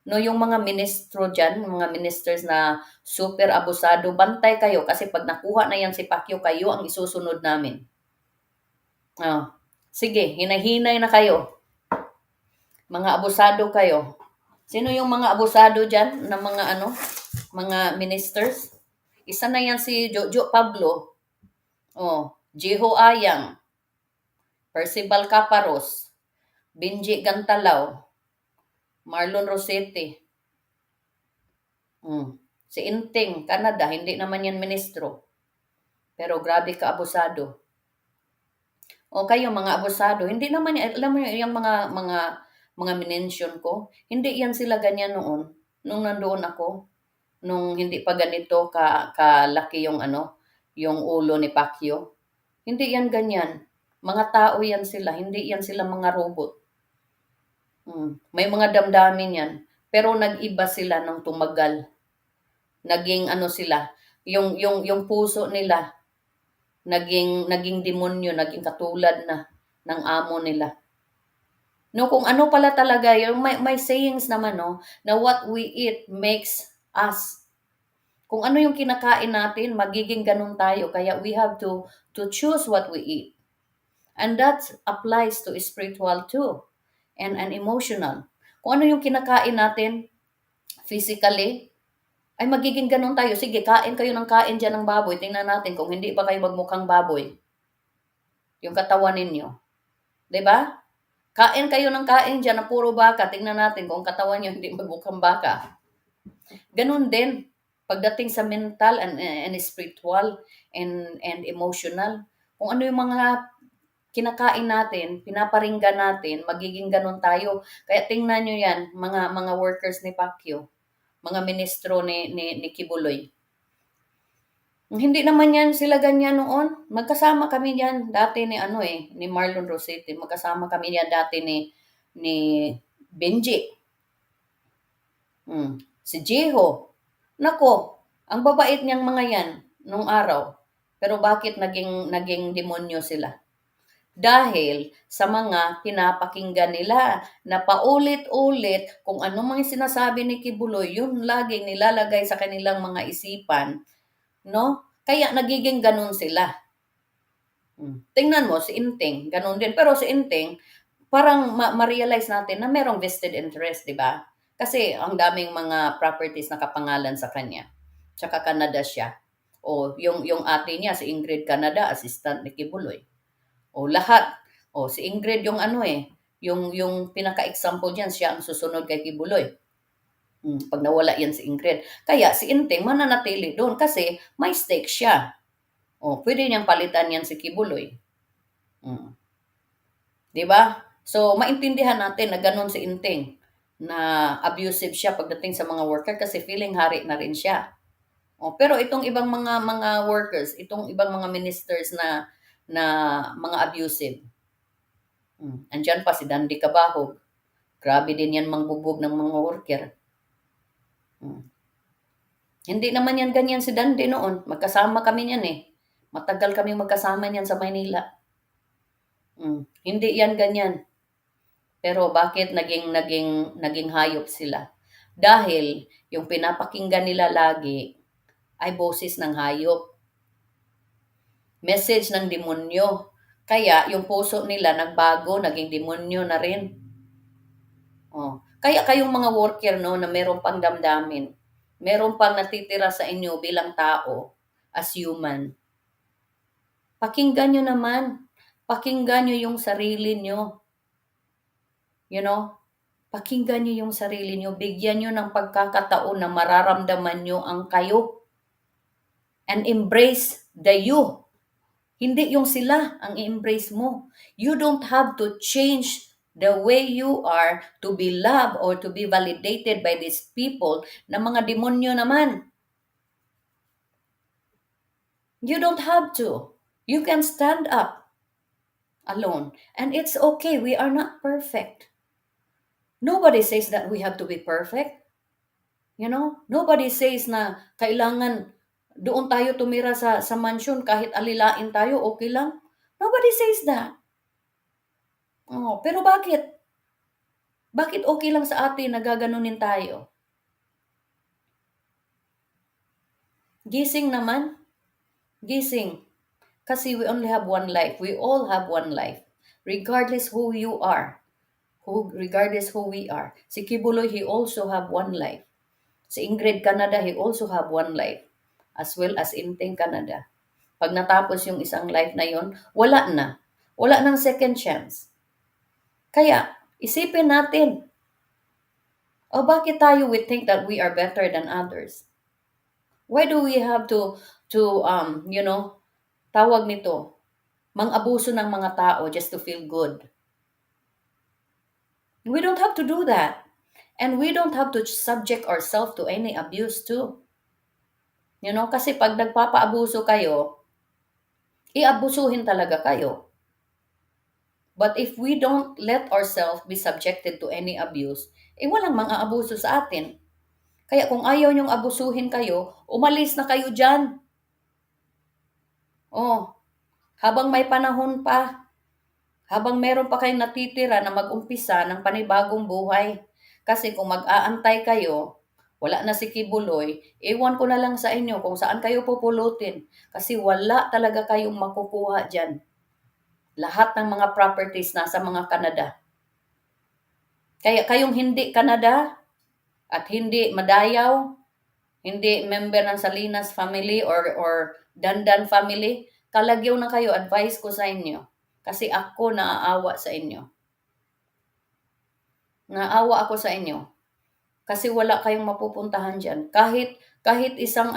No, yung mga ministro dyan, mga ministers na super abusado, bantay kayo kasi pag nakuha na yan si Pacquiao, kayo ang isusunod namin. Sige, hinahinay na kayo. Mga abusado kayo. Sino yung mga abusado dyan ng mga ministers? Isa na yan si Jojo Pablo. Jeho Ayang, Percival Caparos, Benji Gantalaw, Marlon Rosete. Si Inting, Canada, hindi naman yan ministro. Pero grabe ka abusado. Kayo mga abusado, hindi naman yan, alam mo yung mga minention ko, hindi yan sila ganyan noon, nung nandoon ako, nung hindi pa ganito kalaki yung ulo ni Pacquiao. Hindi yan ganyan. Mga tao yan sila, hindi yan sila mga robot. May mga damdamin yan. Pero nag-iba sila nang tumagal. Naging sila, yung puso nila, naging demonyo, naging katulad na ng amo nila. No, kung ano pala talaga, yung may sayings naman, no, na what we eat makes us. Kung ano yung kinakain natin, magiging ganun tayo. Kaya we have to choose what we eat. And that applies to spiritual too. And emotional. Kung ano yung kinakain natin, physically, ay magiging ganun tayo. Sige, kain kayo ng kain dyan ng baboy. Tingnan natin kung hindi pa kayo magmukhang baboy. Yung katawan ninyo. 'Di ba? Kain kayo ng kain dyan na puro baka. Tingnan natin kung katawan nyo hindi magmukhang baka. Ganun din. Pagdating sa mental and spiritual and emotional. Kung ano yung mga kinakain natin, pinaparinggan natin, magiging ganun tayo. Kaya tingnan nyo yan, mga workers ni Pacquiao, mga ministro ni Quiboloy. Hindi naman yan sila ganyan noon. Magkasama kami yan dati ni Marlon Rosete. Magkasama kami yan dati ni Benji. Si Jeho. Nako, ang babait niyang mga yan nung araw. Pero bakit naging demonyo sila? Dahil sa mga pinapakinggan nila na paulit-ulit kung ano mga sinasabi ni Quiboloy, yun laging nilalagay sa kanilang mga isipan, no? Kaya nagiging ganun sila. Tingnan mo si Inting, ganun din. Pero si Inting, parang ma-realize natin na merong vested interest, di ba? Kasi ang daming mga properties na kapangalan sa kanya. Tsaka Canada siya. Yung ate niya, si Ingrid Canada, assistant ni Quiboloy. Lahat. Si Ingrid yung yung pinaka-example diyan, siya ang susunod kay Quiboloy. Pag nawala yan si Ingrid. Kaya si Inting mananatili doon kasi may stake siya. Pwede niyang palitan yan si Quiboloy. 'Di ba? So, maintindihan natin na ganun si Inting, na abusive siya pagdating sa mga worker kasi feeling hari na rin siya. Pero itong ibang mga workers, itong ibang mga ministers na mga abusive. Andiyan pa si Dandy Cabahog. Grabe din yan mangbubog ng mga worker. Hindi naman yan ganyan si Dandy noon. Magkasama kami niyan eh. Matagal kami magkasama niyan sa Maynila. Hindi yan ganyan. Pero bakit naging hayop sila? Dahil yung pinapakinggan nila lagi ay boses ng hayop. Message ng demonyo. Kaya yung puso nila nagbago, naging demonyo na rin. Oh. Kaya kayong mga worker, no, na meron pang damdamin, meron pang natitira sa inyo bilang tao, as human. Pakinggan nyo naman. Pakinggan nyo yung sarili nyo. You know? Pakinggan nyo yung sarili nyo. Bigyan nyo ng pagkakataon na mararamdaman nyo ang kayo. And embrace the you. Hindi yung sila ang i-embrace mo. You don't have to change the way you are to be loved or to be validated by these people na mga demonyo naman. You don't have to. You can stand up alone. And it's okay. We are not perfect. Nobody says that we have to be perfect. You know? Nobody says na kailangan doon tayo tumira sa mansion kahit alilain tayo, okay lang. Nobody says that. Oh, pero bakit? Bakit okay lang sa atin na gaganunin tayo? Gising naman. Gising. Kasi we only have one life. We all have one life. Regardless who you are. Regardless who we are. Si Quiboloy, he also have one life. Si Ingrid Canada, he also have one life. As well as Inteng Canada. Pag natapos yung isang life na yon, wala na. Wala nang second chance. Kaya, isipin natin, bakit tayo we think that we are better than others? Why do we have to tawag nito, mang-abuso ng mga tao just to feel good? We don't have to do that. And we don't have to subject ourselves to any abuse too. Kasi pag nagpapaabuso kayo, iabusuhin talaga kayo. But if we don't let ourselves be subjected to any abuse, walang mang-aabuso sa atin. Kaya kung ayaw nyong abusuhin kayo, umalis na kayo dyan. Oh, habang may panahon pa, habang meron pa kayong natitira na mag-umpisa ng panibagong buhay. Kasi kung mag-aantay kayo, wala na si Quiboloy, ewan ko na lang sa inyo kung saan kayo pupulutin. Kasi wala talaga kayong makukuha dyan. Lahat ng mga properties nasa mga Canada. Kaya kayong hindi Canada at hindi Madayaw, hindi member ng Salinas family or Dandan family, kalagyaw na kayo, advice ko sa inyo. Kasi ako naaawa sa inyo. Naawa ako sa inyo. Kasi wala kayong mapupuntahan diyan. Kahit isang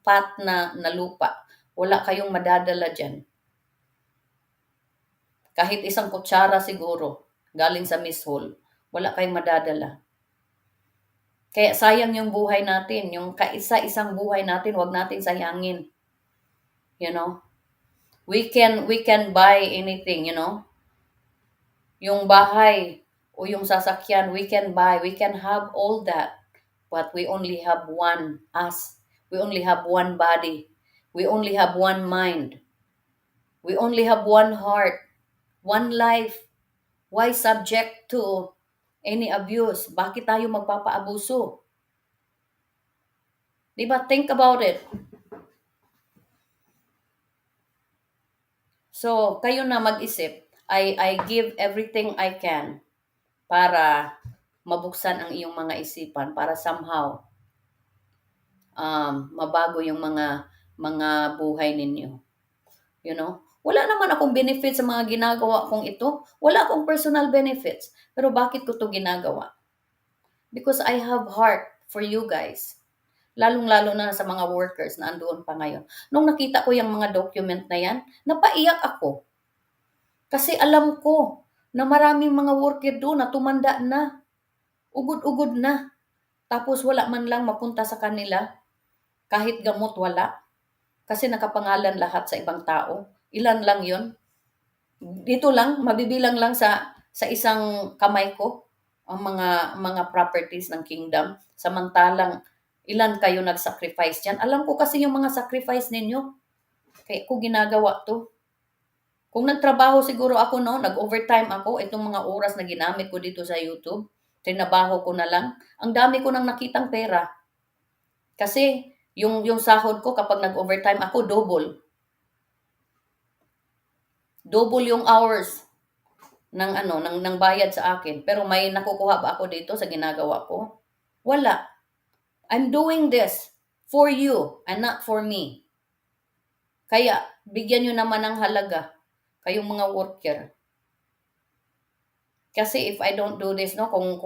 pat na lupa, wala kayong madadala diyan. Kahit isang kutsara siguro, galing sa Miss Hall, wala kayong madadala. Kaya sayang yung buhay natin, yung kaisa-isang buhay natin, wag natin sayangin. We can buy anything, Yung bahay o yung sasakyan, we can buy, we can have all that. But we only have one us. We only have one body. We only have one mind. We only have one heart. One life. Why subject to any abuse? Bakit tayo magpapaabuso? Diba? Think about it. So, kayo na mag-isip. I give everything I can para mabuksan ang iyong mga isipan, para somehow mabago yung mga buhay ninyo. Wala naman akong benefits sa mga ginagawa kong ito. Wala akong personal benefits. Pero bakit ko to ginagawa? Because I have heart for you guys. Lalong-lalo na sa mga workers na andoon pa ngayon. Nung nakita ko yung mga document na yan, napaiyak ako. Kasi alam ko na maraming mga worker doon na tumanda na. Ugod-ugod na. Tapos wala man lang mapunta sa kanila. Kahit gamot wala. Kasi nakapangalan lahat sa ibang tao. Ilan lang yon. Dito lang, mabibilang lang sa isang kamay ko ang mga properties ng kingdom. Samantalang ilan kayo nag-sacrifice dyan. Alam ko kasi yung mga sacrifice ninyo. Kaya ko ginagawa to. Kung nagtrabaho siguro ako, nag-overtime ako, itong mga oras na ginamit ko dito sa YouTube, trinabaho ko na lang, ang dami ko nang nakitang pera. Kasi yung sahod ko kapag nag-overtime ako, double. Double yung hours ng ano, ng bayad sa akin. Pero may nakukuha ba ako dito sa ginagawa ko? Wala. I'm doing this for you and not for me. Kaya, bigyan nyo naman ng halaga, kayong mga worker. Kasi if I don't do this, no, kung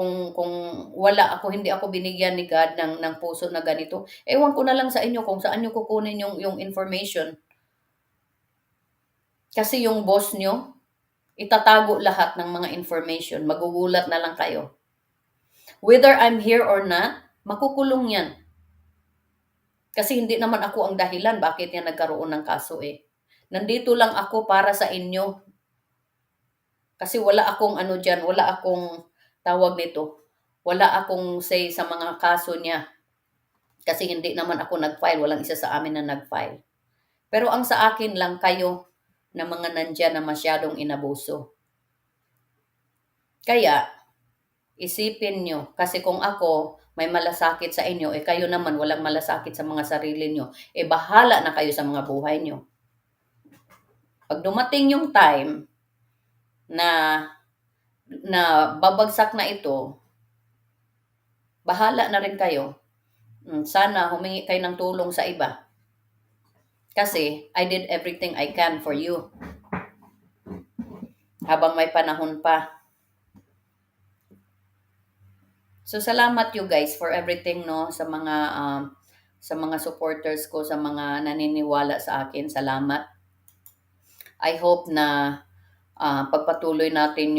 wala ako, hindi ako binigyan ni God ng puso na ganito, ewan ko na lang sa inyo kung saan nyo kukunin yung information. Kasi yung boss nyo, itatago lahat ng mga information. Magugulat na lang kayo. Whether I'm here or not, makukulong yan. Kasi hindi naman ako ang dahilan bakit yan nagkaroon ng kaso eh. Nandito lang ako para sa inyo. Kasi wala akong ano dyan, wala akong tawag nito. Wala akong say sa mga kaso niya. Kasi hindi naman ako nag-file, walang isa sa amin na nag-file. Pero ang sa akin lang kayo na mga nandyan na masyadong inabuso. Kaya, isipin nyo, kasi kung ako may malasakit sa inyo, eh kayo naman walang malasakit sa mga sarili nyo, eh bahala na kayo sa mga buhay nyo. Pag dumating yung time na babagsak na ito, bahala na rin kayo. Sana humingi kayo ng tulong sa iba. Kasi I did everything I can for you. Habang may panahon pa. So salamat you guys for everything, no, sa mga supporters ko, sa mga naniniwala sa akin. Salamat. I hope na pagpatuloy natin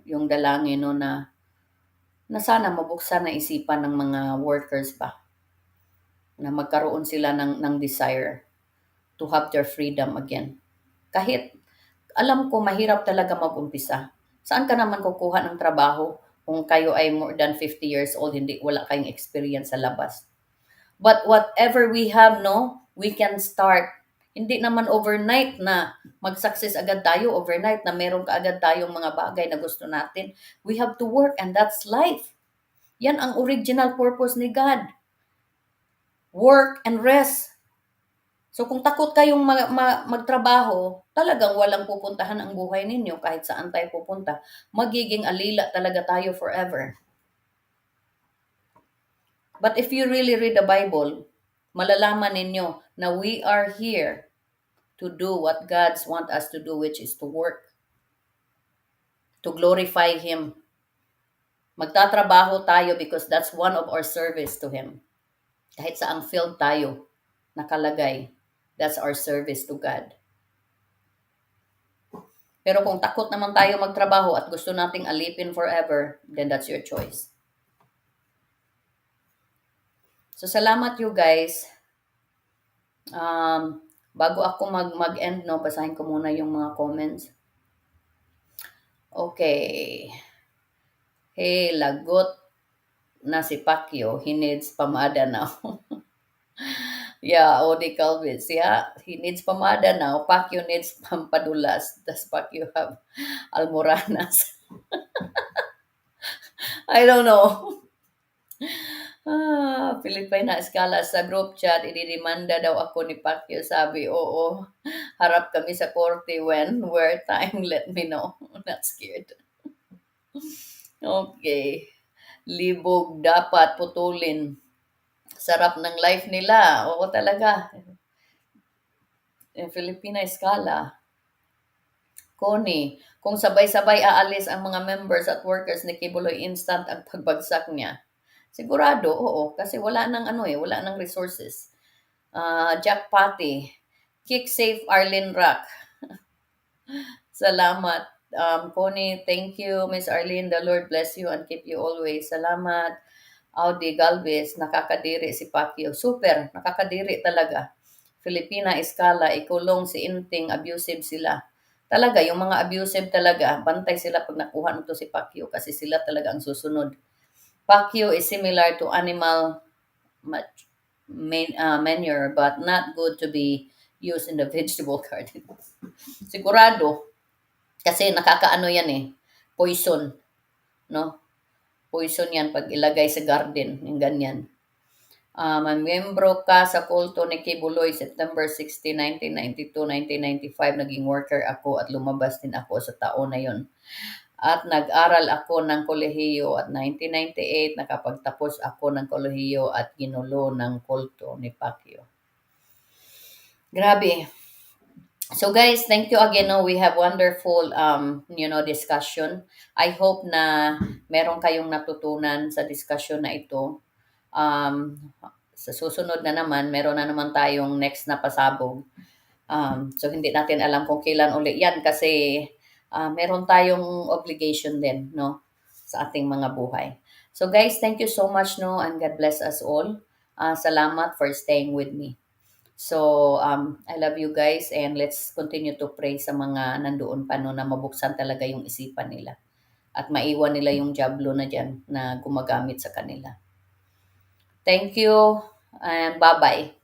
yung dalangin, no, na sana mabuksan na isipan ng mga workers ba na magkaroon sila ng desire to have their freedom again. Kahit alam ko mahirap talaga mag-umpisa. Saan ka naman kukuha ng trabaho kung kayo ay more than 50 years old, hindi wala kayong experience sa labas. But whatever we have, no, we can start. Hindi naman overnight na mag-success agad tayo, overnight na meron ka agad tayong mga bagay na gusto natin. We have to work and that's life. Yan ang original purpose ni God. Work and rest. So kung takot kayong magtrabaho, talagang walang pupuntahan ang buhay ninyo kahit saan tayo pupunta. Magiging alila talaga tayo forever. But if you really read the Bible, malalaman ninyo na we are here to do what God wants us to do, which is to work, to glorify Him. Magtatrabaho tayo because that's one of our service to Him. Kahit saang field tayo nakalagay, that's our service to God. Pero kung takot naman tayo magtrabaho at gusto nating alipin forever, then that's your choice. So salamat you guys. Bago ako mag-end, no, basahin ko muna yung mga comments. Okay. Hey, lagot na si Pacquiao. He needs pamada now. Yeah, Odi Calvis. Yeah, he needs pamada now. Pacquiao needs pampadulas. Does Pacquiao have almoranas? I don't know. Filipina Escala sa group chat, ididemanda daw ako ni Pacquiao. Sabi, oo, harap kami sa korte where time, let me know. Not scared. Okay. Libog dapat putulin. Sarap ng life nila. Oo talaga. Filipina Escala. Connie, kung sabay-sabay aalis ang mga members at workers ni Quiboloy, instant ang pagbagsak niya. Sigurado, oo. Kasi wala wala nang resources. Jack Patty, kick safe Arlene Rock. Salamat. Connie, thank you. Miss Arlene, the Lord bless you and keep you always. Salamat. Audi Galvez, nakakadiri si Pacquiao. Super, nakakadiri talaga. Filipina Escala, ikulong si Inting, abusive sila. Talaga, yung mga abusive talaga, bantay sila pag nakuha nito si Pacquiao kasi sila talaga ang susunod. Pacquiao is similar to animal manure but not good to be used in the vegetable garden. Sigurado, kasi nakakaano yan eh, poison, no? Poison yan pag ilagay sa garden, yung ganyan. Miyembro ka sa kulto ni Quiboloy September 16, 1992, 1995. Naging worker ako at lumabas din ako sa taon na yon. At nag-aral ako ng kolehiyo at 1998 nakapagtapos ako ng kolehiyo at ginulo ng kulto ni Pacquiao. Grabe. So guys, thank you again. No, we have wonderful discussion. I hope na meron kayong natutunan sa discussion na ito. Um, sa susunod na naman, meron na naman tayong next na pasabog. So hindi natin alam kung kailan uli yan kasi meron tayong obligation din, no, sa ating mga buhay. So guys, thank you so much, no, and God bless us all. Salamat for staying with me. So, I love you guys and let's continue to pray sa mga nandoon pa no na mabuksan talaga yung isipan nila at maiwan nila yung jablo na dyan na gumagamit sa kanila. Thank you and bye-bye.